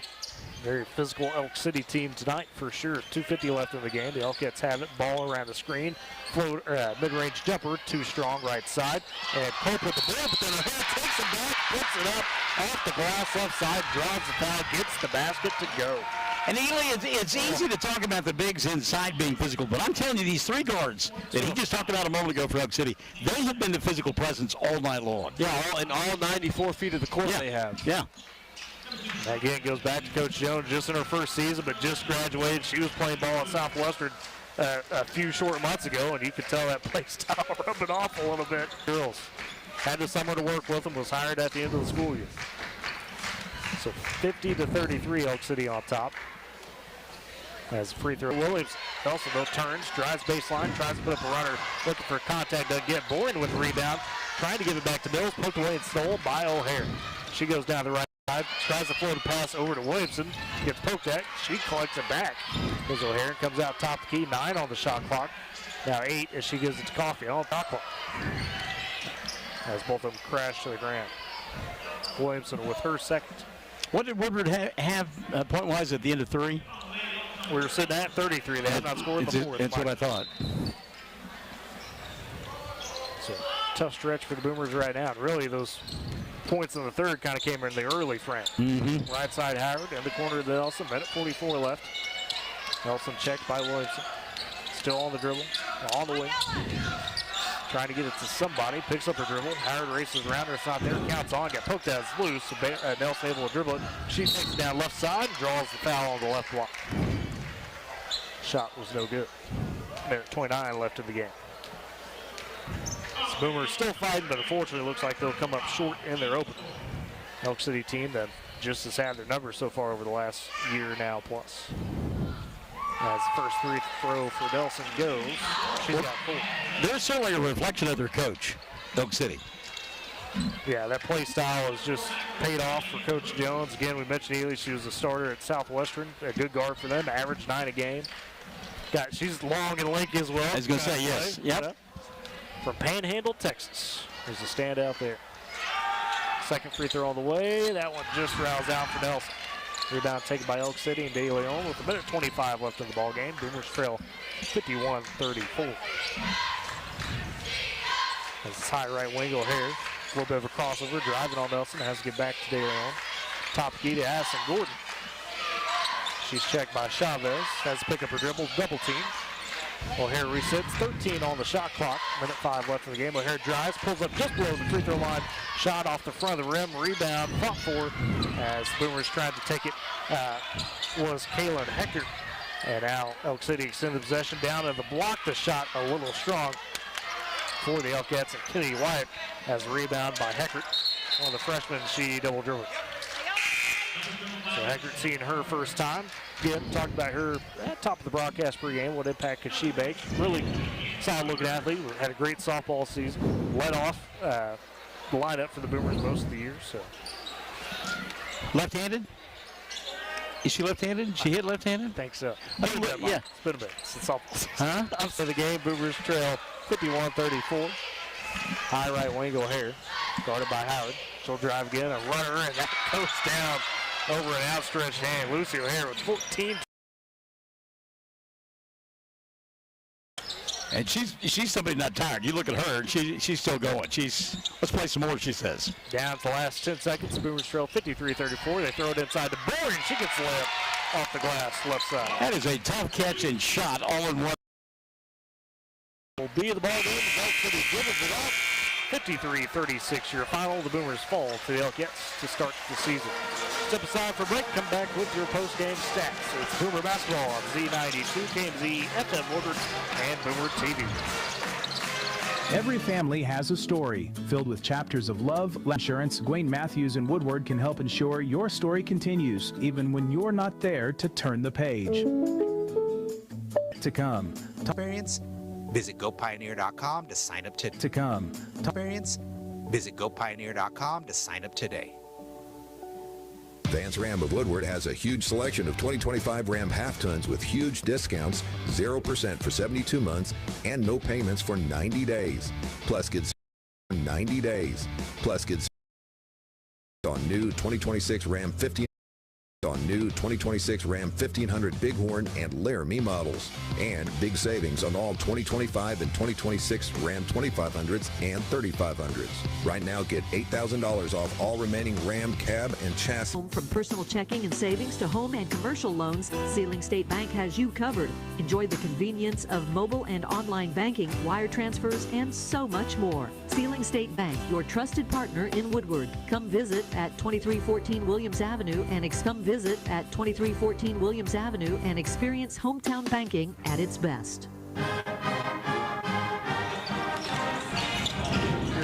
Very physical Elk City team tonight for sure. 2:50 left in the game. The Elkettes have it. Ball around the screen. Float, mid-range jumper, too strong right side. And Cope with the ball, but then O'Hare takes it back, puts it up off the glass left side, draws the foul, gets the basket to go. And Ely, it's easy to talk about the bigs inside being physical, but I'm telling you, these three guards that he just talked about a moment ago for Elk City, they have been the physical presence all night long. Yeah, all 94 feet of the court they have. Yeah. That again goes back to Coach Jones, just in her first season, but just graduated. She was playing ball at Southwestern a few short months ago, and you could tell that play style rubbing off a little bit. Girls had the summer to work with them, was hired at the end of the school year. So 50-33, Elk City on top. As free throw, Williams also though turns, drives baseline, tries to put up a runner, looking for contact, doesn't get. Boyd with the rebound, trying to give it back to Mills, poked away and stolen by O'Hare. She goes down the right side, tries to float a pass over to Williamson, gets poked at, she collects it back. Goes O'Hare, comes out top of the key, 9 on the shot clock. Now 8 as she gives it to Coffey on the shot clock. As both of them crash to the ground. Williamson with her second. What did Woodward have point-wise at the end of 3? We were sitting at 33. They have not scored before. That's what I thought. So tough stretch for the Boomers right now. And really, those points in the third kind of came in the early frame. Right side Howard in the corner of the Nelson. Minute 44 left. Nelson checked by Williamson. Still on the dribble, on the wing. Trying to get it to somebody. Picks up her dribble. Howard races around her. It's not there. Counts on. Got poked out. It's loose. So Nelson able to dribble it. She takes it down left side. Draws the foul on the left block. Shot was no good. Minute 29 left in the game. The Boomers still fighting, but unfortunately looks like they'll come up short in their opener. Elk City team that just has had their numbers so far over the last year now plus. As the first free throw for Nelson goes, she's got 4. They're certainly a reflection of their coach, Elk City. Yeah, that play style has just paid off for Coach Jones. Again, we mentioned Ely. She was a starter at Southwestern, a good guard for them, averaged 9 a game. She's long and lanky as well. I was going to say, yes. Yep. From Panhandle, Texas. There's a standout there. Second free throw on the way. That one just rounds out for Nelson. Rebound taken by Elk City and De Leon with a minute 25 left in the ball game. Boomers trail 51-34. As it's high right wing, O'Hare. A little bit of a crossover, driving on Nelson. Has to get back to De Leon. Top key to Addison Gordon. She's checked by Chavez. Has to pick up her dribble, double team. O'Hare resets, 13 on the shot clock. Minute 5 left in the game. O'Hare drives, pulls up just below the free throw line. Shot off the front of the rim, rebound, fought for as Boomers tried to take it. Was Kaylin Hector. And now Elk City extended possession down and block the shot a little strong for the Elkettes. And Kennedy Wyatt has a rebound by Heckert. One of the freshmen, she double dribbled. So Heckert seeing her first time. Again, talked about her at top of the broadcast pregame. What impact could she make? Really solid looking athlete. Had a great softball season. Led off the lineup for the Boomers most of the year. So left-handed? Is she left-handed? She hit left-handed? I think so. Yeah. It's been a bit since softball. Huh? Up to the game, Boomers trail 51-34. High right wing O'Hare, guarded by Howard. She'll drive again, a runner, and that goes down over an outstretched hand. Lucy O'Hare with 14. And she's somebody not tired. You look at her, and she's still going. Let's play some more, she says. Down to the last 10 seconds. Boomers trail 53-34. They throw it inside the board, and she gets the layup off the glass, left side. That is a tough catch and shot all in one. Will be the ball game. Elk City dribbles it out. 53-36 your final. The Boomers fall to the Elkettes to start the season. Step aside for break. Come back with your post-game stats. It's Boomer Basketball on Z92, KMZ, FM Woodward, and Boomer TV. Every family has a story filled with chapters of love. Insurance, Gwaine Matthews and Woodward can help ensure your story continues, even when you're not there to turn the page. To come. Experience? Visit GoPioneer.com to sign up today. To come. Experience? Visit GoPioneer.com to sign up today. Vance Ram of Woodward has a huge selection of 2025 Ram half-tons with huge discounts, 0% for 72 months, and no payments for 90 days. Plus, get 90 days. Plus, get on new 2026 Ram 50 on on new 2026 Ram 1500 Bighorn and Laramie models. And big savings on all 2025 and 2026 Ram 2500s and 3500s. Right now, get $8,000 off all remaining Ram cab and chassis. From personal checking and savings to home and commercial loans, Sealing State Bank has you covered. Enjoy the convenience of mobile and online banking, wire transfers, and so much more. Sealing State Bank, your trusted partner in Woodward. Come visit at 2314 Williams Avenue and experience hometown banking at its best. Your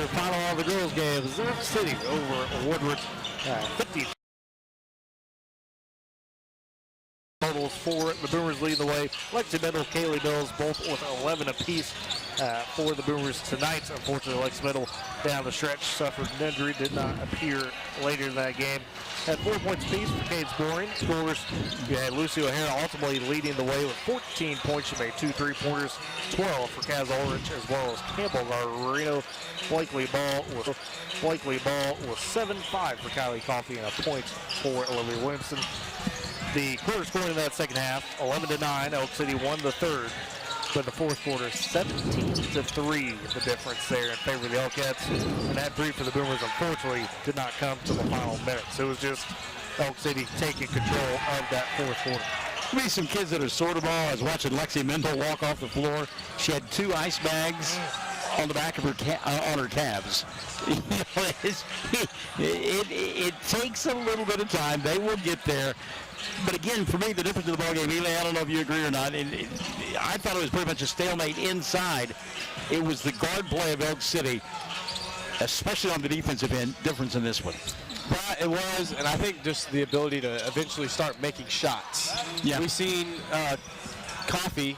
final of the girls' game is Elk City over Woodward. 50 totals for the Boomers leading the way. Lexi Middle, Kaylee Mills, both with 11 apiece for the Boomers tonight. Unfortunately, Lexi Middle down the stretch suffered an injury, did not appear later in that game. Had 4 points apiece for Kate Boring. Scorers, you had Lucy O'Hara ultimately leading the way with 14 points. She made 2 3-pointers, 12 for Kaz Ulrich, as well as Campbell Garbarino. Blakely Ball was 7-5 for Kylie Coffey and a point for Olivia Williamson. The quarter scoring in that second half, 11-9. Elk City won the third. But in the fourth quarter, 17-3, the difference there in favor of the Elkettes. And that three for the Boomers, unfortunately, did not come to the final minutes. It was just Elk City taking control of that fourth quarter. Maybe some kids that are sort of ball. I was watching Lexi Mendel walk off the floor. She had 2 ice bags on the back of her on her calves. It takes a little bit of time. They will get there. But again, for me, the difference in the ballgame, Eli, I don't know if you agree or not, I thought it was pretty much a stalemate inside. It was the guard play of Elk City, especially on the defensive end, difference in this one. Well, it was, and I think just the ability to eventually start making shots. Yeah. We've seen Coffey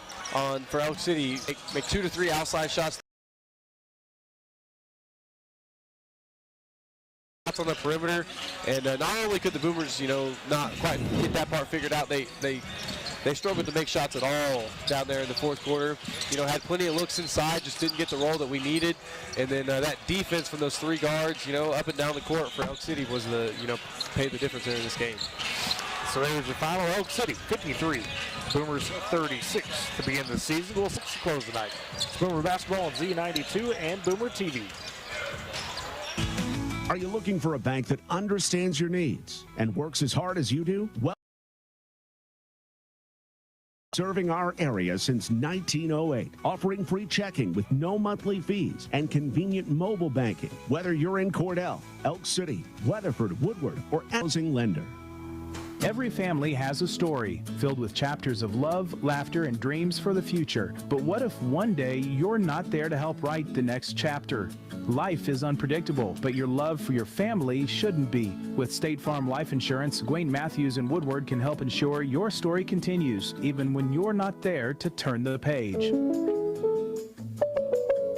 for Elk City make 2 to 3 outside shots on the perimeter, and not only could the Boomers, not quite get that part figured out, they struggled to make shots at all down there in the fourth quarter. Had plenty of looks inside, just didn't get the role that we needed. And then that defense from those 3 guards, up and down the court for Elk City was paid the difference there in this game. So there's your final. Elk City 53, Boomers 36 to begin the season. We'll close tonight. It's Boomer Basketball on Z92 and Boomer TV. Are you looking for a bank that understands your needs and works as hard as you do? Well, serving our area since 1908, offering free checking with no monthly fees and convenient mobile banking, whether you're in Cordell, Elk City, Weatherford, Woodward, or housing lender. Every family has a story filled with chapters of love, laughter, and dreams for the future. But what if one day you're not there to help write the next chapter? Life is unpredictable, but your love for your family shouldn't be. With State Farm Life Insurance, Gwaine Matthews and Woodward can help ensure your story continues, even when you're not there to turn the page.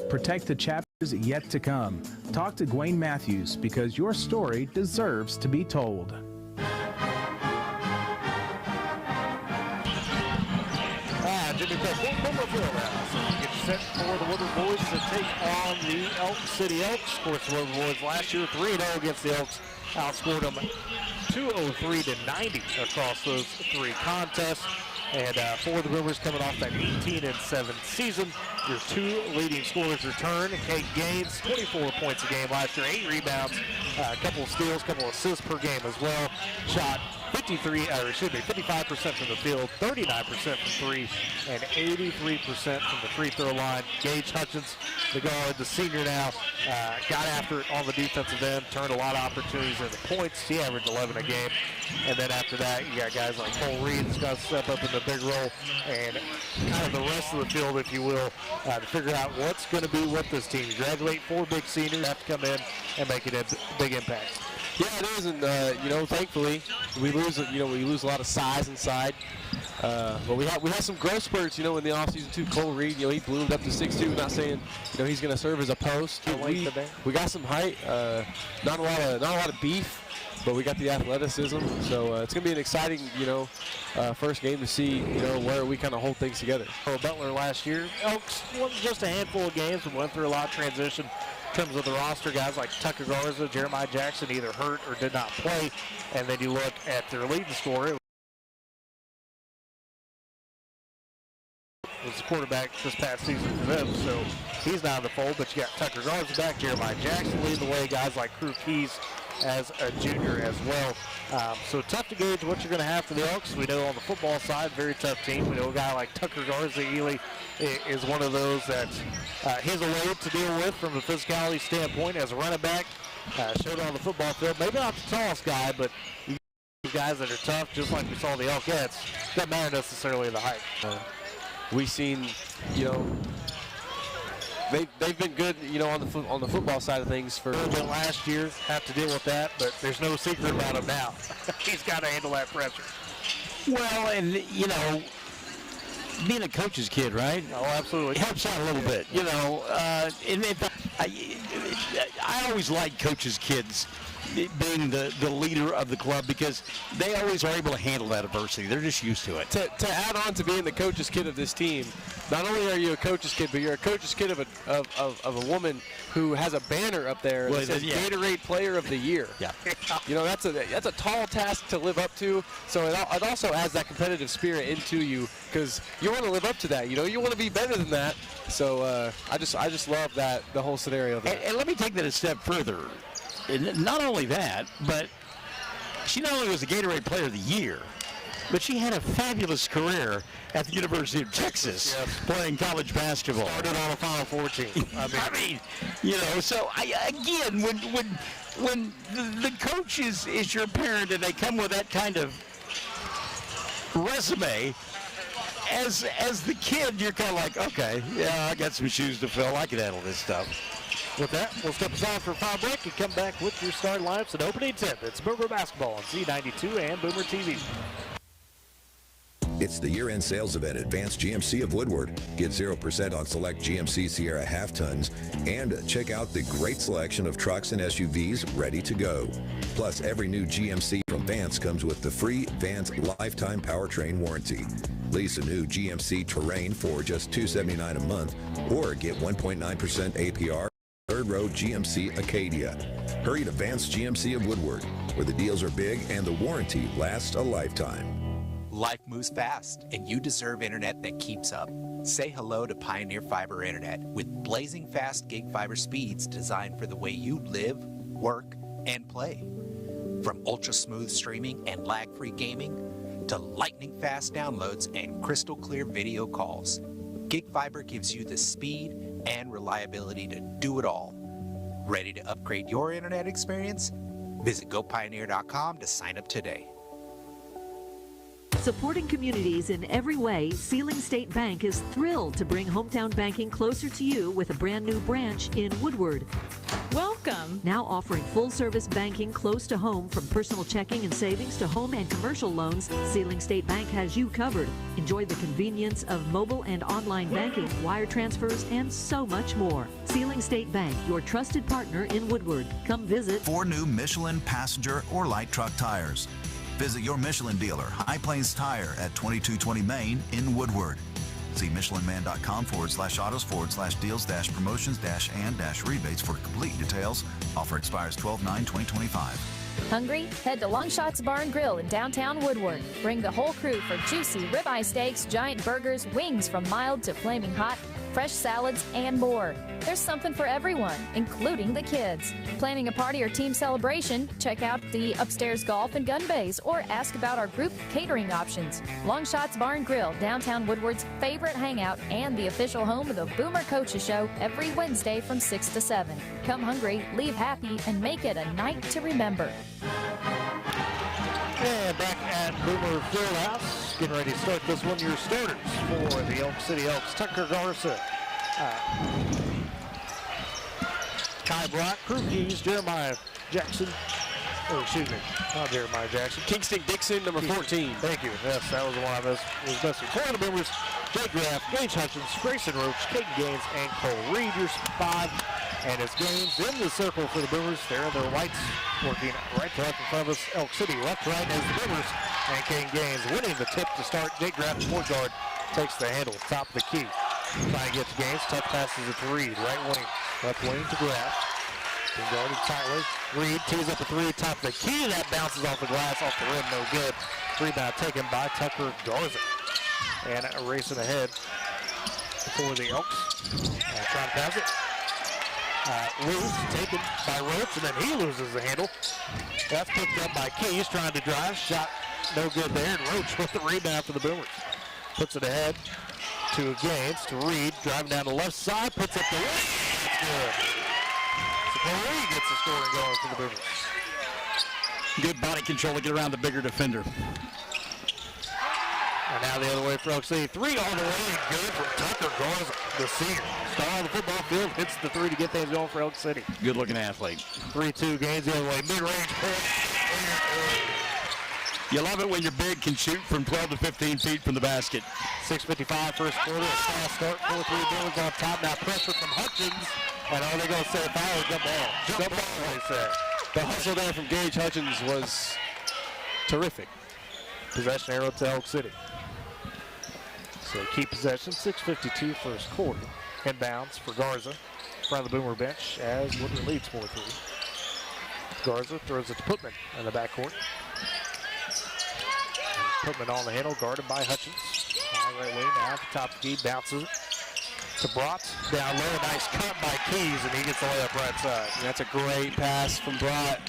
Protect the chapters yet to come. Talk to Gwaine Matthews, because your story deserves to be told. Jimmy Craig, Boomer field now. So you get set for the Woodward boys to take on the Elk City Elks. Of course, the Woodward boys last year 3-0 against the Elks. Outscored them 203-90 across those 3 contests. And for the Boomers coming off that 18-7 season, your 2 leading scorers return. Kate Gaines, 24 points a game last year, 8 rebounds, a couple of steals, a couple of assists per game as well. Shot 55% from the field, 39% from 3, and 83% from the free throw line. Gage Hutchins, the guard, the senior now, got after it on the defensive end, turned a lot of opportunities into points. He averaged 11 a game. And then after that, you got guys like Cole Reed that's got to step up in the big role, and kind of the rest of the field, if you will, to figure out what's going to be with this team. You graduate 4 big seniors, have to come in and make a big impact. Yeah, it is, and thankfully we lose a lot of size inside. But we had some growth spurts, in the offseason too. Cole Reed, he bloomed up to 6'2". Not saying, he's going to serve as a post. We got some height, not a lot of beef, but we got the athleticism. So it's going to be an exciting, first game to see, where we kind of hold things together. For Butler last year, Elks wasn't just a handful of games, but went through a lot of transition. terms of the roster, guys like Tucker Garza, Jeremiah Jackson either hurt or did not play. And then you look at their leading scorer. Was the quarterback this past season for them, so he's not in the fold. But you got Tucker Garza back, Jeremiah Jackson leading the way, guys like Crew Keys as a junior as well. So tough to gauge what you're going to have for the Elks. We know on the football side, very tough team. We know a guy like Tucker Garza Ely is one of those that has a load to deal with from a physicality standpoint as a running back. Showed on the football field, maybe not the tallest guy, but guys that are tough, just like we saw the Elkettes. Doesn't matter necessarily the height. We've seen, they've been good, on the football side of things for last year. Have to deal with that, but there's no secret about him now. He's got to handle that pressure. Well, and being a coach's kid, right? Oh, absolutely. Helps out a little bit, I always like coaches' kids being the leader of the club because they always are able to handle that adversity. They're just used to it. To add on to being the coach's kid of this team, not only are you a coach's kid, but you're a coach's kid of a woman who has a banner up there that says Gatorade Player of the Year. Yeah. That's a tall task to live up to. So it also adds that competitive spirit into you because you want to live up to that. You want to be better than that. So I just love that, the whole scenario there. And let me take that a step further. And not only that, but she not only was the Gatorade Player of the Year, but she had a fabulous career at the University of Texas playing college basketball. Started on a Final Four team. I mean, so again, when the coach is your parent and they come with that kind of resume, as the kid, you're kind of like, okay, yeah, I got some shoes to fill. I can handle this stuff. With that, we'll step aside for a final break and come back with your starting lineups at opening 10. It's Boomer Basketball on Z92 and Boomer TV. It's the year-end sales event at Advanced GMC of Woodward. Get 0% on select GMC Sierra half-tons and check out the great selection of trucks and SUVs ready to go. Plus, every new GMC from Vance comes with the free Vance lifetime powertrain warranty. Lease a new GMC Terrain for just $279 a month or get 1.9% APR. Third row GMC Acadia. Hurry to Vance GMC of Woodward, where the deals are big and the warranty lasts a lifetime. Life moves fast, and you deserve internet that keeps up. Say hello to Pioneer Fiber Internet with blazing fast gig fiber speeds designed for the way you live, work, and play. From ultra-smooth streaming and lag-free gaming to lightning-fast downloads and crystal-clear video calls, Gig Fiber gives you the speed and reliability to do it all. Ready to upgrade your internet experience? Visit gopioneer.com to sign up today. Supporting communities in every way, Sealing State Bank is thrilled to bring hometown banking closer to you with a brand new branch in Woodward. Welcome. Now offering full-service banking close to home, from personal checking and savings to home and commercial loans, Sealing State Bank has you covered. Enjoy the convenience of mobile and online banking, wire transfers, and so much more. Sealing State Bank, your trusted partner in Woodward. Come visit. 4 new Michelin passenger or light truck tires. Visit your Michelin dealer, High Plains Tire at 2220 Main in Woodward. See MichelinMan.com/autos/deals-promotions-and-rebates for complete details. Offer expires 12/9/2025. Hungry? Head to Longshots Bar and Grill in downtown Woodward. Bring the whole crew for juicy ribeye steaks, giant burgers, wings from mild to flaming hot, fresh salads, and more. There's something for everyone, including the kids. Planning a party or team celebration? Check out the upstairs golf and gun bays or ask about our group catering options. Longshots Bar and Grill, downtown Woodward's favorite hangout and the official home of the Boomer Coaches Show every Wednesday from 6 to 7. Come hungry, leave happy, and make it a night to remember. And back at Boomer Fieldhouse, getting ready to start this one. Your starters for the Elk City Elks: Tucker Garza, Kai Brock, Crew Keys, Jeremiah Jackson. Oh, excuse me, not Jeremiah Jackson. Kingston Dixon, number 14. Thank you. Yes, that was the one I was missing. For the Boomers: Jake Graff, Gage Hutchins, Grayson Roach, Caden Gaines, and Cole Reed. Your 5. And it's Gaines in the circle for the Boomers. There are their whites working right to left in front of us. Elk City left to right as the Boomers. And Caden Gaines winning the tip to start. Jake Graff, the point guard, takes the handle, top of the key. Trying to get to Gaines. Tough passes it to Reed. Right wing Left wing to Graff. Being guarded tightly. Reed tees up a three, top of the key. That bounces off the glass, off the rim, no good. Rebound taken by Tucker Garza. And racing ahead for the Elks. Trying to pass it. Loose, taken by Roach, and then he loses the handle. That's picked up by Keys, trying to drive. Shot no good there, and Roach with the rebound for the Boomers. Puts it ahead to Gaines, to Reed, driving down the left side, puts up the right. That's good. Reed gets the scoring going for the Boomers. Good body control to get around the bigger defender. And now the other way for Elk City. Three all the way, and good from Tucker Garza, the senior. Star on the football field, hits the three to get things going for Elk City. Good looking athlete. 3-2 Gaines the other way, mid-range pull. You love it when your big can shoot from 12 to 15 feet from the basket. 6:55 first quarter, a fast start, 4-3 Boomers on top. Now pressure from Hutchins. And are they going to say foul or jump ball? Jump ball, they say. The hustle there from Gage Hutchins was terrific. Possession arrow to Elk City. So keep possession, 6:52 first quarter. Inbounds for Garza in front of the Boomer bench as Woodward leads 4-3. Garza throws it to Putman in the backcourt. Putman on the handle, guarded by Hutchins. High right wing, now at the top of the key, bounces it to Brat. Down low, nice cut by Keys, and he gets the layup right side. And that's a great pass from Brat.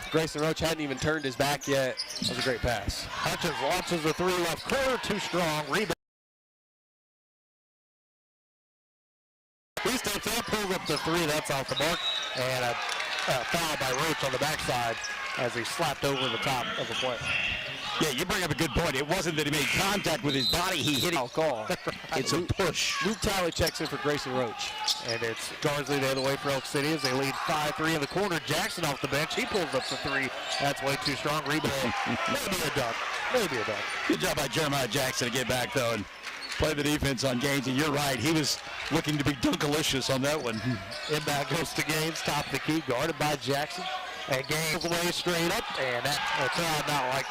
Grayson Roach hadn't even turned his back yet. That was a great pass. Hutchins launches the three left corner, too strong. Rebound. He steps up, pulls up the three, that's off the mark. And a foul by Roach on the backside as he slapped over the top of the play. Yeah, you bring up a good point. It wasn't that he made contact with his body, he hit it. I'll call. It's a push. Luke Talley checks in for Grayson Roach. And it's Garza the other way for Elk City as they lead 5-3 in the corner. Jackson off the bench. He pulls up the three. That's way too strong. Rebound. Maybe a dunk. Maybe a dunk. Good job by Jeremiah Jackson to get back, though, and play the defense on Gaines. And you're right, he was looking to be dunkalicious on that one. Inbound goes to Gaines, top of the key, guarded by Jackson. And Gaines away straight up. And that crowd not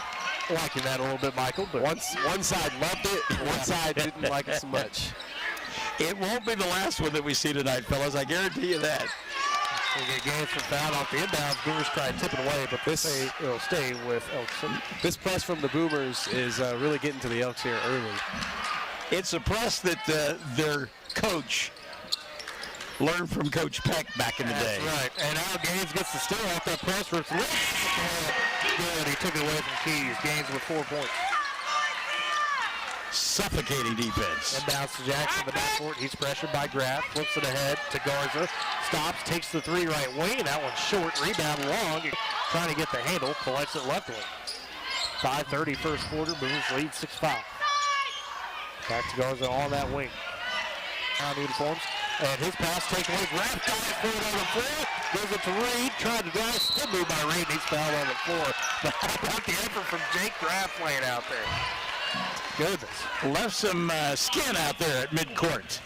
liking that a little bit, Michael. But one side loved it, one side didn't like it so much. It won't be the last one that we see tonight, fellas. I guarantee you that. We get Gaines from foul off the inbounds. Boomers try to tip it away, but it'll stay with Elk City. This press from the Boomers is really getting to the Elks here early. It's a press that their coach learned from Coach Peck back in the day. That's right. And now Gaines gets the steal off that press for its lips. Good. He took it away from Keys. Gaines with 4 points. Suffocating defense. Inbounds to Jackson in the backcourt. He's pressured by Graff. Flips it ahead to Garza. Stops, takes the three right wing. That one's short. Rebound long. Trying to get the handle. Collects it left wing. 5:30 first quarter. Boomers lead 6-5. Back to Garza on that wing. On uniforms. And his pass taken away. Graff dives for it on the floor. Goes it to Reed. Tried to drive. Still moved by Reed. He's fouled on the floor. But how about the effort from Jake Graff playing out there? Goodness. Left some skin out there at midcourt.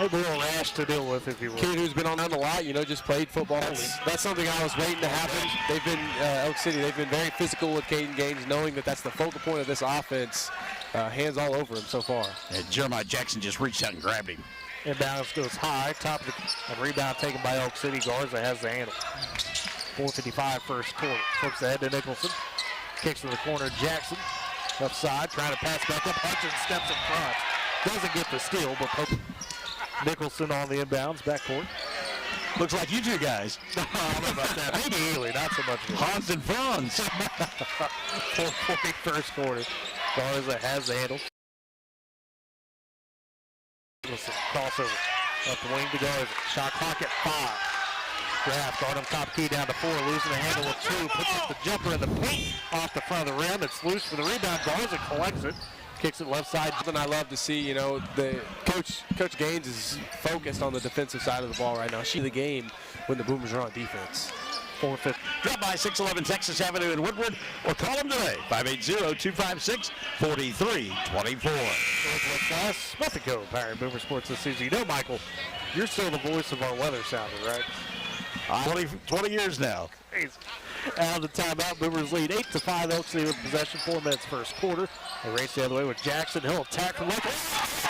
Maybe a little rash to deal with, if you will. Kid who's been on a lot, just played football. That's something I was waiting to happen. They've been, Elk City, they've been very physical with Caden Gaines, knowing that that's the focal point of this offense. Hands all over him so far. And Jeremiah Jackson just reached out and grabbed him. Inbounds goes high, top of the rebound taken by Elk City. Garza has the handle. 4:55 first quarter. Flips ahead to Nicholson. Kicks to the corner, Jackson. Left side, trying to pass back up. Hutchins steps in front. Doesn't get the steal, but Nicholson on the inbounds, backcourt. Looks like you two guys. I don't know about that. Maybe Ely, not so much. Hans and Franz. 4:40 first quarter. Garza has the handle. Nicholson, crossover. Up the wing to Garza. Shot clock at 5. Graff guard him top key down to 4, losing the handle with 2. Puts up the jumper in the paint off the front of the rim. It's loose for the rebound. Garza collects it. Kicks it left side. Something I love to see, the Coach Gaines is focused on the defensive side of the ball right now. She's the game when the Boomers are on defense. 4:50. Drop by 611 Texas Avenue in Woodward or call them today, 580-256-4324. Smith & Co. powering Boomer Sports this season. Michael, you're still the voice of our weather sounder, right? 20 years now. Out of the timeout, Boomers lead 8-5. Elk City with possession, 4 minutes first quarter. They race the other way with Jackson. He'll attack from left and spikes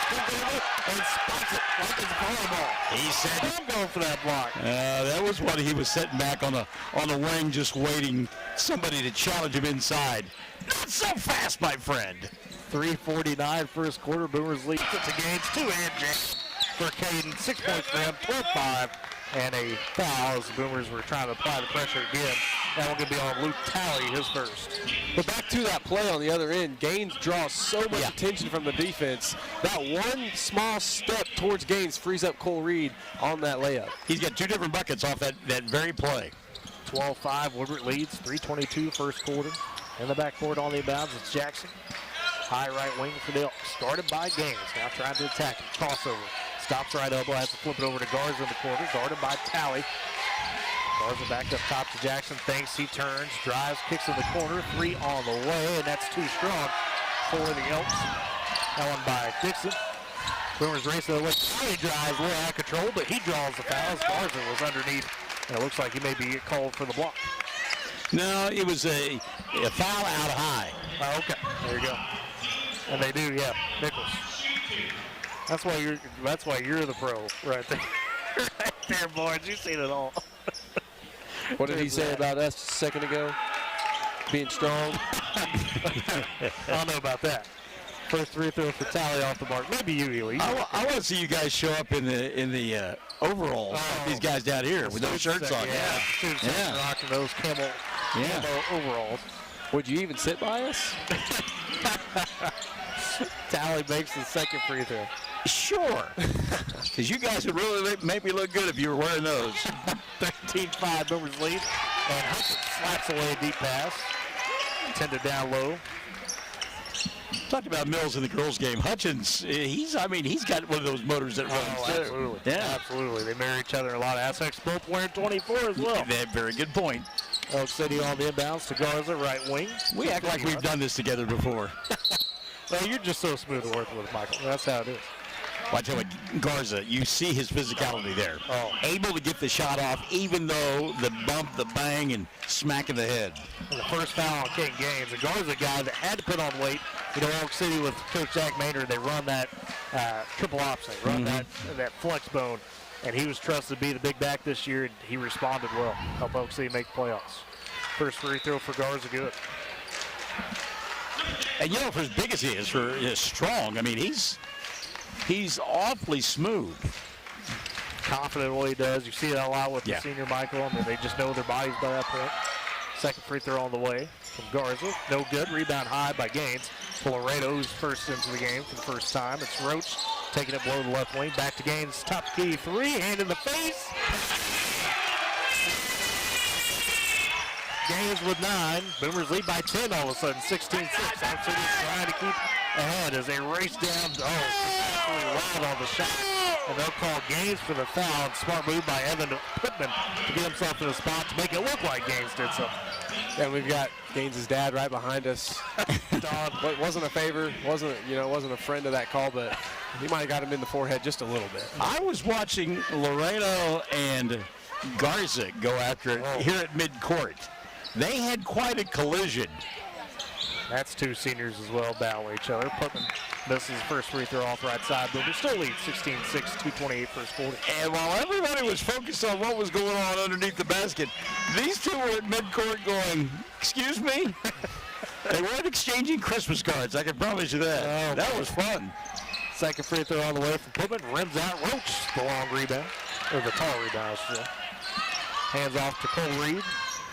it like it's volleyball. He said, I'm going for that block. that was what he was sitting back on the wing, just waiting somebody to challenge him inside. Not so fast, my friend. 3:49 first quarter. Boomers lead to Gaines. 2-hand jam for Caden. 6 points for him. 12-5. And a foul as the Boomers were trying to apply the pressure again. That one going to be on Luke Talley, his first. But back to that play on the other end, Gaines draws so much attention from the defense. That one small step towards Gaines frees up Cole Reed on that layup. He's got 2 different buckets off that very play. 12-5, Woodward leads. 3:22 first quarter. In the backcourt on the inbounds, it's Jackson. High right wing for the Elk. Started by Gaines. Now trying to attack him. Crossover. Stops right elbow. Has to flip it over to Garza in the corner. Guarded by Talley. Garza back up top to Jackson. Thinks he turns. Drives. Kicks in the corner. 3 on the way. And that's too strong for the Elks. That one by Dixon. Boomers racing the way. Talley drives. A little out of control, but he draws the fouls. Garza was underneath. And it looks like he may be called for the block. No, it was a foul out high. Oh, okay. There you go. And they do, yeah. Nichols. That's why you're the pro right there. Right there, boys. You've seen it all. What did he say about us a second ago? Being strong? I don't know about that. First free throw for Talley off the mark. Maybe you, Ely. I want to see you guys show up in the overalls like these guys down here with those shirts on. Yeah. Rocking those camo overalls. Would you even sit by us? Talley makes the second free throw. Sure. Because you guys would really make me look good if you were wearing those. 13-5 Boomers lead. And Hutchins slaps away a deep pass. Tended down low. Talked about Mills in the girls' game. Hutchins, he's got one of those motors that runs. Absolutely. Yeah, absolutely. They marry each other in a lot of aspects. Both wearing 24 as well. Very good point. Elk City on the inbounds to Garza, right wing. We act like we've done this together before. Well, you're just so smooth to work with, Michael. That's how it is. Well, I tell you what, Garza, you see his physicality there. Oh. Able to get the shot off, even though the bump, the bang, and smack in the head. And the first foul on King Gaines. And Garza, a guy that had to put on weight. You know, Elk City with Coach Zach Maynard, they run that triple option. They run that flex bone. And he was trusted to be the big back this year, and he responded well. Help Elk City make the playoffs. First free throw for Garza, good. And you know, for as big as he is, for as strong, I mean, he's awfully smooth. Confident in what he does. You see that a lot with the senior Michael. I mean, they just know their bodies by that point. Second free throw on the way from Garza. No good. Rebound high by Gaines. Laredo's first into the game for the first time. It's Roach taking it below the left wing. Back to Gaines. Top key 3. Hand in the face. Gaines with 9. Boomers lead by 10 all of a sudden. 16-6. Elk City's trying to keep ahead as they race down. Wild on the shot. And they'll call Gaines for the foul. And smart move by Evan Pittman to get himself in a spot to make it look like Gaines did something. And we've got Gaines' dad right behind us. It wasn't a favor, wasn't a friend of that call, but he might have got him in the forehead just a little bit. I was watching Laredo and Garza go after it here at midcourt. They had quite a collision. That's two seniors as well battling each other. Putman misses his first free throw off right side, but we still lead 16-6, 2:28 first quarter. And while everybody was focused on what was going on underneath the basket, these two were at midcourt going, excuse me? They weren't exchanging Christmas cards, I can promise you that. That was fun. Second free throw on the way from Putman. Rims out Roach, the long rebound, or the tall rebound, I should say. Hands off to Cole Reed.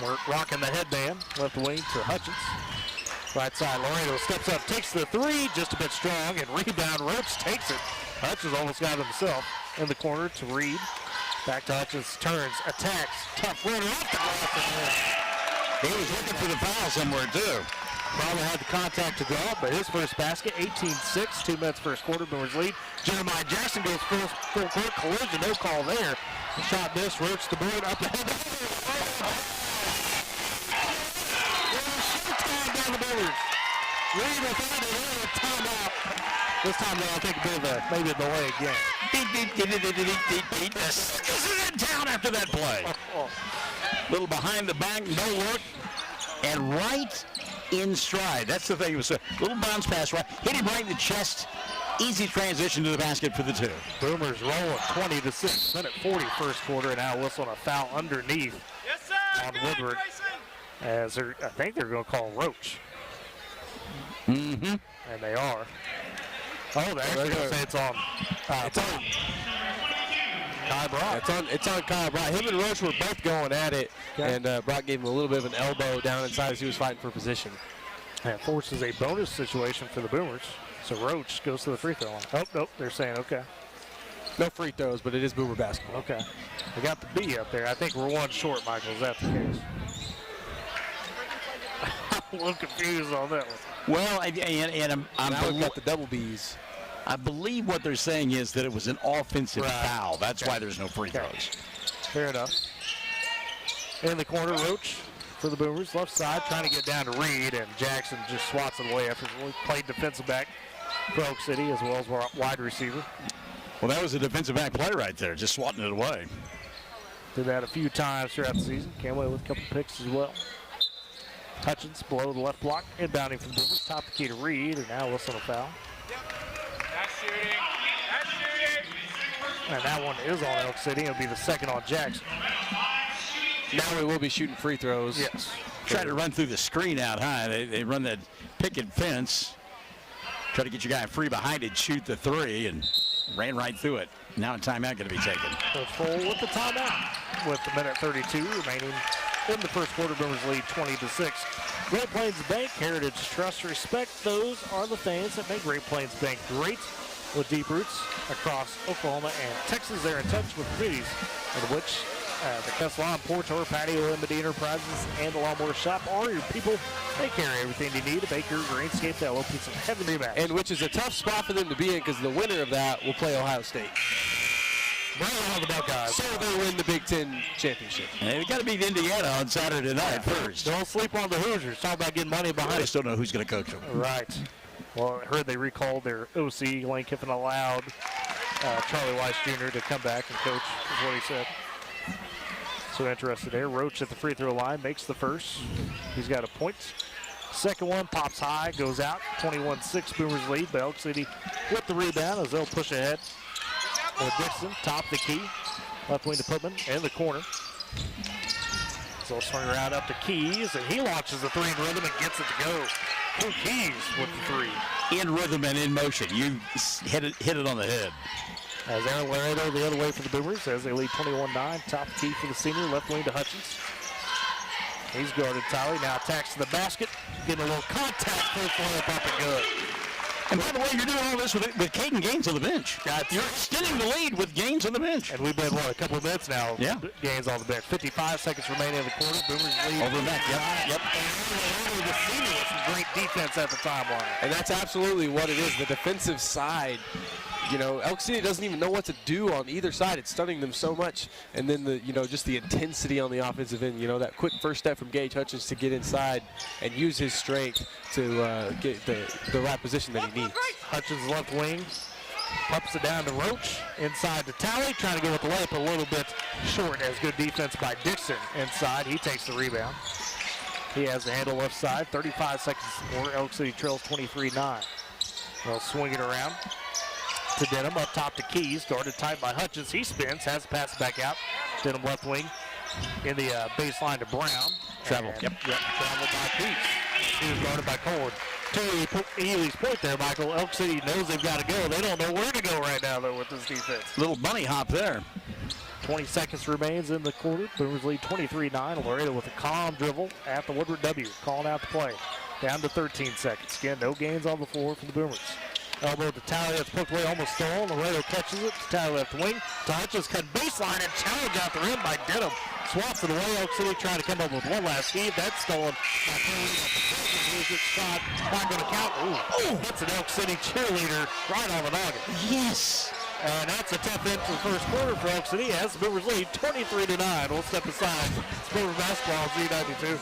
We're rocking the headband. Left wing to Hutchins. Right side, Laredo steps up, takes the 3, just a bit strong, and rebound. Roach takes it. Hutchins almost got it himself in the corner to Reed. Back to Hutchins, turns, attacks, tough runner off the glass. He was looking for the foul somewhere, too. Probably had the contact to go up, but his first basket, 18-6, 2 minutes first quarter, Boomers lead. Jeremiah Jackson goes full court collision, no call there. The shot missed, Roach the board up ahead. Reed will find it, timeout. This time though, I think maybe the delay again. The Suckers are in town after that play. Little behind the back, no look, and right in stride. That's the thing. It was a little bounce pass, right, hit him right in the chest. Easy transition to the basket for the two. Boomers rolling 20-6. Minute 40 first quarter, and now whistling a foul underneath on Woodward. As I think they're going to call Roach. Mm-hmm. And they are. Oh, they're actually going to say it's on. It's on Kai Brock. It's on Kyle Brock. Him and Roach were both going at it, and Brock gave him a little bit of an elbow down inside as he was fighting for position. That forces a bonus situation for the Boomers. So Roach goes to the free throw line. Oh, nope, they're saying okay. No free throws, but it is Boomer basketball. Okay. We got the B up there. I think we're one short, Michael. Is that the case? I'm a little confused on that one. Well, and now we've got the double Bs. I believe what they're saying is that it was an offensive foul. That's why there's no free throws. Fair enough. In the corner, Roach for the Boomers. Left side, trying to get down to Reed, and Jackson just swats it away after he played defensive back for Elk City as well as wide receiver. Well, that was a defensive back play right there, just swatting it away. Did that a few times throughout the season. Came away with a couple picks as well. Hutchins below the left block, inbounding from Boomers. Top the key to Reed, and now whistling a foul. That's shooting. That's shooting. And that one is on Elk City. It'll be the second on Jackson. Now we will be shooting free throws. Yes. Try to run through the screen out high. They run that picket fence. Try to get your guy free behind it, shoot the three, and ran right through it. Now a timeout going to be taken. Coach Full with the timeout with the minute 32 remaining in the first quarter. Boomers lead 20-6. Great Plains Bank, Heritage Trust, respect. Those are the things that make Great Plains Bank great. With deep roots across Oklahoma and Texas, they're in touch with communities in which the Castellan, Portor, Patio, Limity Enterprises, and the Lawnmower Shop are your people. They carry everything you need to make your greenscape that will put some heavenly match. And which is a tough spot for them to be in because the winner of that will play Ohio State. Bring on the Buckeyes. So they win the Big Ten championship. And they've got to beat Indiana on Saturday night first. Don't sleep on the Hoosiers. Talk about getting money behind I it. still don't know who's going to coach them. Right. Well, I heard they recalled their OC. Lane Kiffin allowed Charlie Weiss Jr. to come back and coach, is what he said. So interested there. Roach at the free throw line makes the first. He's got a point. Second one pops high, goes out. 21-6 Boomers lead, but Elk City with the rebound as they'll push ahead. Dixon, top the key. Left wing to Putman in the corner. So they'll swing around up to Keys, and he launches the three in rhythm and gets it to go. Two Keys with the three. In rhythm and in motion. You hit it on the head. As Aaron Laredo the other way for the Boomers as they lead 21-9. Top key for the senior, left wing to Hutchins. He's guarded tightly, now attacks to the basket. Getting a little contact, first layup up and good. And by the way, you're doing all this with Caden Gaines on the bench. You're extending the lead with Gaines on the bench. And we've been, a couple of minutes now. Yeah. Gaines on the bench. 55 seconds remaining in the quarter. Boomers lead. Over the back, yep. And the senior with some great defense at the timeline. And that's absolutely what it is, the defensive side. You know, Elk City doesn't even know what to do on either side. It's stunning them so much. And then just the intensity on the offensive end, that quick first step from Gage Hutchins to get inside and use his strength to get the right position that he needs. Hutchins left wing, pumps it down to Roach, inside to Talley, trying to go with the layup a little bit short as good defense by Dixon inside. He takes the rebound. He has the handle left side, 35 seconds more. Elk City trails 23-9. They'll swing it around to Denham, up top to Keys, guarded tight by Hutchins. He spins, has to pass it back out. Denham left wing in the baseline to Brown. Travel. Yep, travel by Keys. He was guarded by Colwood. To Ely's point there, Michael, Elk City knows they've got to go. They don't know where to go right now, though, with this defense. Little bunny hop there. 20 seconds remains in the quarter. Boomers lead 23-9. Laredo with a calm dribble at the Woodward W, calling out the play. Down to 13 seconds. Again, no gains on the floor for the Boomers. Elbow to Talley, that's poked away, almost stolen. Laredo catches it. Talley left wing. Hutchins cut baseline and challenge out the rim by Denham. Swaps it away. Elk City trying to come up with one last scheme. That's stolen by Payne. Shot not going to count. Ooh, that's an Elk City cheerleader right on the noggin. Yes. And that's a tough end to the first quarter for Elk City as the Boomers lead 23-9. We'll step aside. It's Boomer basketball Z92.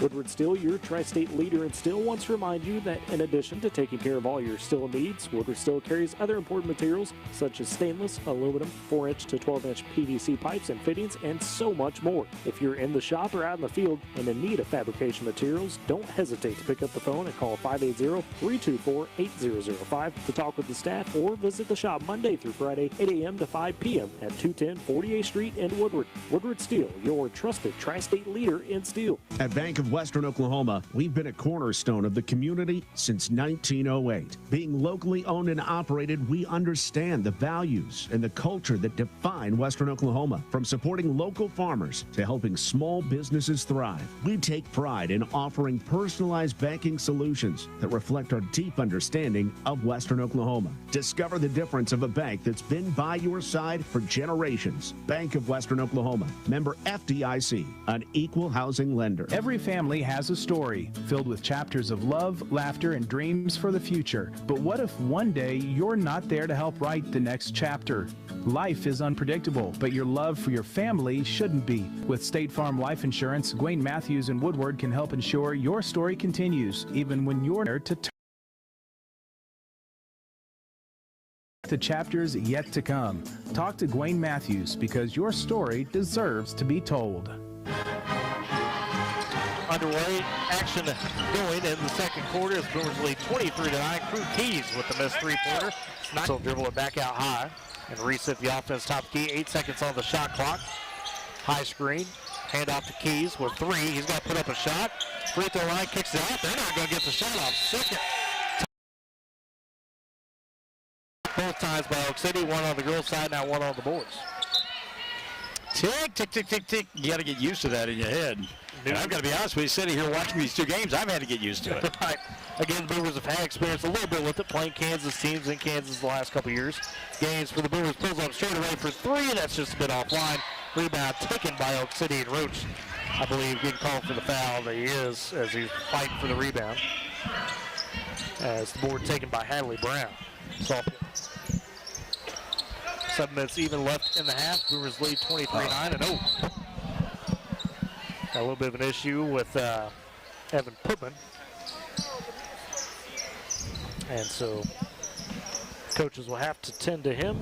Woodward Steel, your tri-state leader in steel, wants to remind you that in addition to taking care of all your steel needs, Woodward Steel carries other important materials such as stainless, aluminum, 4-inch to 12-inch PVC pipes and fittings, and so much more. If you're in the shop or out in the field and in need of fabrication materials, don't hesitate to pick up the phone and call 580-324-8005 to talk with the staff, or visit the shop Monday through Friday, 8 a.m. to 5 p.m. at 210 48th Street in Woodward. Woodward Steel, your trusted tri-state leader in steel. At Bank of Western Oklahoma, we've been a cornerstone of the community since 1908. Being locally owned and operated, we understand the values and the culture that define Western Oklahoma. From supporting local farmers to helping small businesses thrive, we take pride in offering personalized banking solutions that reflect our deep understanding of Western Oklahoma. Discover the difference of a bank that's been by your side for generations. Bank of Western Oklahoma, member FDIC, an equal housing lender. Every family has a story filled with chapters of love, laughter, and dreams for the future. But what if one day you're not there to help write the next chapter? Life is unpredictable, but your love for your family shouldn't be. With State Farm Life Insurance, Gwayne Matthews and Woodward can help ensure your story continues, even when you're there to turn the chapters yet to come. Talk to Gwayne Matthews, because your story deserves to be told. Underway, action going in the second quarter as Boomers lead 23-9. Crew Keys with the missed three-pointer. He'll dribble it back out high and reset the offense top key. 8 seconds on the shot clock. High screen, hand off to Keys with 3. He's got to put up a shot. Free throw line, kicks it off. They're not going to get the shot off. Second. Both times by Elk City, one on the girls' side, now one on the boys. Tick, tick, tick, tick, tick. You got to get used to that in your head. And I've got to be honest with you, sitting here watching these two games, I've had to get used to it. Right. Again, the Boomers have had experience a little bit with it, playing Kansas teams in Kansas the last couple years. Games for the Boomers, pulls up straight away for 3. That's just a bit offline. Rebound taken by Elk City, and Roach, I believe, getting called for the foul. That he is, as he's fighting for the rebound. As the board taken by Hadley Brown. Sophomore. 7 minutes even left in the half. Boomers lead 23-9, and got a little bit of an issue with Evan Putman. And so coaches will have to tend to him,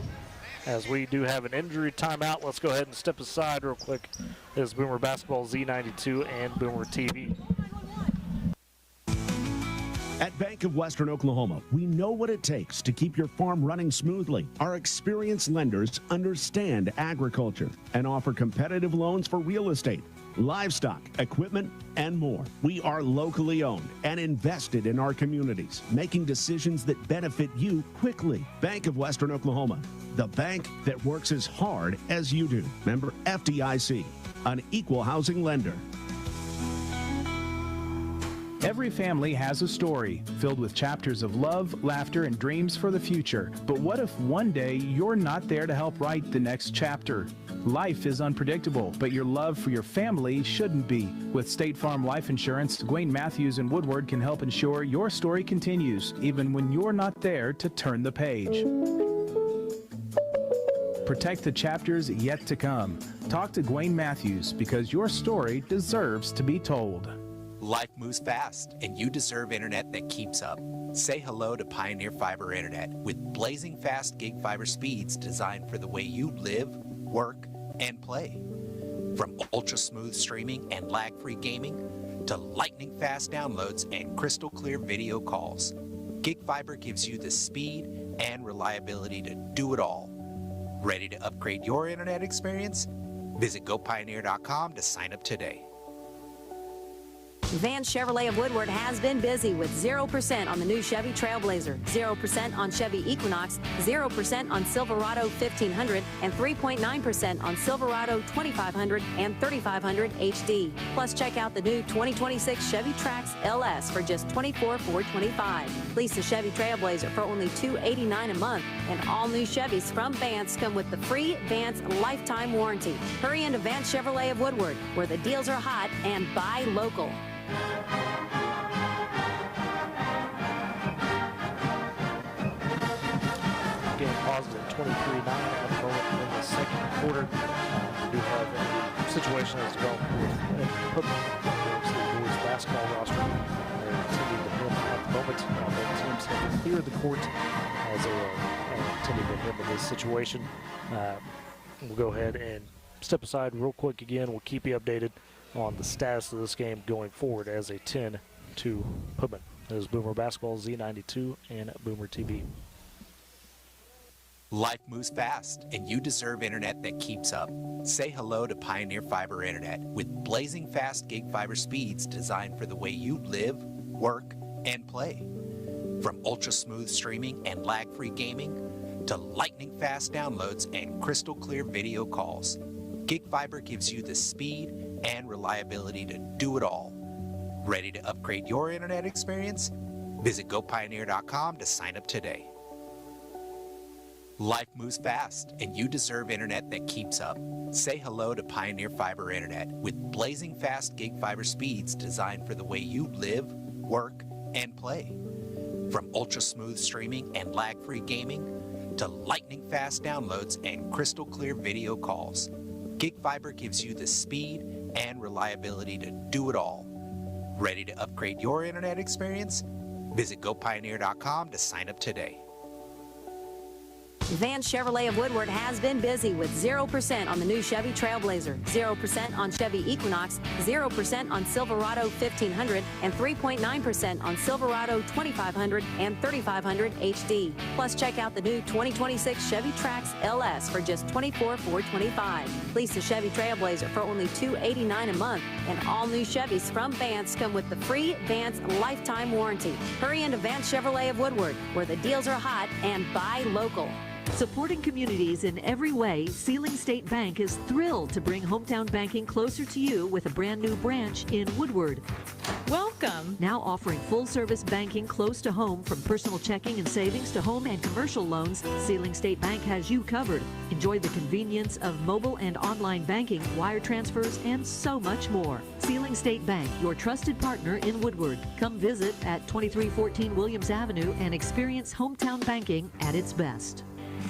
as we do have an injury timeout. Let's go ahead and step aside real quick. This is Boomer Basketball Z92 and Boomer TV. At Bank of Western Oklahoma, we know what it takes to keep your farm running smoothly. Our experienced lenders understand agriculture and offer competitive loans for real estate, livestock, equipment, and more. We are locally owned and invested in our communities, making decisions that benefit you quickly. Bank of Western Oklahoma, the bank that works as hard as you do. Member FDIC, an equal housing lender. Every family has a story filled with chapters of love, laughter, and dreams for the future. But what if one day you're not there to help write the next chapter? Life is unpredictable, but your love for your family shouldn't be. With State Farm Life Insurance, Gwayne Matthews and Woodward can help ensure your story continues, even when you're not there to turn the page. Protect the chapters yet to come. Talk to Gwayne Matthews, because your story deserves to be told. Life moves fast, and you deserve internet that keeps up. Say hello to Pioneer Fiber Internet with blazing fast gig fiber speeds designed for the way you live, work, and play. From ultra-smooth streaming and lag-free gaming to lightning-fast downloads and crystal-clear video calls, Gig Fiber gives you the speed and reliability to do it all. Ready to upgrade your internet experience? Visit GoPioneer.com to sign up today. Van Chevrolet of Woodward has been busy with 0% on the new Chevy Trailblazer, 0% on Chevy Equinox, 0% on Silverado 1500, and 3.9% on Silverado 2500 and 3500 HD. Plus, check out the new 2026 Chevy Trax LS for just $24,425. Lease a Chevy Trailblazer for only $289 a month, and all new Chevys from Vance come with the free Vance lifetime warranty. Hurry into Van Chevrolet of Woodward, where the deals are hot and buy local. Game paused at 23-9 at the moment in the second quarter. We do have a situation that's developed with the boys basketball roster. They're attending to him at the moment. Both teams have cleared the court as they are attending to him in this situation. We'll go ahead and step aside real quick again. We'll keep you updated on the status of this game going forward as a 10-2 Putman. That is Boomer Basketball, Z92, and Boomer TV. Life moves fast, and you deserve internet that keeps up. Say hello to Pioneer Fiber Internet with blazing fast gig fiber speeds designed for the way you live, work, and play. From ultra-smooth streaming and lag-free gaming to lightning-fast downloads and crystal-clear video calls, Gig Fiber gives you the speed and reliability to do it all. Ready to upgrade your internet experience? Visit gopioneer.com to sign up today. Life moves fast, and you deserve internet that keeps up. Say hello to Pioneer Fiber Internet with blazing fast gig fiber speeds designed for the way you live, work, and play. From ultra-smooth streaming and lag-free gaming to lightning-fast downloads and crystal-clear video calls, Gig Fiber gives you the speed and reliability to do it all. Ready to upgrade your internet experience? Visit gopioneer.com to sign up today. Van Chevrolet of Woodward has been busy with 0% on the new Chevy Trailblazer, 0% on Chevy Equinox, 0% on Silverado 1500, and 3.9% on Silverado 2500 and 3500 HD. Plus, check out the new 2026 Chevy Trax LS for just $24,425. Lease the Chevy Trailblazer for only $289 a month, and all new Chevys from Vance come with the free Vance lifetime warranty. Hurry into Van Chevrolet of Woodward, where the deals are hot and buy local. Supporting communities in every way, Sealing State Bank is thrilled to bring hometown banking closer to you with a brand new branch in Woodward. Welcome. Now offering full-service banking close to home, from personal checking and savings to home and commercial loans, Sealing State Bank has you covered. Enjoy the convenience of mobile and online banking, wire transfers, and so much more. Sealing State Bank, your trusted partner in Woodward. Come visit at 2314 Williams Avenue and experience hometown banking at its best.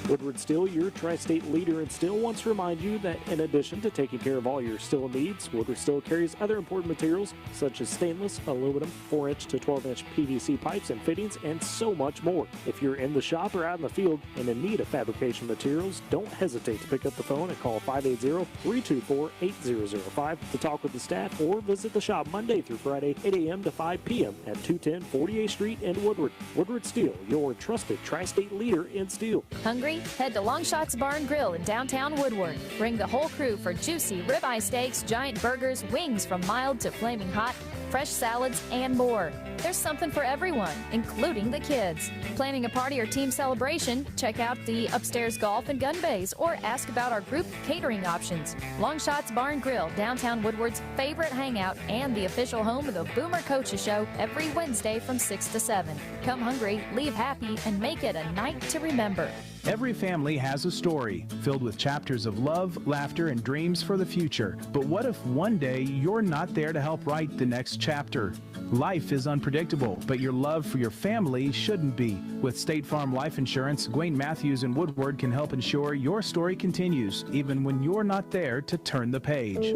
Woodward Steel, your tri-state leader in steel, wants to remind you that in addition to taking care of all your steel needs, Woodward Steel carries other important materials such as stainless, aluminum, 4-inch to 12-inch PVC pipes and fittings, and so much more. If you're in the shop or out in the field and in need of fabrication materials, don't hesitate to pick up the phone and call 580-324-8005 to talk with the staff, or visit the shop Monday through Friday, 8 a.m. to 5 p.m. at 210 48th Street in Woodward. Woodward Steel, your trusted tri-state leader in steel. Hungry? Head to Longshots Bar and Grill in downtown Woodward. Bring the whole crew for juicy ribeye steaks, giant burgers, wings from mild to flaming hot, fresh salads, and more. There's something for everyone, including the kids. Planning a party or team celebration? Check out the upstairs golf and gun bays, or ask about our group catering options. Longshots Bar and Grill, downtown Woodward's favorite hangout and the official home of the Boomer Coaches Show every Wednesday from 6 to 7. Come hungry, leave happy, and make it a night to remember. Every family has a story filled with chapters of love, laughter, and dreams for the future. But what if one day you're not there to help write the next chapter? Life is unpredictable, but your love for your family shouldn't be. With State Farm Life Insurance, Gwayne Matthews and Woodward can help ensure your story continues, even when you're not there to turn the page.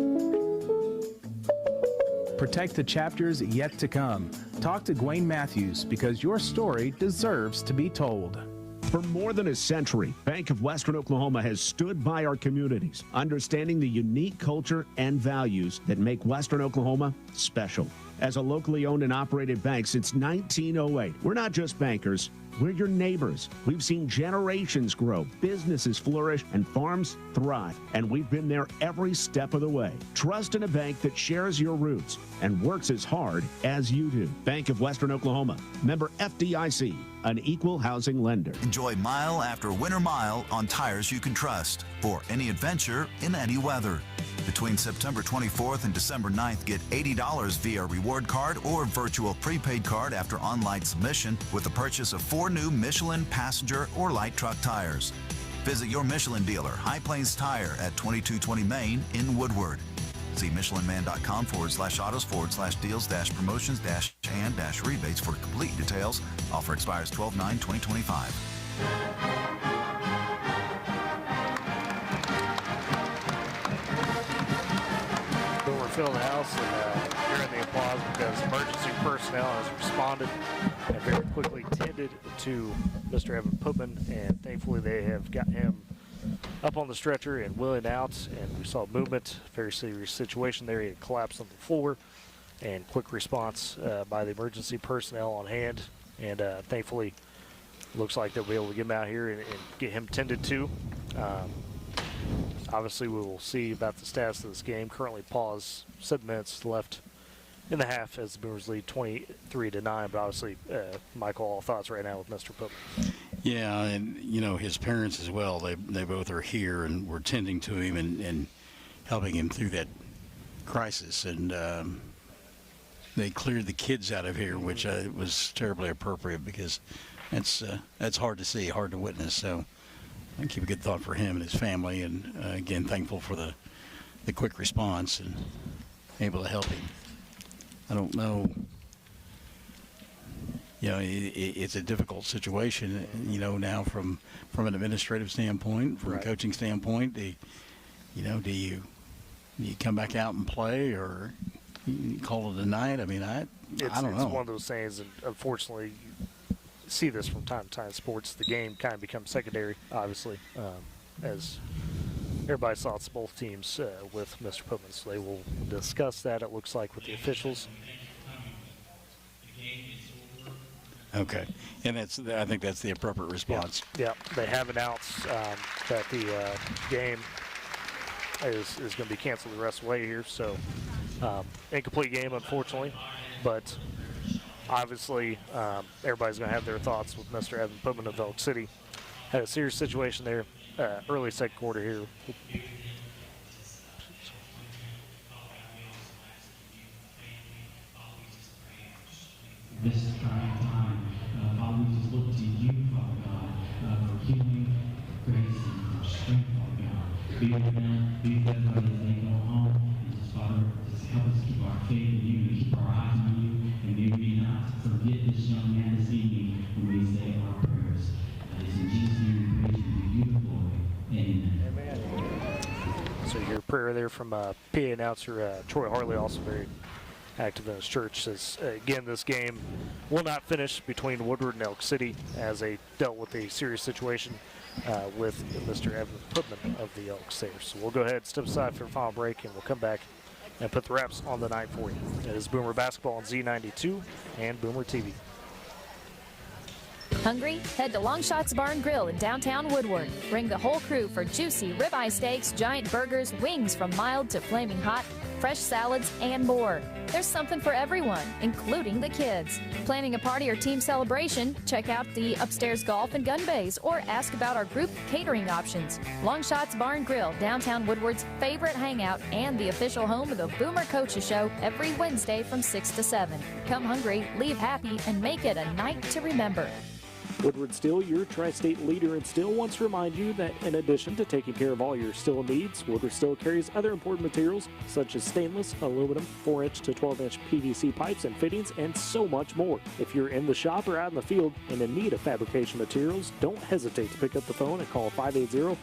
Protect the chapters yet to come. Talk to Gwayne Matthews, because your story deserves to be told. For more than a century, Bank of Western Oklahoma has stood by our communities, understanding the unique culture and values that make Western Oklahoma special. As a locally owned and operated bank since 1908, we're not just bankers, we're your neighbors. We've seen generations grow, businesses flourish, and farms thrive. And we've been there every step of the way. Trust in a bank that shares your roots and works as hard as you do. Bank of Western Oklahoma, member FDIC, an equal housing lender. Enjoy mile after winter mile on tires you can trust for any adventure in any weather. Between September 24th and December 9th, get $80 via reward card or virtual prepaid card after online submission with the purchase of 4 new Michelin passenger or light truck tires. Visit your Michelin dealer, High Plains Tire at 2220 Main in Woodward. See michelinman.com/autos/deals-promotions-and-rebates for complete details. Offer expires 12/9/2025. fill the house and hearing the applause because emergency personnel has responded and very quickly tended to Mr. Evan Putman, and thankfully they have got him up on the stretcher and wheeling out, and we saw movement. Very serious situation there. He had collapsed on the floor, and quick response by the emergency personnel on hand, and thankfully looks like they'll be able to get him out here and get him tended to. Obviously, we will see about the status of this game. Currently paused, 7 minutes left in the half as the Boomers lead 23-9. But obviously, Michael, all thoughts right now with Mr. Putman. Yeah, and you know his parents as well. They both are here, and we're tending to him and helping him through that crisis. And they cleared the kids out of here, which was terribly appropriate because that's hard to see, hard to witness. So I keep a good thought for him and his family, and again, thankful for the quick response and able to help him. I don't know. You know, it's a difficult situation, you know, now from an administrative standpoint, from a coaching standpoint. Do you come back out and play, or you call it a night? I mean, I don't know. It's one of those things, and unfortunately, you see this from time to time in sports. The game kind of becomes secondary, obviously, as everybody's thoughts, both teams with Mr. Putman. So they will discuss that, it looks like, with the officials. Okay, and I think that's the appropriate response. Yeah, they have announced that the game is going to be canceled the rest of the way here. So incomplete game, unfortunately, but obviously everybody's going to have their thoughts with Mr. Evan Putman of Elk City. Had a serious situation there early second quarter here. This is trying time. Father, we just look to you, Father God, for healing, grace, and for strength, Father God. Be with them, be with everybody as they go home, and just, Father, just help us keep our faith in you, and keep our eyes on you, and may we not forget this young man this evening when we say our prayers. It's in Jesus' name we praise you, we give you glory. Amen. So your prayer there from PA announcer Troy Harley, also very active in his church, says again this game will not finish between Woodward and Elk City as they dealt with a serious situation with Mr. Evan Putman of the Elk City. So we'll go ahead, step aside for a final break, and we'll come back and put the wraps on the night for you. It is Boomer Basketball on Z92 and Boomer TV. Hungry? Head to Longshots Bar and Grill in downtown Woodward. Bring the whole crew for juicy ribeye steaks, giant burgers, wings from mild to flaming hot, fresh salads, and more. There's something for everyone, including the kids. Planning a party or team celebration? Check out the upstairs golf and gun bays or ask about our group catering options. Longshots Bar and Grill, downtown Woodward's favorite hangout and the official home of the Boomer Coaches Show every Wednesday from 6 to 7. Come hungry, leave happy, and make it a night to remember. Woodward Steel, your tri-state leader in steel, wants to remind you that in addition to taking care of all your steel needs, Woodward Steel carries other important materials such as stainless, aluminum, 4-inch to 12-inch PVC pipes and fittings, and so much more. If you're in the shop or out in the field and in need of fabrication materials, don't hesitate to pick up the phone and call 580